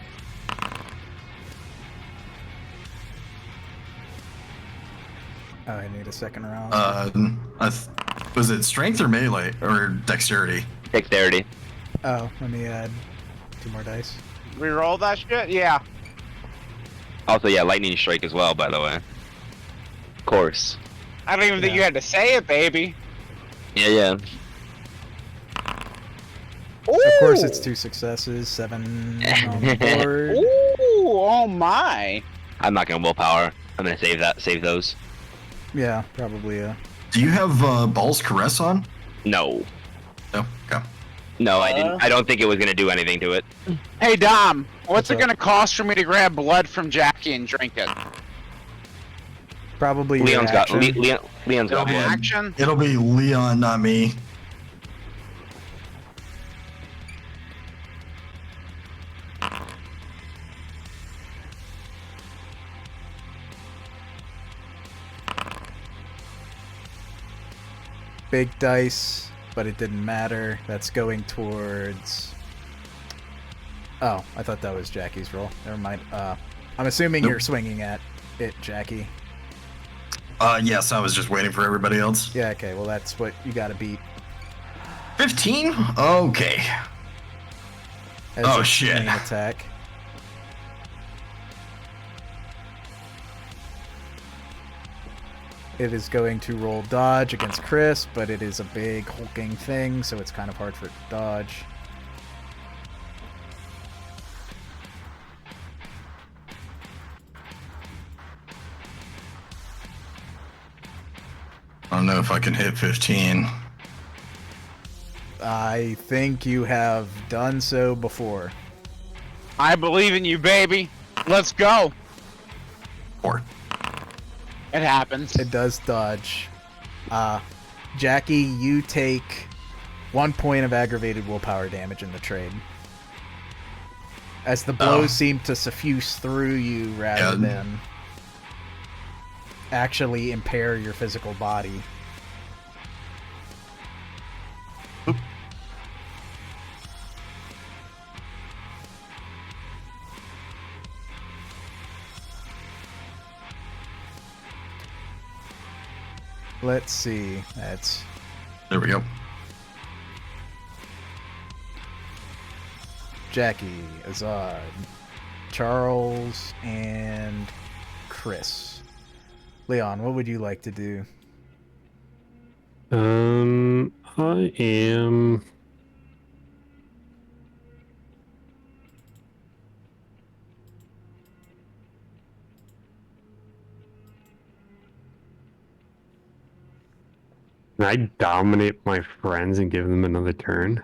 Oh, I need a second round. Was it strength or melee or dexterity? Dexterity. Oh, let me add 2 more dice. Reroll that shit? Yeah. Also, yeah, lightning strike as well. By the way. Of course. I don't even think you had to say it, baby. Yeah. Of course, it's 2 successes, 7 on the board. Ooh, oh my. I'm not gonna willpower. I'm gonna save those. Yeah, probably. Do you have Ball's Caress on? No. No. Okay. No, I didn't. I don't think it was gonna do anything to it. Hey, Dom, what's it up? gonna cost for me to grab blood from Jackie and drink it? Probably your Leon's got action. Leon's got blood. Action? It'll be Leon, not me. Big dice, but it didn't matter. That's going towards... Oh, I thought that was Jackie's roll. Never mind. I'm assuming Nope. you're swinging at it, Jackie. Yes, I was just waiting for everybody else. Yeah, okay, well that's what you gotta beat. 15? Okay. As Oh, its shit. main attack. It is going to roll dodge against Chris, but it is a big hulking thing, so it's kind of hard for it to dodge. I don't know if I can hit 15. I think you have done so before. I believe in you, baby. Let's go. 4. It happens. It does dodge. Jackie, you take 1 point of aggravated willpower damage in the trade. As the blows seem to suffuse through you rather than actually impair your physical body. Let's see. That's There we go. Jackie, Azad, Charles, and Chris. Leon, what would you like to do? I am. Can I dominate my friends and give them another turn?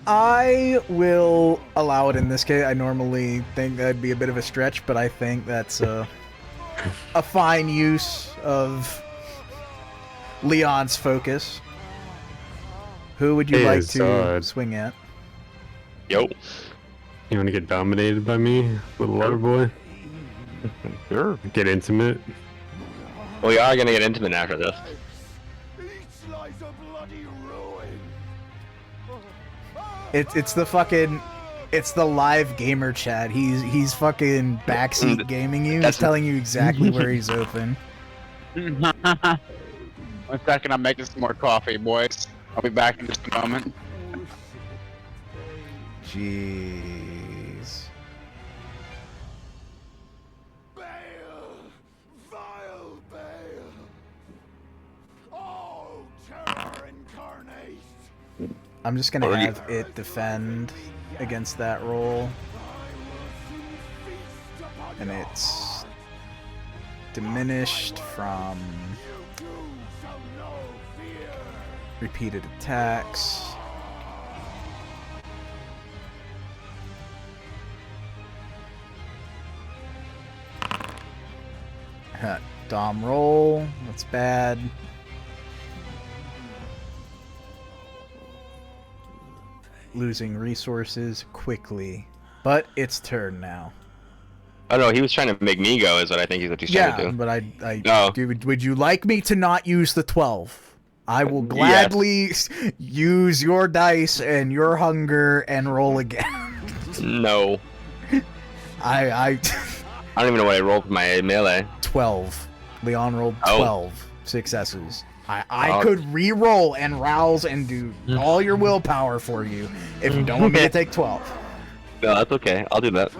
I will allow it in this case. I normally think that'd be a bit of a stretch, but I think that's a fine use of Leon's focus. Who would you Hey, like to Azad. swing at? Yo. You want to get dominated by me, little water boy? Sure. Get intimate? We are gonna get intimate after this. It's the live gamer chat. He's fucking backseat gaming you. He's That's- telling you exactly where he's open. 1 second, I'm making some more coffee, boys. I'll be back in just a moment. Jeez. I'm just gonna have it defend against that roll. And it's diminished from repeated attacks. Dom roll, that's bad. Losing resources quickly. But it's turn now. Oh no, he was trying to make me go, is what I think he's trying to do. But I No. would you like me to not use the 12? I will gladly use your dice and your hunger and roll again. No. I I don't even know what I rolled for my melee. 12. Leon rolled 12 successes. I Oh. could re-roll and rouse and do all your willpower for you if you don't want me to take 12. No, that's okay. I'll do that.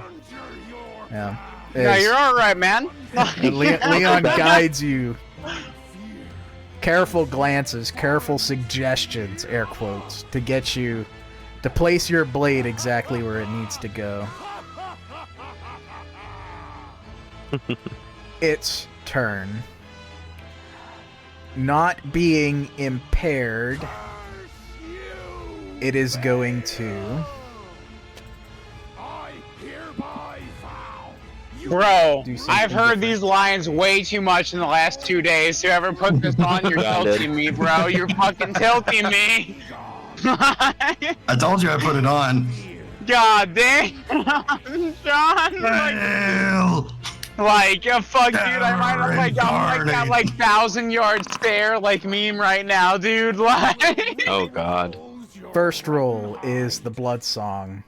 Yeah. No, you're all right, man. Leon guides you. Careful glances, careful suggestions, air quotes, to get you to place your blade exactly where it needs to go. Its turn. Not being impaired, it is going to... Bro, Do something I've heard different. these lines way too much in the last 2 days. Whoever put this on, you're Yeah, I did. tilting me, bro. You're fucking tilting me. I told you I put it on. God damn, John. Well, Fuck, dude. I might have I'm that 1,000-yard stare meme right now, dude. Oh god. First roll is the blood song.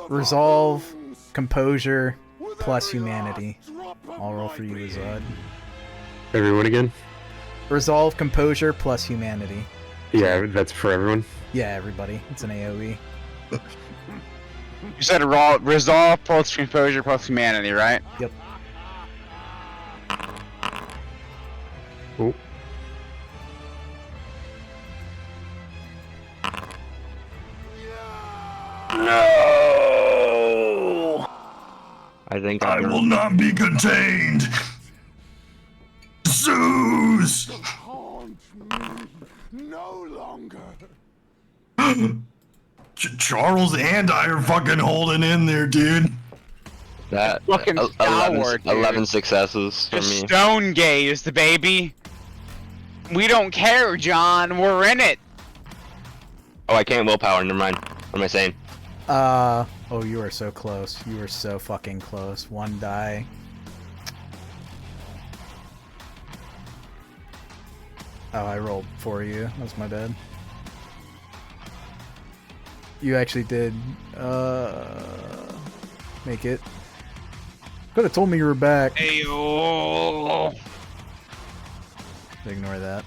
Resolve, composure, plus humanity. I'll roll for you, Azad. Everyone again? Resolve, composure, plus humanity. Yeah, that's for everyone. Yeah, everybody. It's an AoE. You said resolve plus composure plus humanity, right? Yep. Oh. No. I think I will not be contained. Zeus! No longer. Charles and I are fucking holding in there, dude. that Fucking 11, stalwart, dude. 11 successes for Just me. stone gazed, baby. We don't care, John. We're in it. Oh, I can't willpower. Never mind. What am I saying? Oh, you are so close. You are so fucking close. One die. Oh, I rolled for you. That's my bad. You actually did, make it. Could have told me you were back. Ayo. Ignore that.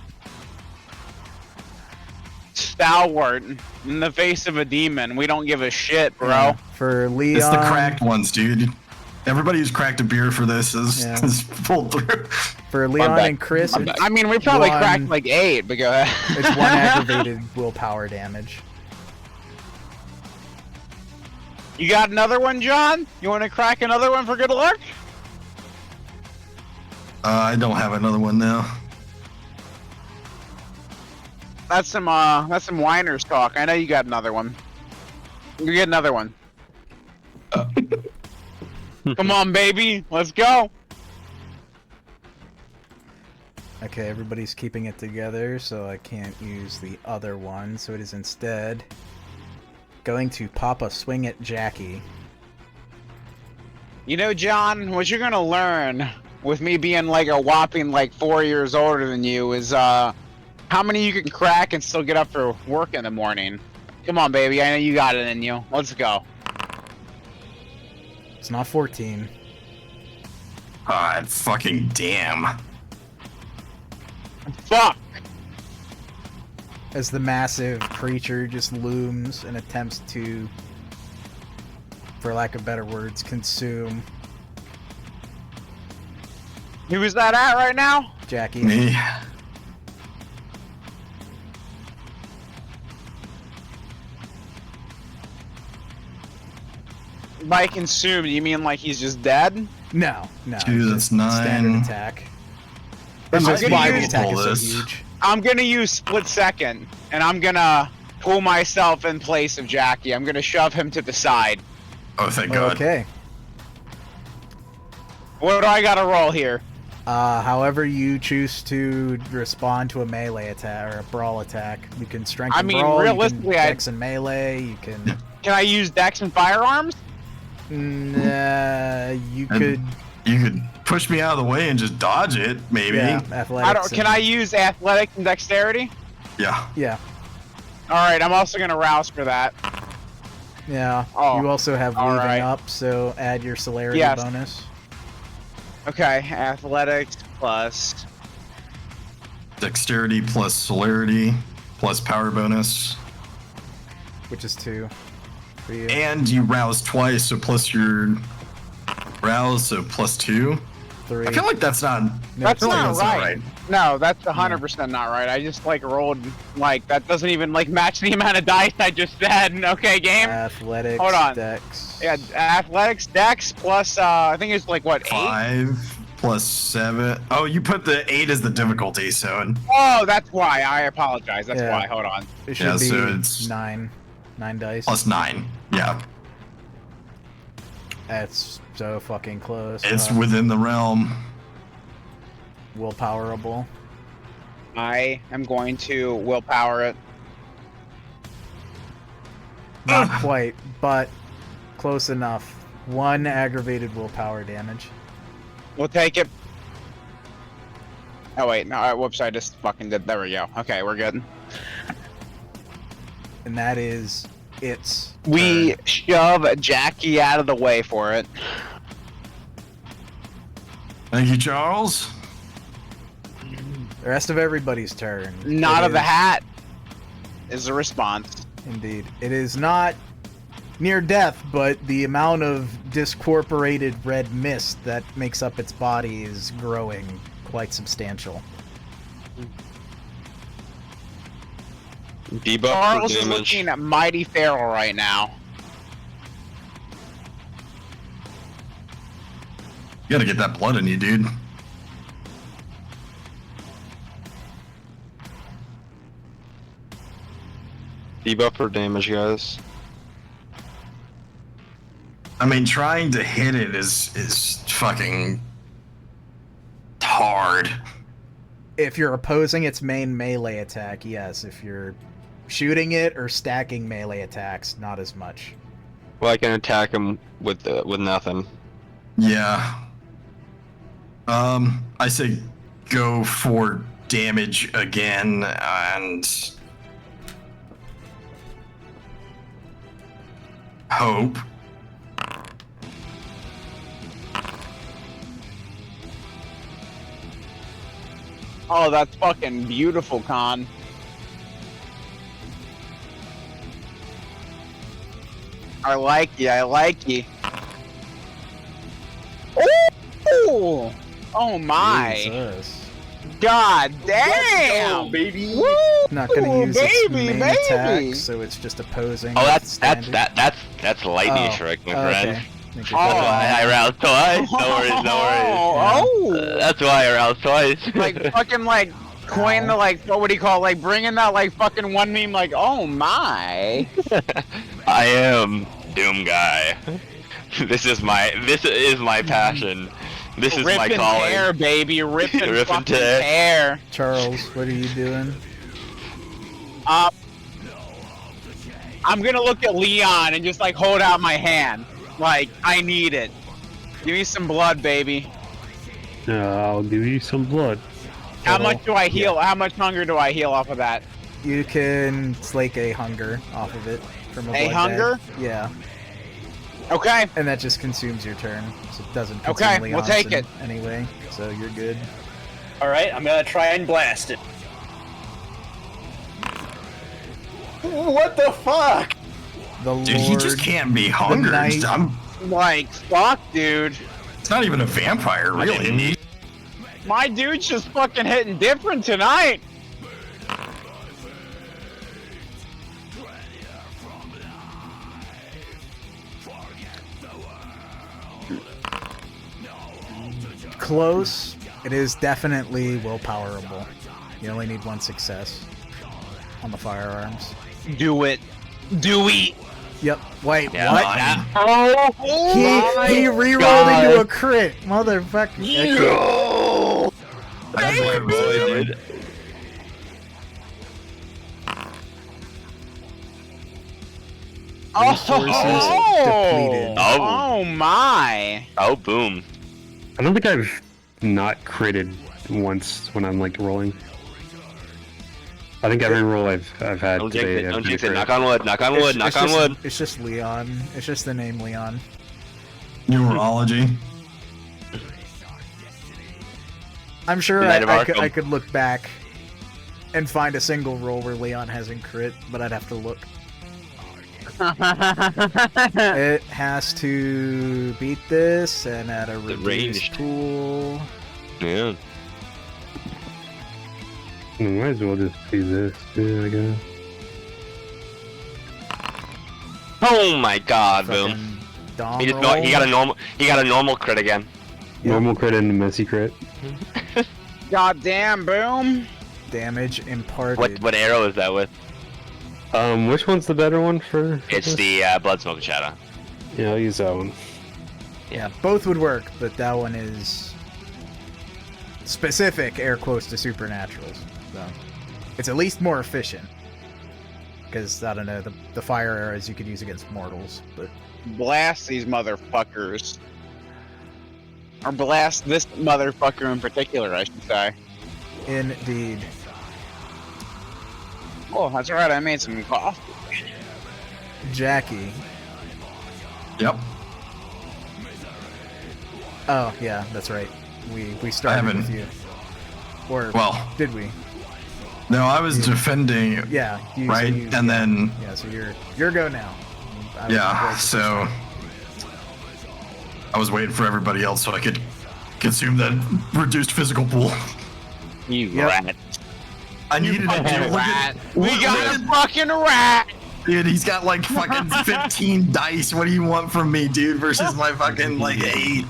Stalwart in the face of a demon. We don't give a shit, bro. Yeah, for Leon. It's the cracked ones, dude. Everybody who's cracked a beer for this Yeah. is pulled through. For Leon back. and Chris, I'm it's, back. I mean, we probably One- cracked 8, but go ahead. it's 1 aggravated willpower damage. You got another one, John? You want to crack another one for good luck? I don't have another one now. That's some whiners talk. I know you got another one. You get another one. Come on, baby. Let's go. Okay, everybody's keeping it together, so I can't use the other one, so it is instead going to pop a swing at Jackie. You know, John, what you're gonna learn with me being a whopping 4 years older than you is how many you can crack and still get up for work in the morning. Come on, baby. I know you got it in you. Let's go. It's not 14. God fucking damn. Fuck. As the massive creature just looms and attempts to, for lack of better words, consume Who is that at right now? Jackie. Me. By consumed, you mean he's just dead? No. 2, it's that's just 9. Standard attack. I'm That's gonna why the use- attack is so this. huge. I'm gonna use split second, and I'm gonna pull myself in place of Jackie. I'm gonna shove him to the side. Oh, thank God. Okay. What do I gotta roll here? However you choose to respond to a melee attack or a brawl attack, you can strengthen I mean, brawl, realistically, you can dex and melee, you can... Can I use dex and firearms? You And could... You could push me out of the way and just dodge it, maybe. Yeah, athletics. Can I use athletics and dexterity? Yeah. Yeah. All right, I'm also gonna rouse for that. Yeah. Oh, You also have all weaving right. up, so add your celerity Yes. bonus. Okay, athletics plus. Dexterity plus celerity plus power bonus. Which is 2 for you. And you rouse twice, so plus your rouse, so plus 2. 3. I feel like that's not. That's feel like not that's not right. No, that's 100% not right. I just like rolled like that doesn't even like match the amount of dice I just said. Okay, game. Athletics, Hold on. dex. Yeah, athletics, dex plus I think it's like what 8? 5 plus 7. Oh, you put the 8 as the difficulty, so Oh, that's why. I apologize. That's Yeah. why. Hold on. It should Yeah, be so it's- 9. 9 dice. plus 9. Yeah, That's so fucking close. it's within the realm. Willpowerable. I am going to willpower it. Not quite, but close enough. 1 aggravated willpower damage. We'll take it. Oh wait, no. Whoops! I just fucking did. There we go. Okay, we're good. And that is its We turn. shove Jackie out of the way for it. Thank you, Charles. The rest of everybody's turn. Nod It of the is- hat is the response. Indeed. It is not near death, but the amount of discorporated red mist that makes up its body is growing quite substantial. Debuff Charles for is damage. looking mighty feral right now. You gotta get that blood in you, dude. Debuff for damage, guys. I mean, trying to hit it is fucking hard. If you're opposing its main melee attack, yes. If you're shooting it or stacking melee attacks, not as much. Well, I can attack him with nothing. Yeah. I say go for damage again and hope. Oh, that's fucking beautiful, Con. I like you. I like you. Oh! Oh my! Jesus. God damn! baby. Woo! Not gonna use its baby, main baby. attack, so it's just opposing. Oh, its standard. that's lightning Oh, strike, my okay. friend. Think you're Oh, good. I aroused twice. No worries, no worries. Oh! That's why I aroused twice. Like fucking like coin the like what would he call it? Like bringing that like fucking one meme like oh my. I am Doom Guy. This is my passion. This is Rip my and calling. tear, baby. Rip and Rip and fucking tear. tear. Charles, what are you doing? I'm gonna look at Leon and just like hold out my hand. Like, I need it. Give me some blood, baby. I'll give you some blood. How Total. much do I heal? How much hunger do I heal off of that? You can slake a hunger off of it from a A blood hunger? bag. Yeah, Okay. and that just consumes your turn, so it doesn't consume Okay, we'll Leon's take in- it. anyway. So you're good. All right, I'm gonna try and blast it. What the fuck? The Dude, he just Lord- can't be hungered. knight- Like, fuck, dude. It's not even a vampire, really. My dude's just fucking hitting different tonight. close. It is definitely willpowerable. You only need 1 success on the firearms. Do it. Do we? Yep. Wait, Yeah, what? Oh, He re-rolled into a crit, motherfucker. No! Dude. Resources depleted. Oh my! Oh, boom. I don't think I've not critted once when I'm like rolling. I think every roll I've had Don't today. jinx it. I've Don't been jinx it. crit. Knock on wood. Knock on wood. Knock on wood. It's just Leon. It's just the name Leon. Numerology. I'm sure Knight of I Arkham. could look back and find a single roll where Leon hasn't crit, but I'd have to look. It has to beat this and at a reduced ranged. pool. Yeah. Might as well just do this too, I guess. Oh my god, boom. Fucking Dom He just roll. he got a normal crit again. Yep. Normal crit and a messy crit. Goddamn, boom! Damage imparted. What arrow is that with? Which one's the better one for? It's the blood smoke and shadow. Yeah, I'll use that one. Yeah, both would work, but that one is specific, air quotes, to supernaturals. So it's at least more efficient. Because, I don't know, the fire arrows you could use against mortals, but Blast these motherfuckers. Or blast this motherfucker in particular, I should say. indeed. Oh, that's right, I made some coffee. Jackie. Yep. Oh, yeah, that's right. We started haven't- with you. Or Well, did we? no, I was defending. Yeah. You, Right, you- and then- Yeah, so you're go now. I was Yeah, avoiding so I was waiting for everybody else so I could consume that reduced physical pool. You Yep. rat. I needed it, dude. Look at, We got a fucking rat! dude, he's got like fucking 15 dice. What do you want from me, dude? Versus my fucking like 8.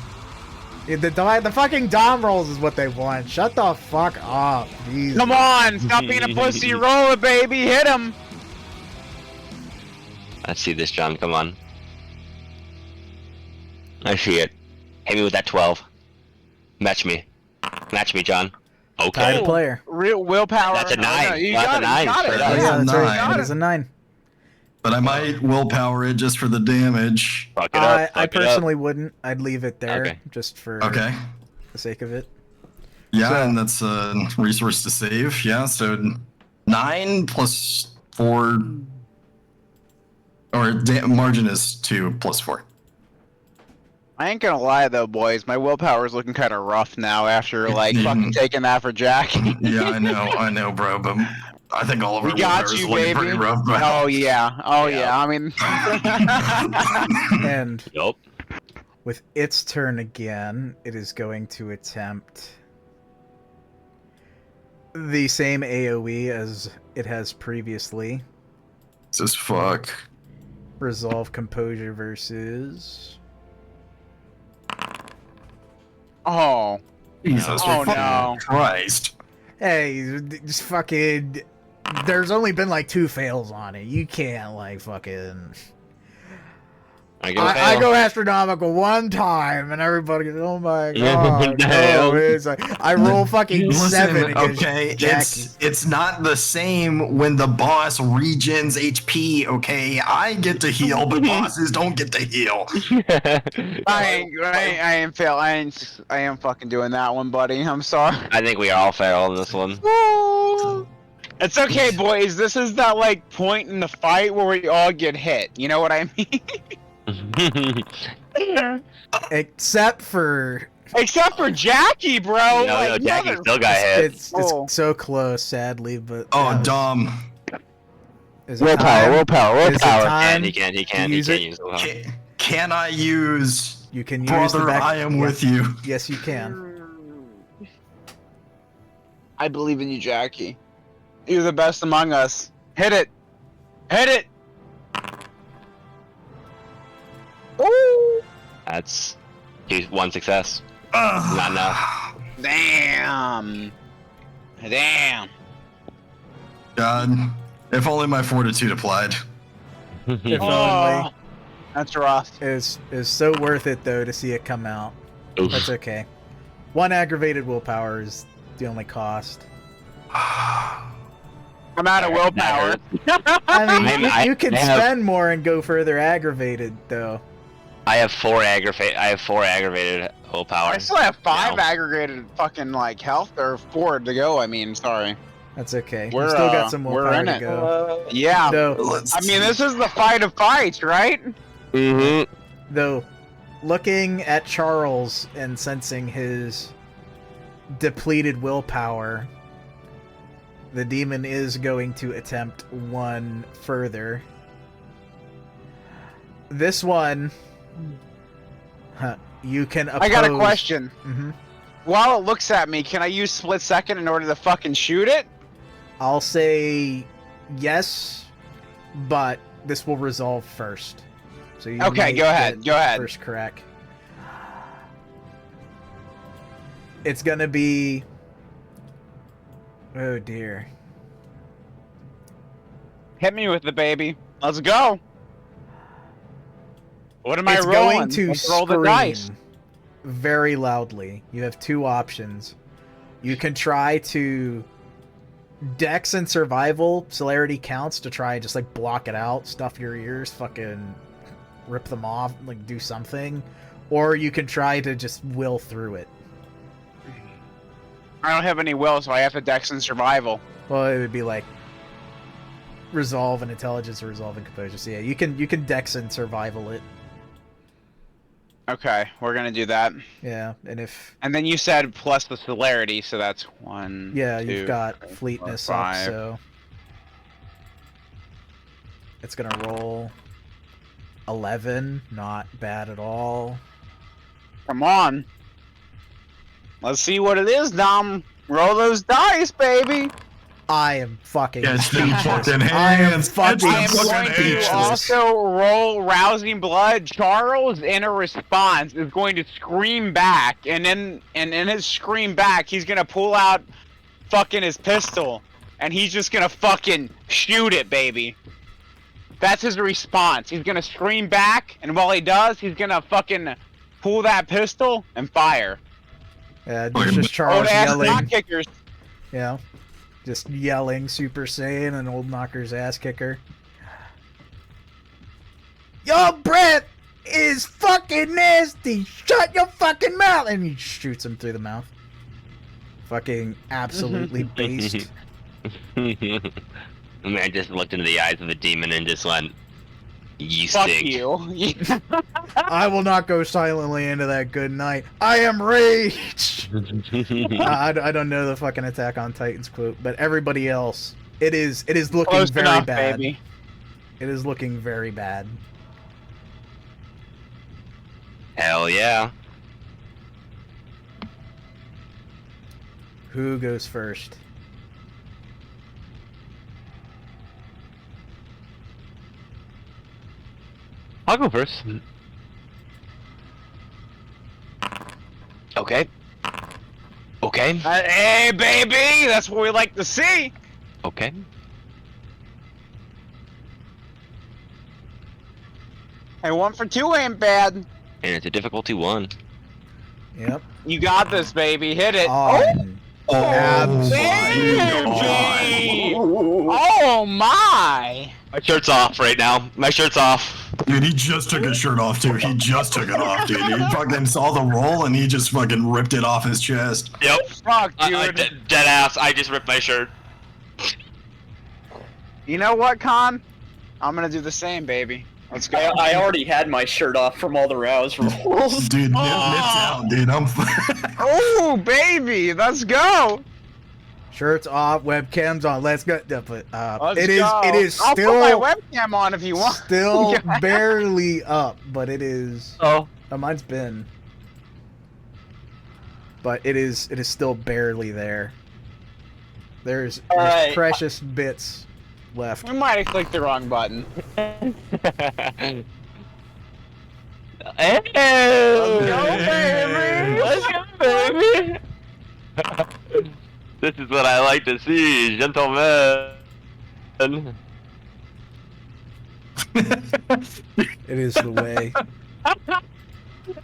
Yeah, the fucking Dom rolls is what they want. Shut the fuck up. Jesus. Come on, stop being a pussy, roll it, baby, hit him! Let's see this, John. Come on. I see it. Hit me with that 12. Match me. Match me, John. Okay. Tied a player. Real willpower. That's a 9. No, you That's got a it, 9. you got it. Straight Oh, up. That's yeah, a that's right. 9. That is a 9. But I might willpower it just for the damage. Fuck it up. I fuck it up. personally wouldn't. I'd leave it there Okay. just for Okay. the sake of it. Yeah, So- and that's a resource to save. Yeah, so 9 plus 4. Or margin is 2 plus 4. I ain't gonna lie though, boys. My willpower is looking kind of rough now after like fucking taking that for Jack. Yeah, I know, bro, but I think all of our We got willpower is you, looking baby. pretty rough. But... Oh yeah, oh yeah. I mean, And Yup. with its turn again, it is going to attempt the same AoE as it has previously. Just fuck. Resolve Composure versus... oh, Jesus Oh, fucking no. Christ. Hey, just fucking... There's only been like 2 fails on it. You can't like fucking... I go astronomical one time, and everybody goes, "Oh my god!" Damn. No, it's like I roll fucking 7 Listen, against okay, Jackie. it's not the same when the boss regens HP. Okay, I get to heal, but bosses don't get to heal. I ain't fucking doing that one, buddy. I'm sorry. I think we all fail on this one. It's okay, boys. This is that like point in the fight where we all get hit. You know what I mean? Except for Except for Jackie, bro. No, like, Jackie mother- still got hit. it's Oh. so close, sadly, but Oh, Dom. is it Willpower, time? willpower, Is it willpower. time? He can't to use it? use the willpower. Can I use You can use the Brother, back. I am yeah. with you? Yes, you can. I believe in you, Jackie. You're the best among us. Hit it. Hit it. Ooh. That's 1 success. Not enough. Damn. Damn. God, if only my fortitude applied. If Oh, only. that's rough. Is so worth it though to see it come out. Oof. That's okay. 1 aggravated willpower is the only cost. I'm out of willpower. I mean, you can I have- spend more and go further aggravated though. I have 4 aggravated willpower. I still have 5 now. aggregated fucking like health, or 4 to go. I mean, sorry. That's okay. We're, you still got some we're willpower in to it. go. Yeah. Though, I mean, this is the fight of fights, right? Mm-hmm. though, looking at Charles and sensing his depleted willpower, the demon is going to attempt one further. This one, you can oppose. I got a question. Mhm. While it looks at me, can I use split second in order to fucking shoot it? I'll say yes, but this will resolve first. So you Okay, may go ahead, get go ahead. First crack. It's gonna be. Oh dear. Hit me with the baby. Let's go. What am I It's rolling? going to Let's roll the scream dice. very loudly. You have 2 options. You can try to Dex and survival celerity counts to try and just like block it out, stuff your ears, fucking rip them off, like do something, or you can try to just will through it. I don't have any will, so I have to dex and survival. Well, it would be like resolve and intelligence or resolve and composure. So yeah, you can Dex and survival it. Okay, we're gonna do that. Yeah, and if And then you said plus the celerity, so that's 1. yeah, 2, you've got 3, fleetness 4, up, 5. so it's gonna roll 11. Not bad at all. Come on. Let's see what it is, Dom. Roll those dice, baby. I am fucking Catch them speechless. fucking I am hands. fucking I am Fucking going to speechless. also roll rousing blood. Charles, in a response, is going to scream back, and in his scream back, he's gonna pull out fucking his pistol, and he's just gonna fucking shoot it, baby. That's his response. He's gonna scream back, and while he does, he's gonna fucking pull that pistol and fire. Yeah, it's just Old Charles ass yelling. knock kickers. Yeah, just yelling Super Saiyan and old knocker's ass kicker. Your breath is fucking nasty. Shut your fucking mouth! And he shoots him through the mouth. Fucking absolutely based. The man just looked into the eyes of the demon and just went, "You Fuck stink." you. I will not go silently into that good night. I am rage. I don't know the fucking Attack on Titans quote, but everybody else, it is looking Close very enough, bad. baby. It is looking very bad. Hell yeah. Who goes first? I'll go first. Okay. Okay. Hey, baby! That's what we like to see! Okay. Hey, 1 for 2 ain't bad. And it's a difficulty 1. Yep. You got this, baby. Hit it. On. Damn, G! Oh, my! My shirt's off right now. My shirt's off. Dude, he just took his shirt off too. He just took it off, dude. He fucking saw the roll and he just fucking ripped it off his chest. Yep. Fuck, dude. Dead ass. I just ripped my shirt. You know what, Con? I'm gonna do the same, baby. Let's go. I already had my shirt off from all the rouse rolls. Dude, nip down, dude. I'm. Oh, baby! Let's go! Shirts off, webcams on. Let's go. Let's It is. go. It is I'll still. put my webcam on if you want. Still barely up, but it is. Oh. Mine's been. But it is still barely there. There's Alright. precious bits left. We might have clicked the wrong button. Hey. Go, baby! Let's go, baby. This is what I like to see, gentlemen. It is the way.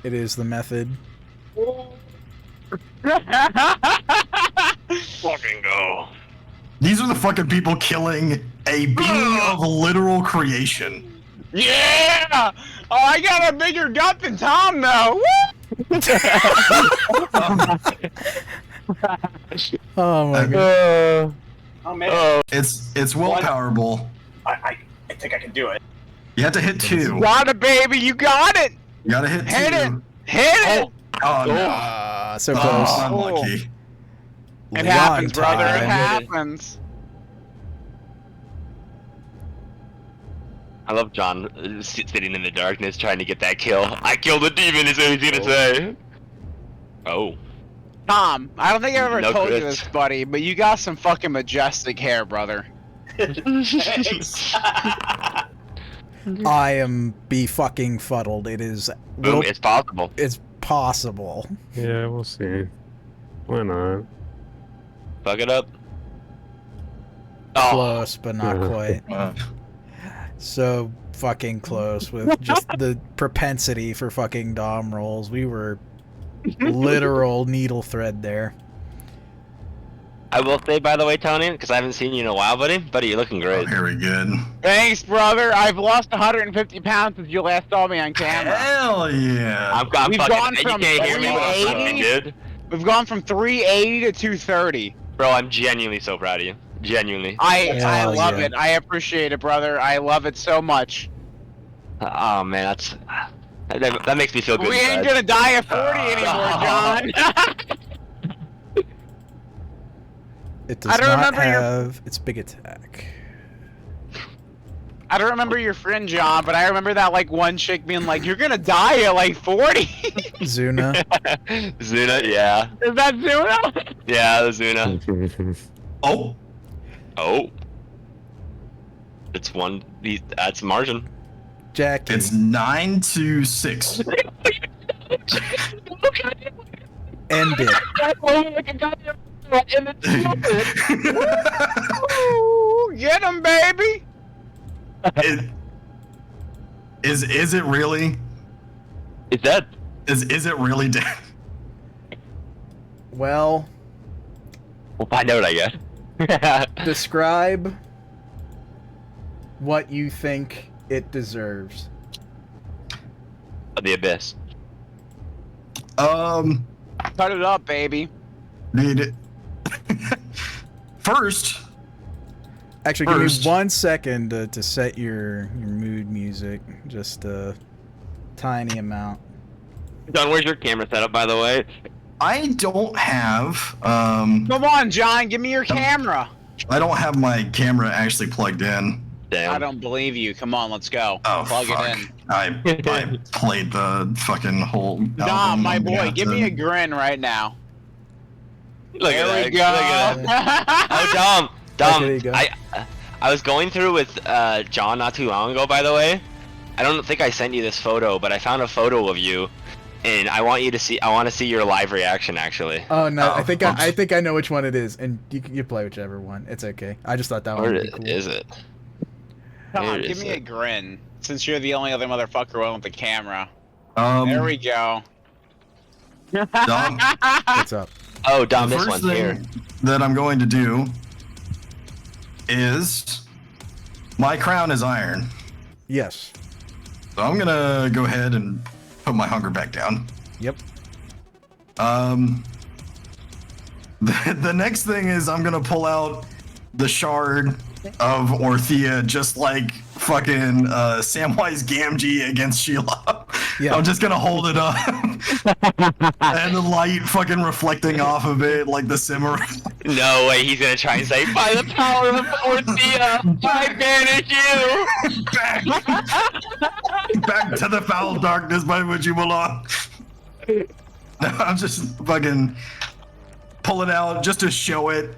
It is the method. Fucking go. These are the fucking people killing a being of literal creation. Yeah! Oh, I got a bigger gut than Tom, though. Woo! Oh my god. Oh man, It's willpowerable. I think I can do it. You have to hit 2. Got it, baby. You got it. You gotta hit 2. Hit it. Hit it. Oh no. So close. Unlucky. It happens, Long brother. It time. happens. I love John sitting in the darkness trying to get that kill. I killed a demon is what he's gonna say. Oh. Tom, I don't think I ever No told you crits. this, buddy, but you got some fucking majestic hair, brother. Thanks. I am be fucking fuddled. It is. Boom, it's possible. It's possible. Yeah, we'll see. Why not? Fuck it up. Oh, Close, but not quite. So fucking close with just the propensity for fucking dom rolls. We were literal needle thread there. I will say, by the way, Tony, because I haven't seen you in a while, buddy, you're looking great. Very good. Thanks, brother. I've lost 150 pounds since you last saw me on camera. Hell yeah. I'm We've fucking, gone you from can't hear me, but I'm 380? fucking good. We've gone from 380 to 230. Bro, I'm genuinely so proud of you. Genuinely. I Hell love yeah. it. I appreciate it, brother. I love it so much. Oh, man, that makes me feel good. We ain't inside. gonna die at 40 anymore, John. It does I don't not remember your- have its big attack. I don't remember your friend, John, but I remember that like one chick being like, "You're gonna die at like 40." Zuna. Zuna, yeah. Is that Zuna? Yeah, the Zuna. Oh. Oh. It's that's margin. Jackie. It's 9-6. End it. Ooh, get him, baby. Is it really? It's dead. Is it really dead? Well, We'll find out, I guess. describe what you think it deserves. The abyss. Cut it up, baby. Dude. First, Actually, give me 1 second to set your mood music. Just a tiny amount. John, where's your camera setup, by the way? I don't have Come on, John. Give me your camera. I don't have my camera actually plugged in. Damn. I don't believe you. Come on, let's go. Oh Plug fuck! it in. I played the fucking whole. Dom, album. my I'm gonna boy, have give to- me a grin right now. Look There at we that. go. Look at that. Oh, Dom. Okay, there you go. I was going through with John not too long ago, by the way. I don't think I sent you this photo, but I found a photo of you, and I want to see your live reaction, actually. Oh no, Oh, I think oops. I think I know which one it is, and you play whichever one. It's okay. I just thought that one Where would be cool. is it? Come on, Where give is me a it? grin. Since you're the only other motherfucker one with the camera. Um, There we go. Dom, What's up? Oh, Dom, the this first one thing here. that I'm going to do is my crown is iron, Yes. so I'm gonna go ahead and put my hunger back down. Yep. The next thing is I'm gonna pull out the shard of Orthea, just like fucking Samwise Gamgee against Sheila. Yeah. I'm just gonna hold it up, and the light fucking reflecting off of it like the simmer. No way, he's gonna try and say, by the power of Orthea, I banish you! Back to the foul darkness by which you belong. No, I'm just fucking pull it out just to show it.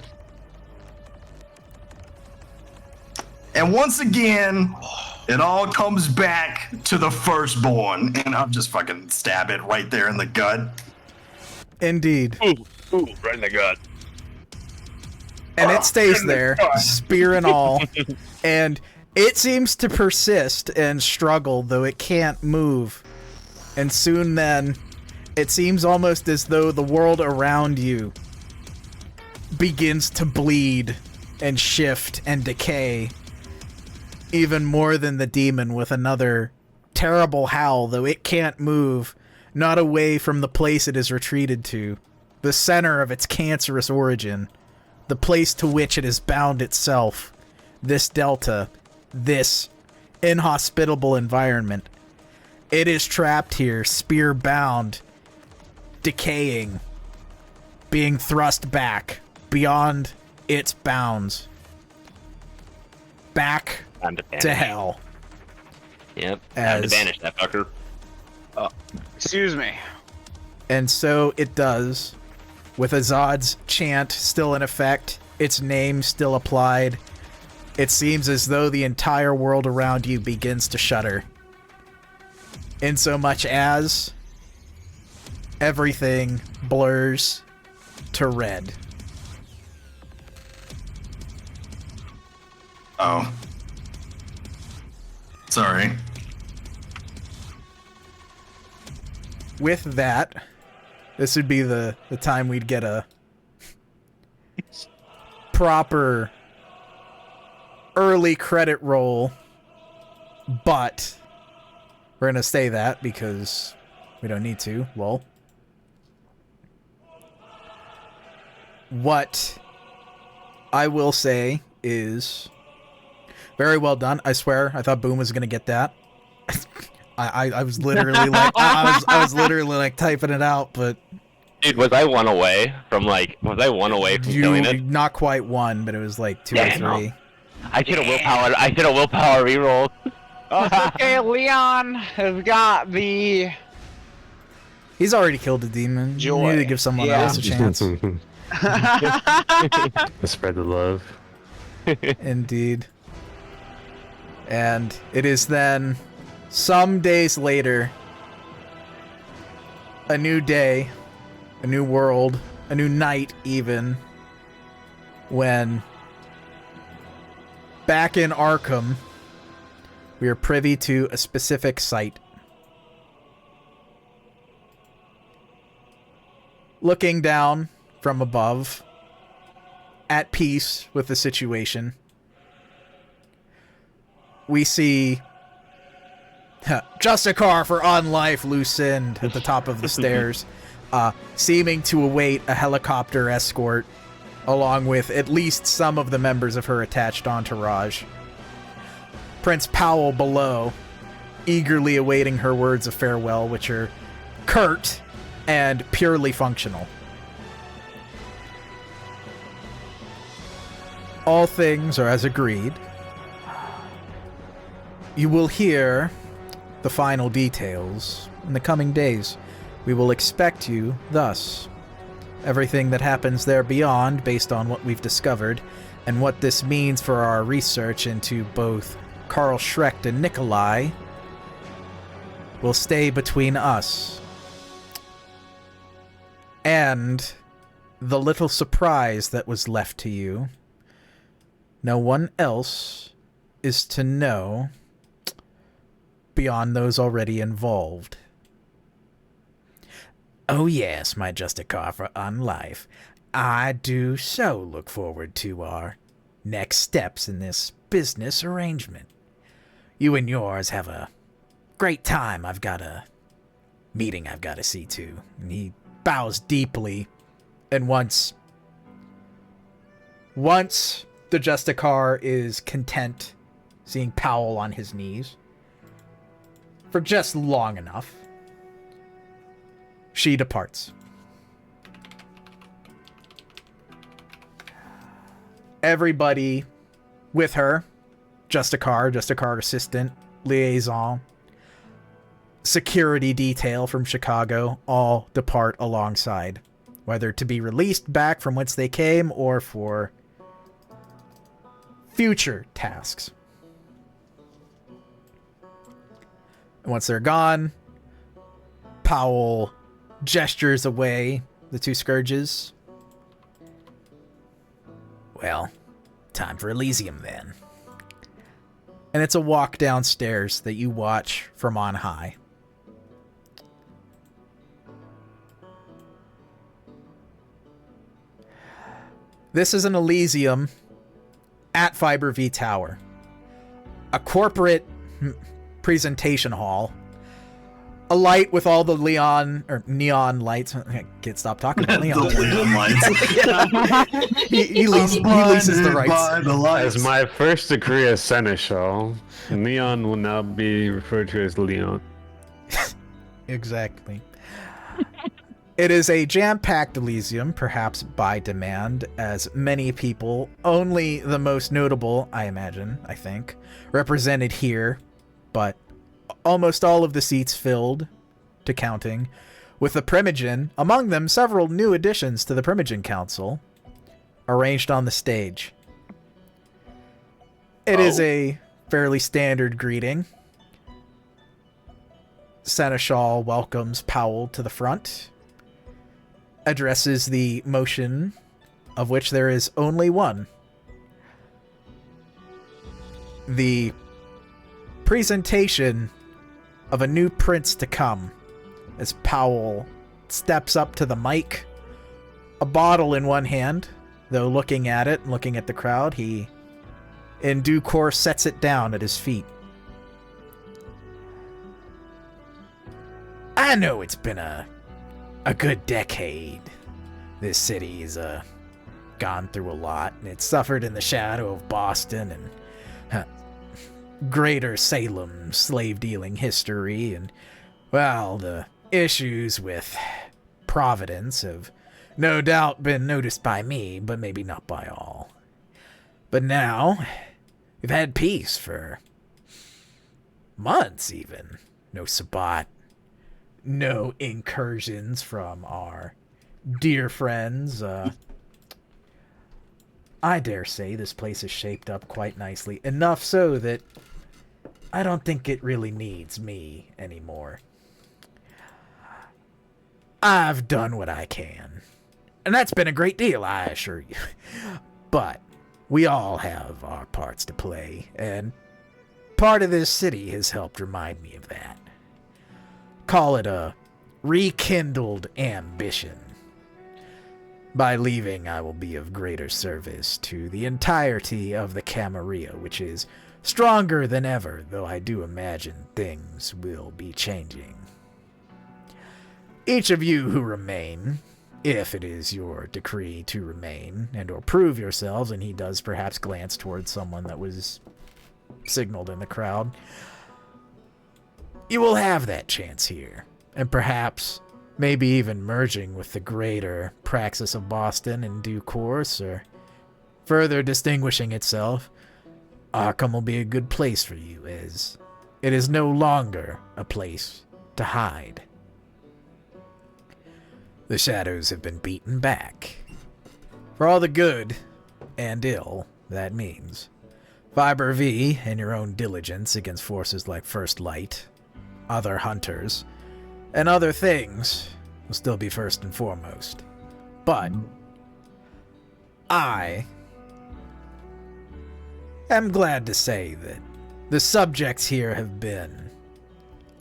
And once again, it all comes back to the firstborn, and I'll just fucking stab it right there in the gut. Indeed. Ooh, right in the gut. And it stays there, spear and all. And it seems to persist and struggle, though it can't move. And soon then, it seems almost as though the world around you begins to bleed and shift and decay. Even more than the demon, with another terrible howl, though it can't move, not away from the place it has retreated to, the center of its cancerous origin, the place to which it has bound itself, this delta, this inhospitable environment. It is trapped here, spear-bound, decaying, being thrust back beyond its bounds. Back to hell. Yep, time to banish that fucker. Excuse me. And so it does, with Azad's chant still in effect, its name still applied. It seems as though the entire world around you begins to shudder. Insomuch as everything blurs to red. Oh. Sorry. With that, this would be the time we'd get a proper early credit roll, but we're going to say that because we don't need to. Well, what I will say is very well done. I swear, I thought Boom was going to get that. I was literally like, I was literally like typing it out, but dude, was I one away from killing it? Not quite one, but it was like 2 or 3. I should have willpower reroll. Okay, Leon has got the He's already killed the demon. Joy. You need to give someone else a chance. Let's spread the love. Indeed. And it is then, some days later, a new day, a new world, a new night even, when back in Arkham, we are privy to a specific sight. Looking down from above, at peace with the situation, we see Justicar for on life Lucinda at the top of the stairs, seeming to await a helicopter escort, along with at least some of the members of her attached entourage. Prince Powell below, eagerly awaiting her words of farewell, which are curt and purely functional. All things are as agreed. You will hear the final details in the coming days. We will expect you thus. Everything that happens there beyond, based on what we've discovered, and what this means for our research into both Karl Schrecht and Nikolai, will stay between us. And the little surprise that was left to you, no one else is to know beyond those already involved. Oh yes, my Justicar on life. I do so look forward to our next steps in this business arrangement. You and yours have a great time. I've got a meeting I've got to see to. And he bows deeply, and once the Justicar is content seeing Powell on his knees for just long enough, she departs. Everybody with her, Justicar assistant, liaison, security detail from Chicago, all depart alongside, whether to be released back from whence they came or for future tasks. Once they're gone, Powell gestures away the two scourges. Well, time for Elysium then. And it's a walk downstairs that you watch from on high. This is an Elysium at Fiber V Tower. A corporate presentation hall. A light with all the neon lights. I can't stop talking about neon. The neon lights. he leases the rights. By the lights. As my first degree as seneschal, Leon will now be referred to as Leon. Exactly. It is a jam-packed Elysium, perhaps by demand, as many people, only the most notable, I think, represented here, but almost all of the seats filled, to counting, with the Primogen, among them several new additions to the Primogen Council, arranged on the stage. It is a fairly standard greeting. Seneschal welcomes Powell to the front, addresses the motion, of which there is only one. The presentation of a new prince to come, as Powell steps up to the mic, a bottle in one hand, though looking at it and looking at the crowd, he in due course sets it down at his feet. I know it's been a good decade. This city has gone through a lot, and it's suffered in the shadow of Boston and greater Salem slave-dealing history, and, well, the issues with Providence have no doubt been noticed by me, but maybe not by all. But now, we've had peace for months, even. No Sabbat. No incursions from our dear friends. I dare say this place is shaped up quite nicely. Enough so that I don't think it really needs me anymore. I've done what I can. And that's been a great deal, I assure you. But we all have our parts to play, and part of this city has helped remind me of that. Call it a rekindled ambition. By leaving, I will be of greater service to the entirety of the Camarilla, which is stronger than ever, though I do imagine things will be changing. Each of you who remain, if it is your decree to remain, and or prove yourselves, and he does perhaps glance towards someone that was signaled in the crowd, you will have that chance here, and perhaps maybe even merging with the greater praxis of Boston in due course, or further distinguishing itself. Arkham will be a good place for you, as it is no longer a place to hide. The shadows have been beaten back. For all the good and ill that means. Fiber V, and your own diligence against forces like First Light, other hunters, and other things will still be first and foremost. But I am glad to say that the subjects here have been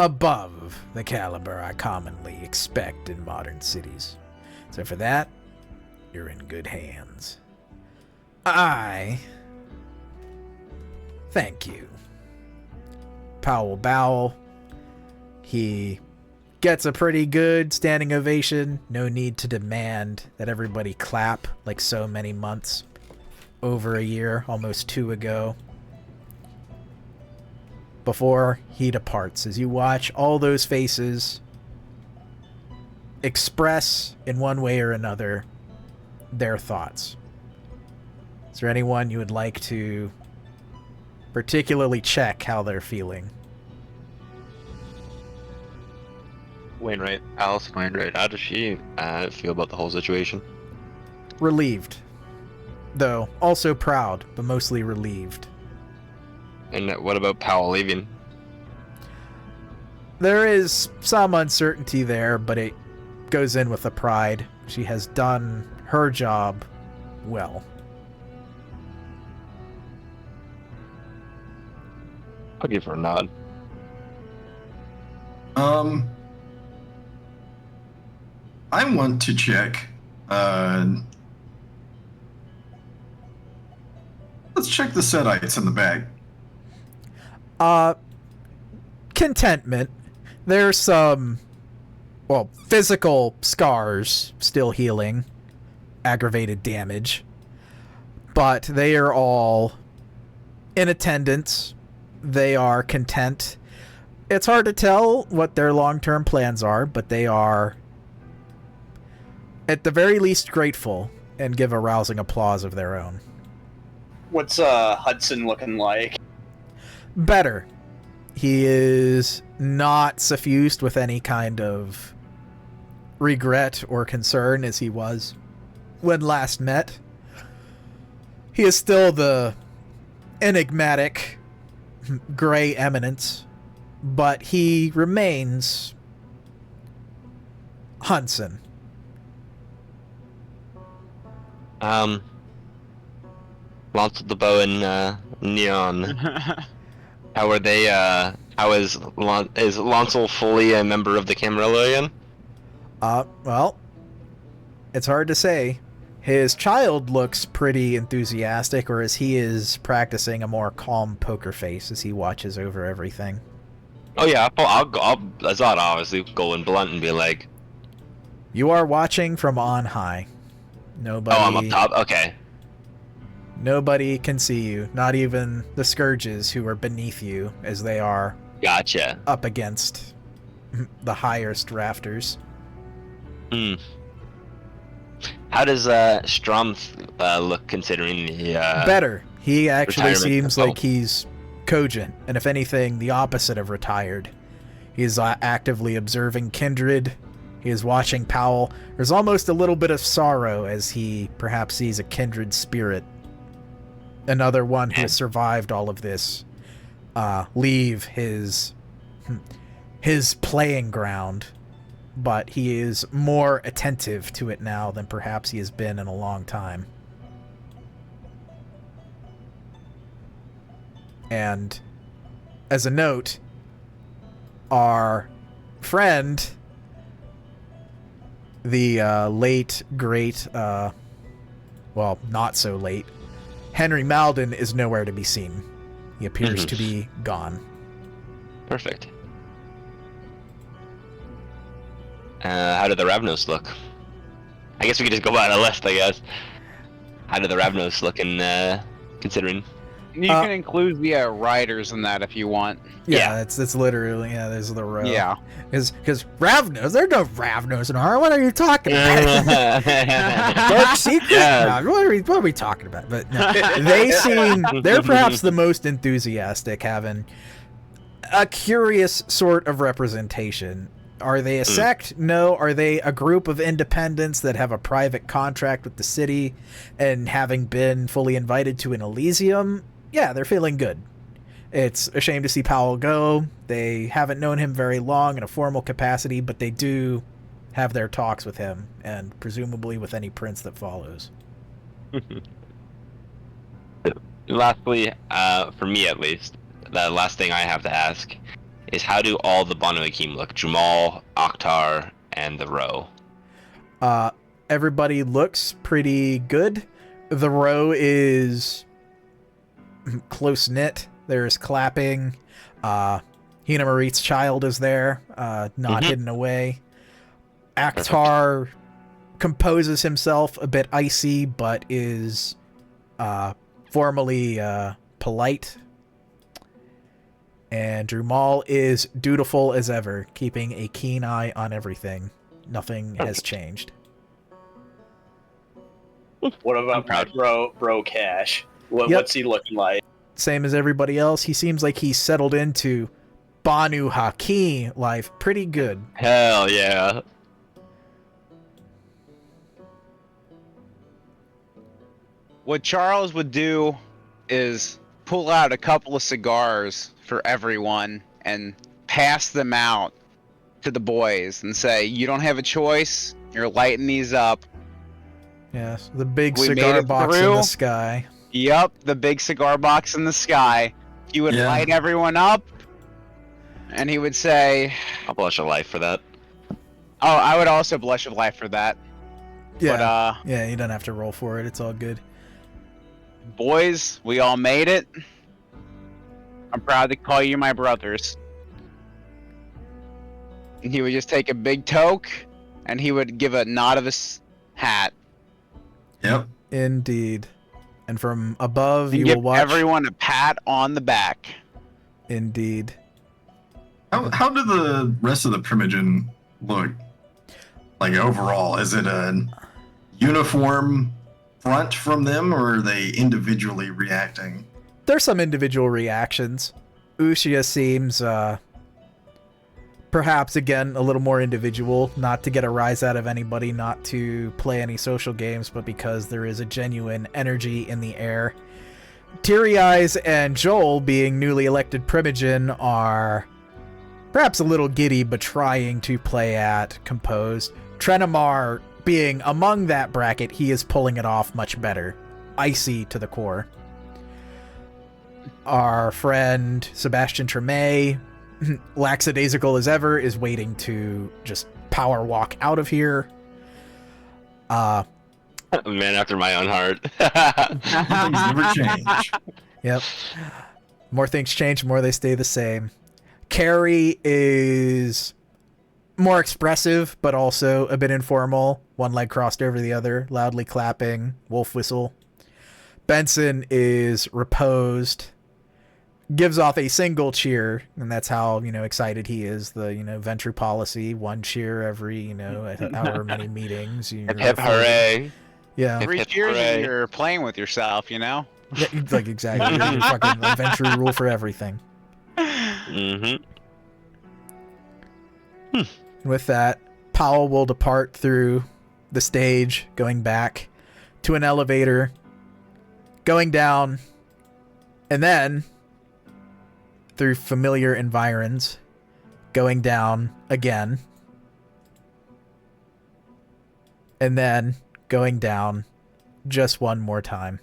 above the caliber I commonly expect in modern cities. So for that, you're in good hands. I thank you. Powell bow. He gets a pretty good standing ovation. No need to demand that everybody clap like so many months. Over a year, almost 2 ago. Before he departs, as you watch all those faces express in one way or another their thoughts. Is there anyone you would like to particularly check how they're feeling? Wainwright. Alice Wainwright, how does she feel about the whole situation? Relieved. Though, also proud, but mostly relieved. And what about Powell leaving? There is some uncertainty there, but it goes in with the pride She has done her job well. I'll give her a nod. I want to check. Let's check the setites in the bag. Contentment. There's some, well, physical scars still healing, aggravated damage, but they are all in attendance. They are content. It's hard to tell what their long-term plans are, but they are, at the very least, grateful and give a rousing applause of their own. What's Hudson looking like? Better. He is not suffused with any kind of regret or concern as he was when last met. He is still the enigmatic gray eminence, but he remains Hudson. Lots of the bow and neon. How are they? How is Lonsel fully a member of the Camarilla again? Well, it's hard to say. His child looks pretty enthusiastic, or as he is practicing a more calm poker face as he watches over everything. Oh yeah, I'll Azad obviously go in blunt and be like, You are watching from on high. Nobody. "Oh, I'm up top." Okay. Nobody can see you, not even the scourges who are beneath you, as they are Gotcha. up against the highest rafters. Hmm. How does Strom look considering the Better. He actually retirement? seems like he's cogent, and if anything, the opposite of retired. He is actively observing kindred. He is watching Powell. There's almost a little bit of sorrow as he perhaps sees a kindred spirit, another one who has survived all of this, leave his playing ground, but he is more attentive to it now than perhaps he has been in a long time. And as a note, our friend, the late, great, well, not so late, Henry Malden is nowhere to be seen. He appears to be gone. Perfect. How did the Ravnos look? I guess we could just go by the list, I guess. How did the Ravnos look in, considering? You can include the riders in that if you want. Yeah, that's literally, there's the row. Yeah. Because Ravnos, there's no Ravnos in our. What are you talking about? Dark Secret? Yeah. No, what are we talking about? But no, they're perhaps the most enthusiastic, having a curious sort of representation. Are they a sect? No. Are they a group of independents that have a private contract with the city and having been fully invited to an Elysium? Yeah, they're feeling good. It's a shame to see Powell go. They haven't known him very long in a formal capacity, but they do have their talks with him, and presumably with any prince that follows. Lastly, for me at least, the last thing I have to ask is how do all the Banu Haqim look? Jamal, Akhtar, and the row. Everybody looks pretty good. The row is close-knit. There's clapping. Hina Marit's child is there, not hidden away. Akhtar composes himself a bit icy, but is formally polite. And Drumal is dutiful as ever, keeping a keen eye on everything. Nothing has changed. What about bro Cash? What's he looking like? Same as everybody else. He seems like he's settled into Banu Haqim life pretty good. Hell yeah. What Charles would do is pull out a couple of cigars for everyone and pass them out to the boys and say, you don't have a choice, You're lighting these up. Yes, the big We made cigar it box in through. the sky. Yup, the big cigar box in the sky. He would Yeah. light everyone up, and he would say, I'll blush a life for that. "Oh, I would also blush of life for that." Yeah, But yeah, you don't have to roll for it. It's all good. boys, we all made it. I'm proud to call you my brothers. And he would just take a big toke, and he would give a nod of his hat. Yep. Indeed. And from above, And you give will watch. everyone a pat on the back. Indeed. How do the rest of the Primogen look? Like overall, is it a uniform front from them, or are they individually reacting? There's some individual reactions. Ushia seems, perhaps, again, a little more individual, not to get a rise out of anybody, not to play any social games, but because there is a genuine energy in the air. Teary Eyes and Joel, being newly elected Primogen, are perhaps a little giddy, but trying to play at composed. Trenamar, being among that bracket, he is pulling it off much better. Icy to the core. Our friend Sebastian Tremere, lackadaisical as ever, is waiting to just power walk out of here. Man after my own heart. Things never change. Yep. More things change, more they stay the same. Carrie is more expressive, but also a bit informal. One leg crossed over the other, loudly clapping, wolf whistle. Benson is reposed, gives off a single cheer, and that's how, excited he is. The, Ventrue policy, one cheer every, however many meetings. Hip hip hooray. Yeah. Three hip, cheers hooray. and you're playing with yourself, Yeah, like exactly. Fucking a Ventrue rule for everything. Mm-hmm. With that, Powell will depart through the stage, going back to an elevator, going down, and then through familiar environs, going down again, and then going down just one more time.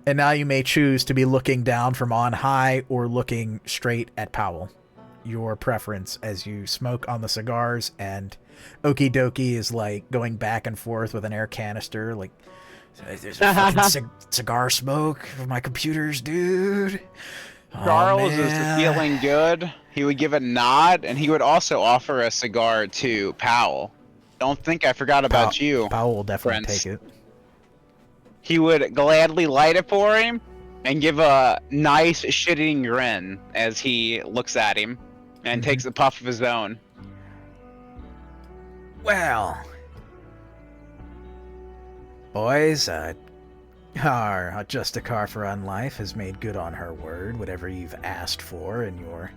And now you may choose to be looking down from on high or looking straight at Powell. Your preference as you smoke on the cigars, and Okie Dokie is like going back and forth with an air canister, like, there's a fucking cigar smoke from my computers, dude. Charles Oh, is man. feeling good. He would give a nod, and he would also offer a cigar to Powell. Don't think I forgot about you. Powell will definitely Prince. take it. He would gladly light it for him and give a nice shitting grin as he looks at him and takes a puff of his own. Well, boys, our Just a Car for Unlife has made good on her word. Whatever you've asked for in your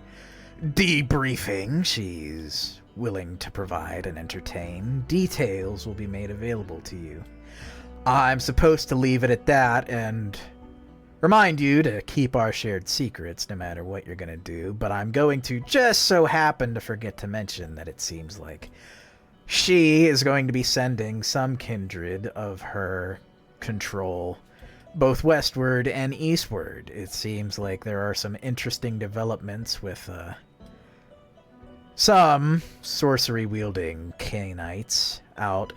debriefing, she's willing to provide and entertain. Details will be made available to you. I'm supposed to leave it at that and remind you to keep our shared secrets no matter what you're going to do, but I'm going to just so happen to forget to mention that it seems like she is going to be sending some kindred of her control both westward and eastward. It seems like there are some interesting developments with some sorcery-wielding Cainites out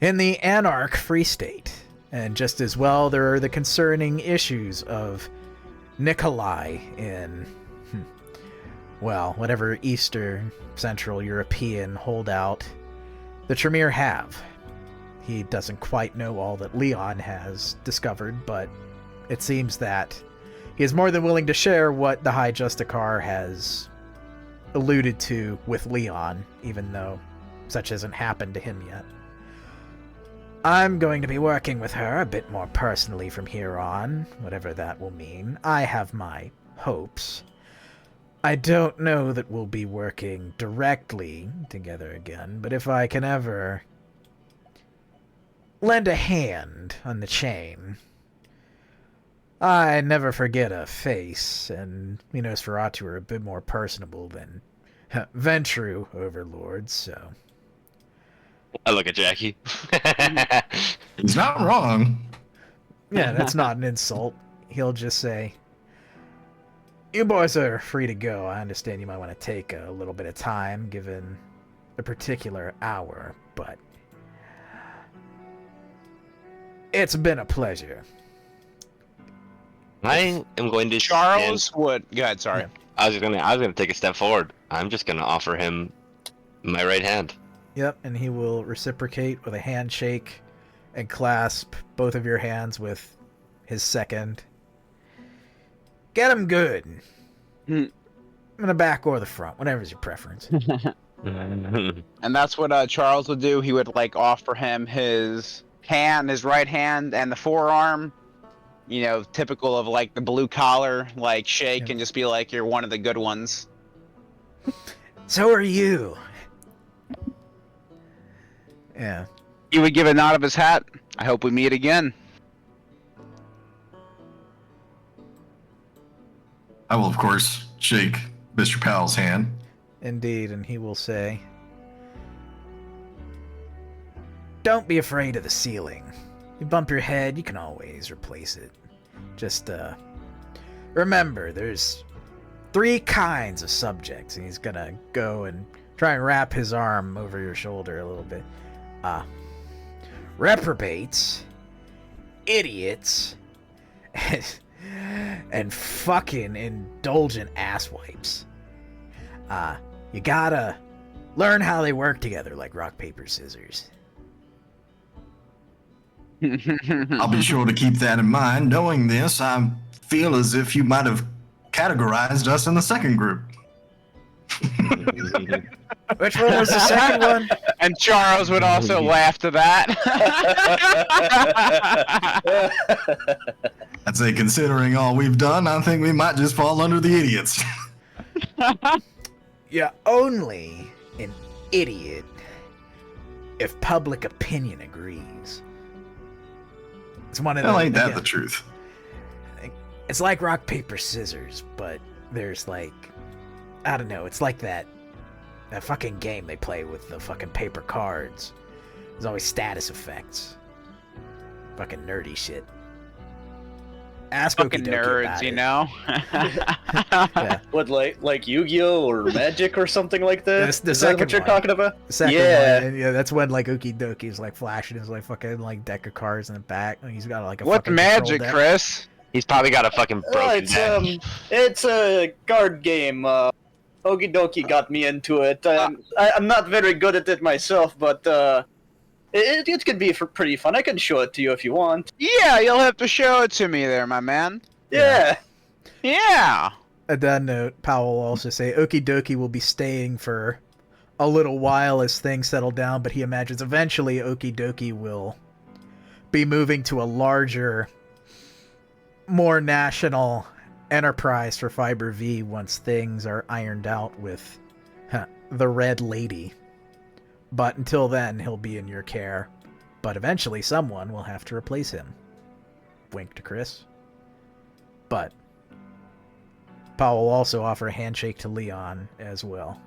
in the Anarch Free State. And just as well, there are the concerning issues of Nikolai in, well, whatever Eastern Central European holdout the Tremere have. He doesn't quite know all that Leon has discovered, but it seems that he is more than willing to share what the High Justicar has alluded to with Leon, even though such hasn't happened to him yet. I'm going to be working with her a bit more personally from here on, whatever that will mean. I have my hopes. I don't know that we'll be working directly together again, but if I can ever lend a hand on the chain. I never forget a face, and Nosferatu are a bit more personable than Ventrue overlords, so... I look at Jackie. He's not wrong. Yeah, that's not an insult. He'll just say, you boys are free to go. I understand you might want to take a little bit of time, given a particular hour, but... it's been a pleasure. I am going to Charles would. Go ahead. Sorry. I was gonna take a step forward. I'm just gonna offer him my right hand. Yep, and he will reciprocate with a handshake and clasp both of your hands with his second. Get him good. In the back or the front, whatever's your preference. And that's what Charles would do. He would like offer him his hand, his right hand, and the forearm. You know, typical of like the blue collar, like shake, and just be like, "You're one of the good ones." So are you. Yeah. He would give a nod of his hat. I hope we meet again. I will, of course, shake Mr. Powell's hand. Indeed, and he will say, don't be afraid of the ceiling. You bump your head, you can always replace it. Just, remember, there's 3 kinds of subjects, and he's gonna go and try and wrap his arm over your shoulder a little bit. Reprobates, idiots, and fucking indulgent asswipes. You gotta learn how they work together like rock, paper, scissors. I'll be sure to keep that in mind. Knowing this, I feel as if you might have categorized us in the second group. Which one was the second one? And Charles would also laugh to that. I'd say, considering all we've done, I think we might just fall under the idiots. You're only an idiot if public opinion agrees. It's one of Well, the. ain't that the truth? It's like rock, paper, scissors, but there's like, I don't know. It's like that fucking game they play with the fucking paper cards. There's always status effects. Fucking nerdy shit. Ask Fucking Okie Dokie nerds, about you it. know? Yeah. What, like Yu-Gi-Oh or Magic or something like that? The Is that second what you're one. talking about? The second Yeah. one, and yeah, that's when like Okie Dokie's like flashing his like fucking like deck of cards in the back. And he's got like a What's fucking magic, control deck. Chris? He's probably got a fucking broken deck. It's a card game. Okie Dokie got me into it. I'm not very good at it myself, but it could be pretty fun. I can show it to you if you want. Yeah, you'll have to show it to me there, my man. Yeah. Yeah. At that note, Powell will also say Okie Dokie will be staying for a little while as things settle down, but he imagines eventually Okie Dokie will be moving to a larger, more national enterprise for Fiber V once things are ironed out with the Red Lady. But until then, he'll be in your care. But eventually someone will have to replace him. Wink to Chris. But Powell will also offer a handshake to Leon as well.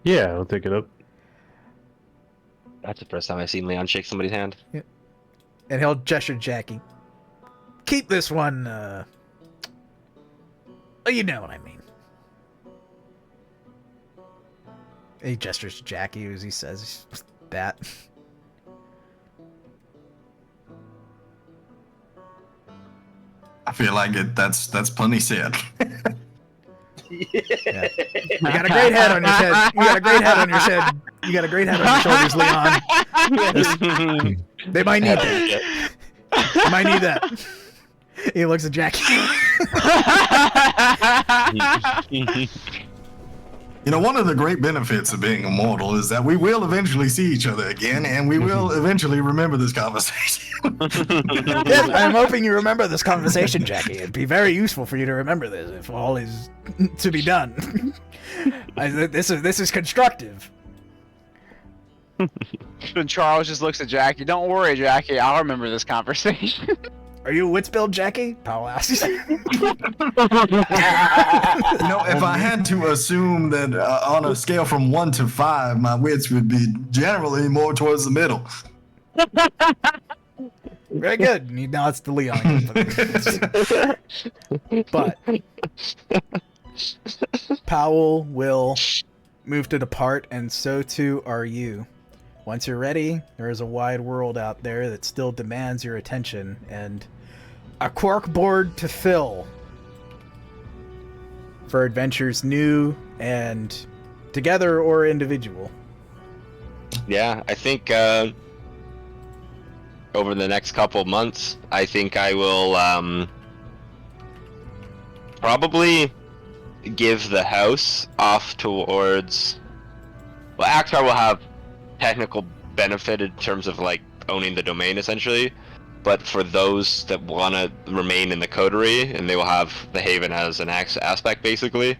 Yeah, I'll take it up. That's the first time I've seen Leon shake somebody's hand. And he'll gesture to Jackie. Keep this one, you know what I mean. He gestures to Jackie as he says that. I feel like that's plenty said. Yeah. You got a great head on your head. You got a great head on your head. You got a great head on your shoulders, Leon. They might need that. They might need that. He looks at Jackie. You know, one of the great benefits of being immortal is that we will eventually see each other again, and we will eventually remember this conversation. Yes, I'm hoping you remember this conversation, Jackie. It'd be very useful for you to remember this if all is to be done. This is constructive. And Charles just looks at Jackie. Don't worry, Jackie. I'll remember this conversation. Are you a wits build, Jackie? Powell asks. If I had to assume that on a scale from 1 to 5, my wits would be generally more towards the middle. Very good. And he nods to Leon. But Powell will move to depart, and so too are you. Once you're ready, there is a wide world out there that still demands your attention, and a corkboard to fill for adventures new and together or individual. Yeah, I think over the next couple months, I think I will probably give the house off towards. Well, Axar will have technical benefit in terms of like owning the domain essentially, but for those that want to remain in the coterie, and they will have the Haven as an aspect basically.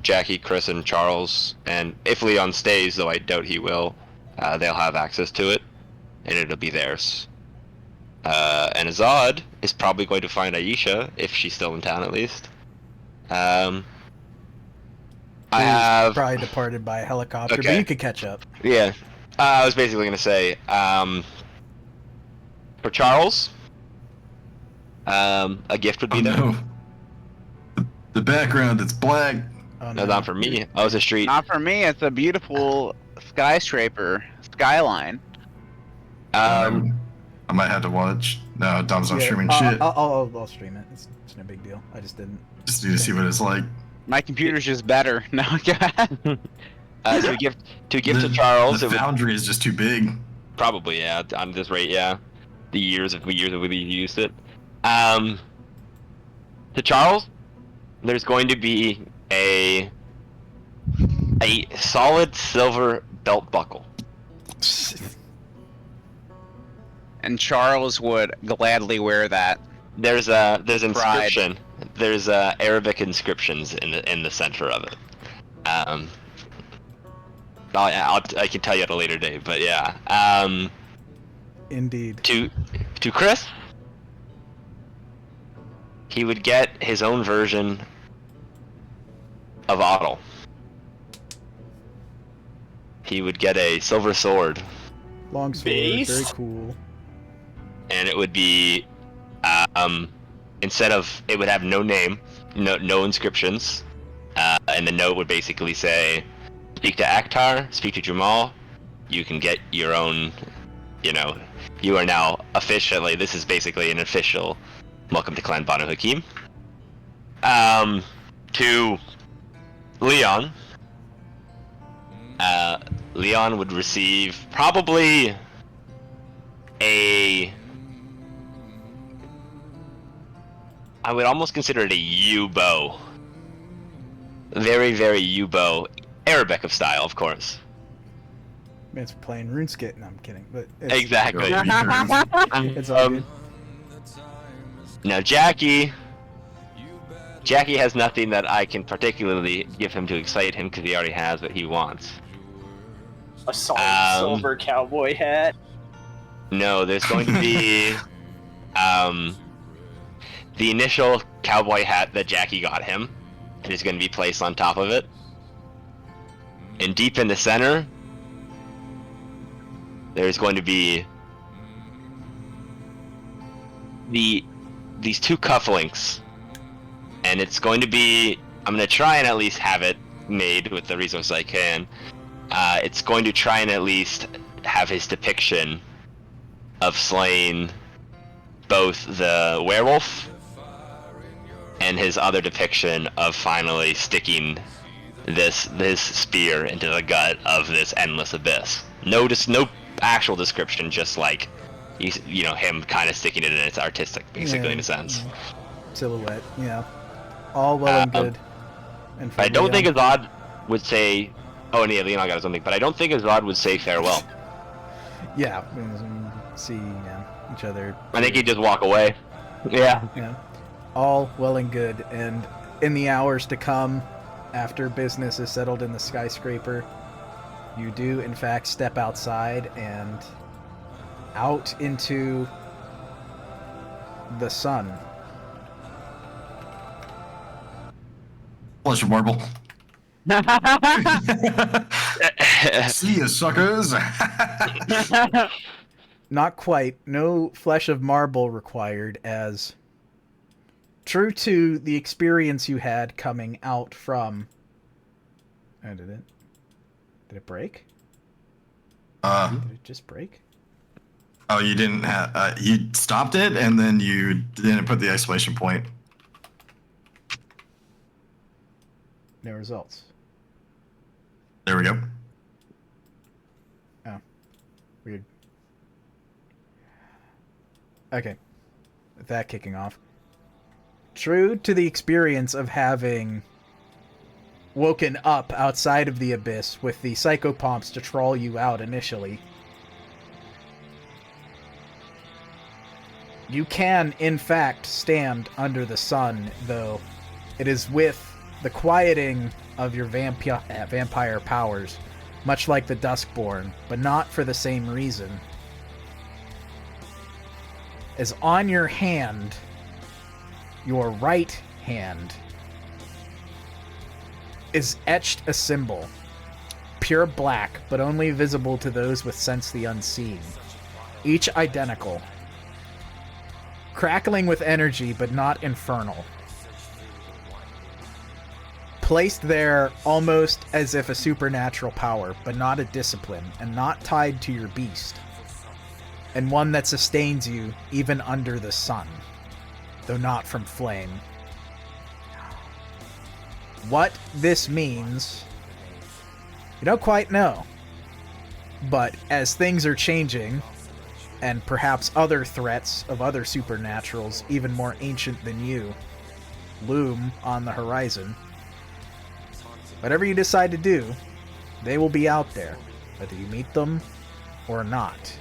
Jackie, Chris, and Charles, and if Leon stays, though I doubt he will, they'll have access to it, and it'll be theirs. And Azad is probably going to find Aisha, if she's still in town at least. I have probably departed by helicopter, Okay. but you could catch up. Yeah, I was basically going to say, for Charles, a gift would be there. No. The background that's black. Oh, No, not for me. I was a street. Not for me. It's a beautiful skyscraper skyline. I might have to watch. No, Dom's not streaming shit. I'll stream it. It's no big deal. I just didn't. Just need to see what it's like. My computer's just better. No, go ahead. To give to Charles, The it would foundry is just too big. probably on this rate, yeah. The years that we used it. To Charles, there's going to be a solid silver belt buckle. And Charles would gladly wear that. There's inscription. There's Arabic inscriptions in the center of it. I can tell you at a later date, but yeah. Indeed. To Chris, he would get his own version of Otto. He would get a silver sword, Long sword. Base? Very cool. and it would be instead of, it would have no name, no inscriptions, and the note would basically say, speak to Akhtar, speak to Jamal, you can get your own, you are now officially, this is basically an official welcome to Clan Banu Haqim. To Leon, Leon would receive probably I would almost consider it a U-bow. Very, very U-bow. Arabic of style, of course. Man, it's playing RuneScape. No, I'm kidding. But it's, Exactly. it's all good. Now Jackie has nothing that I can particularly give him to excite him because he already has what he wants. A solid silver cowboy hat. No, there's going to be the initial cowboy hat that Jackie got him. It is going to be placed on top of it. And deep in the center, there's going to be these two cufflinks. And it's going to be, I'm going to try and at least have it made with the resources I can. It's going to try and at least have his depiction of slaying both the werewolf and his other depiction of finally sticking this spear into the gut of this endless abyss. No actual description, just like him kind of sticking it in. It's artistic, basically, in a sense. Silhouette, all well and good. And for I don't Leon- think Azad would say. Oh, and yeah, Leon got his own thing, but I don't think Azad would say farewell. Yeah, we see each other. I think he'd just walk away. Yeah. All well and good. And in the hours to come, after business is settled in the skyscraper, you do in fact step outside and out into the sun. Flesh of marble. See ya, suckers. Not quite. No flesh of marble required, as true to the experience you had coming out from... Oh, did it break? Did it just break? Oh, you didn't have... you stopped it, and then you didn't put the exclamation point. No results. There we go. Oh. Weird. Okay. With that kicking off. True to the experience of having woken up outside of the abyss with the psychopomps to troll you out initially, you can, in fact, stand under the sun, though it is with the quieting of your vampire powers, much like the Duskborn, but not for the same reason. As on your hand, your right hand, is etched a symbol, pure black, but only visible to those with sense the unseen, each identical, crackling with energy, but not infernal. Placed there almost as if a supernatural power, but not a discipline, and not tied to your beast, and one that sustains you even under the sun, though not from flame. What this means, you don't quite know, but as things are changing, and perhaps other threats of other supernaturals, even more ancient than you, loom on the horizon, whatever you decide to do, they will be out there, whether you meet them or not.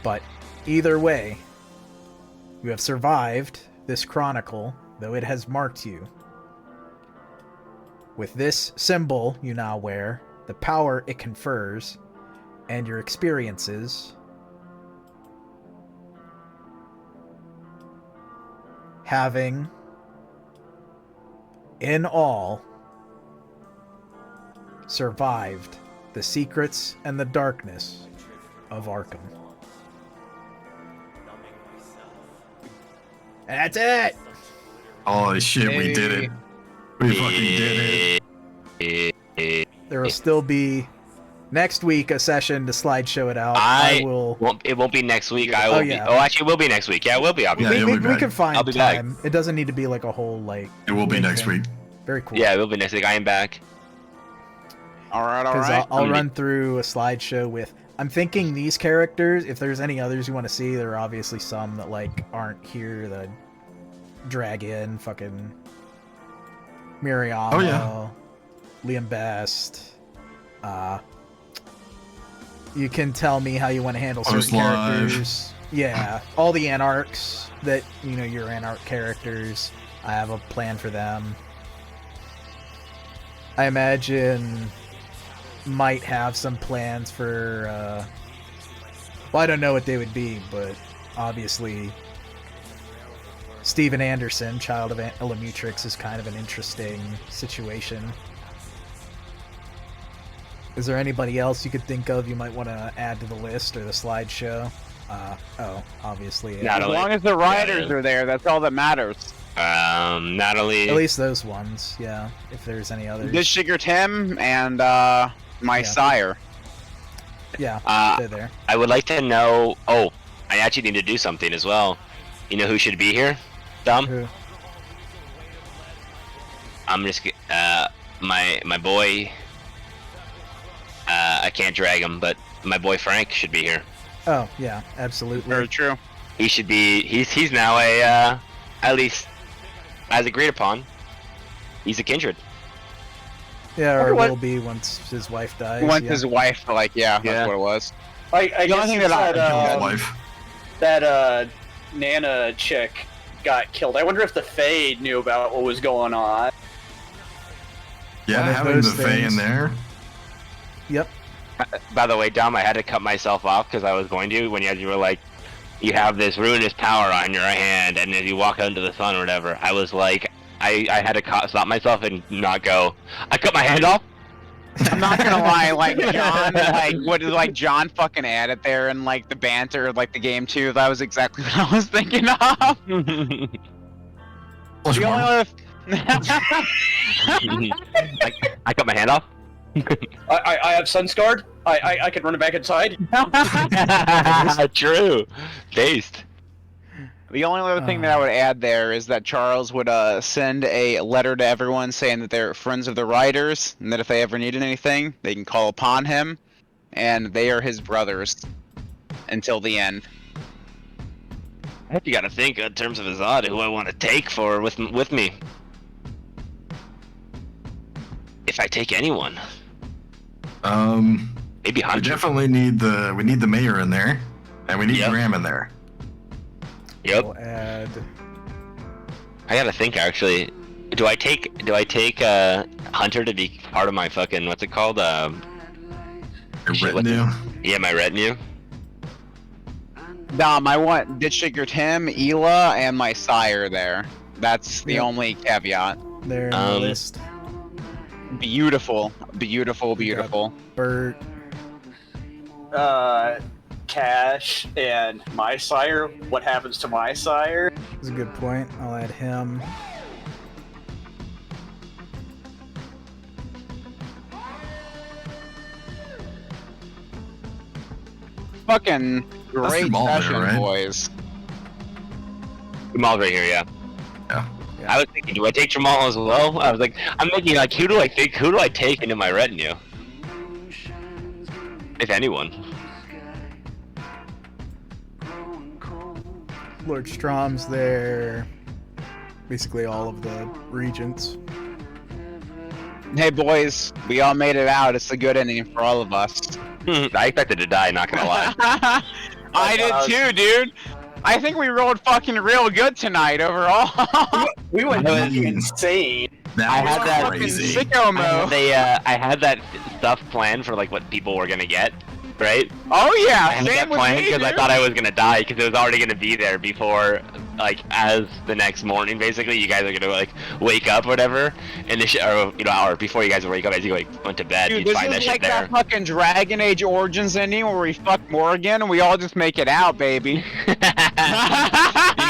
But either way, you have survived this Chronicle, though it has marked you. With this symbol you now wear, the power it confers, and your experiences, having, in all, survived the secrets and the darkness of Arkham. And that's it! Holy shit, we did it. We fucking did it. There will still be next week a session to slideshow it out. It won't be next week. I will be. Yeah. Oh, actually, it will be next week. Yeah, it will be. I'll be back. We can find I'll be back. time. It doesn't need to be like a whole like. It will be big next thing. week. Very cool. Yeah, it will be next week. I am back. All right. Because I'll run through a slideshow with. I'm thinking these characters. If there's any others you want to see, there are obviously some that like aren't here that drag in fucking Miriam. Oh yeah. Liam Best. You can tell me how you want to handle certain characters. Yeah, all the Anarchs that, you know, your Anarch characters. I have a plan for them. I imagine might have some plans for, well, I don't know what they would be, but obviously Steven Anderson, child of Illumitrix, is kind of an interesting situation. Is there anybody else you could think of you might want to add to the list or the slideshow? Obviously. As long as the riders are there, that's all that matters. Natalie. At least those ones, yeah. If there's any others. This Sugar Tim and my sire. Yeah, they're there. I would like to know. Oh, I actually need to do something as well. You know who should be here? Dom. Who? I'm just my boy. I can't drag him, but my boy Frank should be here. Oh yeah, absolutely. Very true. He should be. He's now a at least as agreed upon. He's a kindred. Yeah, or will be once his wife dies. Once his wife, that's what it was. I The only guess thing that Nana chick got killed. I wonder if the Fae knew about what was going on. Yeah, One of having the those Fae in things. there. Yep. By the way, Dom, I had to cut myself off because I was going to when you were like, you have this ruinous power on your hand, and as you walk out into the sun or whatever, I was like, I had to stop myself and not go, I cut my hand off? I'm not gonna lie, like John, like John fucking added there and like the banter, like the game too. That was exactly what I was thinking of. The only other I cut my hand off? I have Sunscarred. I can run it back inside. True. Based. The only other thing that I would add there is that Charles would send a letter to everyone saying that they're friends of the writers, and that if they ever needed anything, they can call upon him, and they are his brothers until the end. I think you gotta think in terms of Azad, who I want to take for with me. If I take anyone. Maybe We Hunter. definitely need the mayor in there, and we need Graham in there. Yep. We'll add. I gotta think actually. Do I take Hunter to be part of my fucking what's it called? Your Shit, retinue. Yeah, my retinue. Dom, I want Ditch Diggered him, Ela, and my sire there. That's the Yep. only caveat. There in the list. Beautiful, beautiful, beautiful. Bert. Cash and my sire. What happens to my sire? That's a good point. I'll add him. Fucking great Jamal there, session, right? boys. Jamal's right here, yeah. Yeah. I was thinking, do I take Jamal as well? I was like, I'm thinking like, who do I take into my retinue? If anyone. Lord Strom's there. Basically all of the regents. Hey boys, we all made it out. It's a good ending for all of us. I expected to die, not gonna lie. I did too, dude. I think we rolled fucking real good tonight overall. We went I was- insane. That I was had that crazy. Sicko mode. I had that stuff planned for like what people were gonna get, right? Oh yeah, I had that same with planned me, because I dude. thought I was gonna die because it was already gonna be there before, like as the next morning. Basically, you guys are gonna like wake up, or whatever, and the shit, or hour before you guys wake up as you like went to bed, Dude, you'd this find that is shit like there. that fucking Dragon Age Origins ending where we fuck Morrigan and we all just make it out, baby. You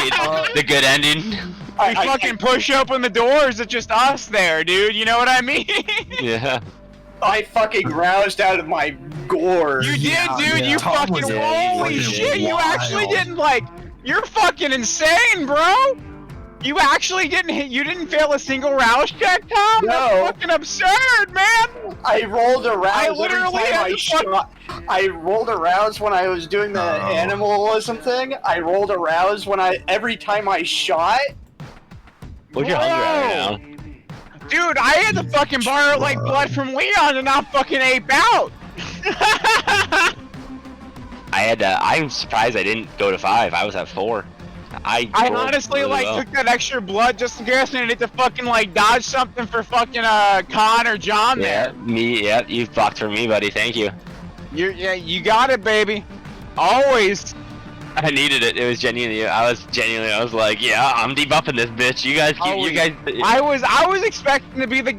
get the good ending. We fucking push open the doors, it's just us there, dude. You know what I mean? Yeah. I fucking roused out of my gore. You did, dude. yeah. You Tom fucking was holy fucking shit. You actually wild. didn't like. You're fucking insane, bro. You actually didn't hit. You didn't fail a single rouse check, Tom. No. That's fucking absurd, man. I rolled around. I literally had to fuck- I rolled around when I was doing the animalism thing. I rolled around every time I shot. What's your hunger at right now? Dude, I had to fucking borrow like blood from Leon and not fucking ape out. I'm surprised I didn't go to 5. I was at 4. I rolled honestly really like well. took that extra blood just in case I needed to fucking like dodge something for fucking Con or John Yeah, there. yeah, you blocked for me, buddy. Thank you. You got it, baby. Always. I needed it. It was genuinely. I was like, yeah, I'm debuffing this bitch. You guys keep. Always. You guys. I was expecting to be the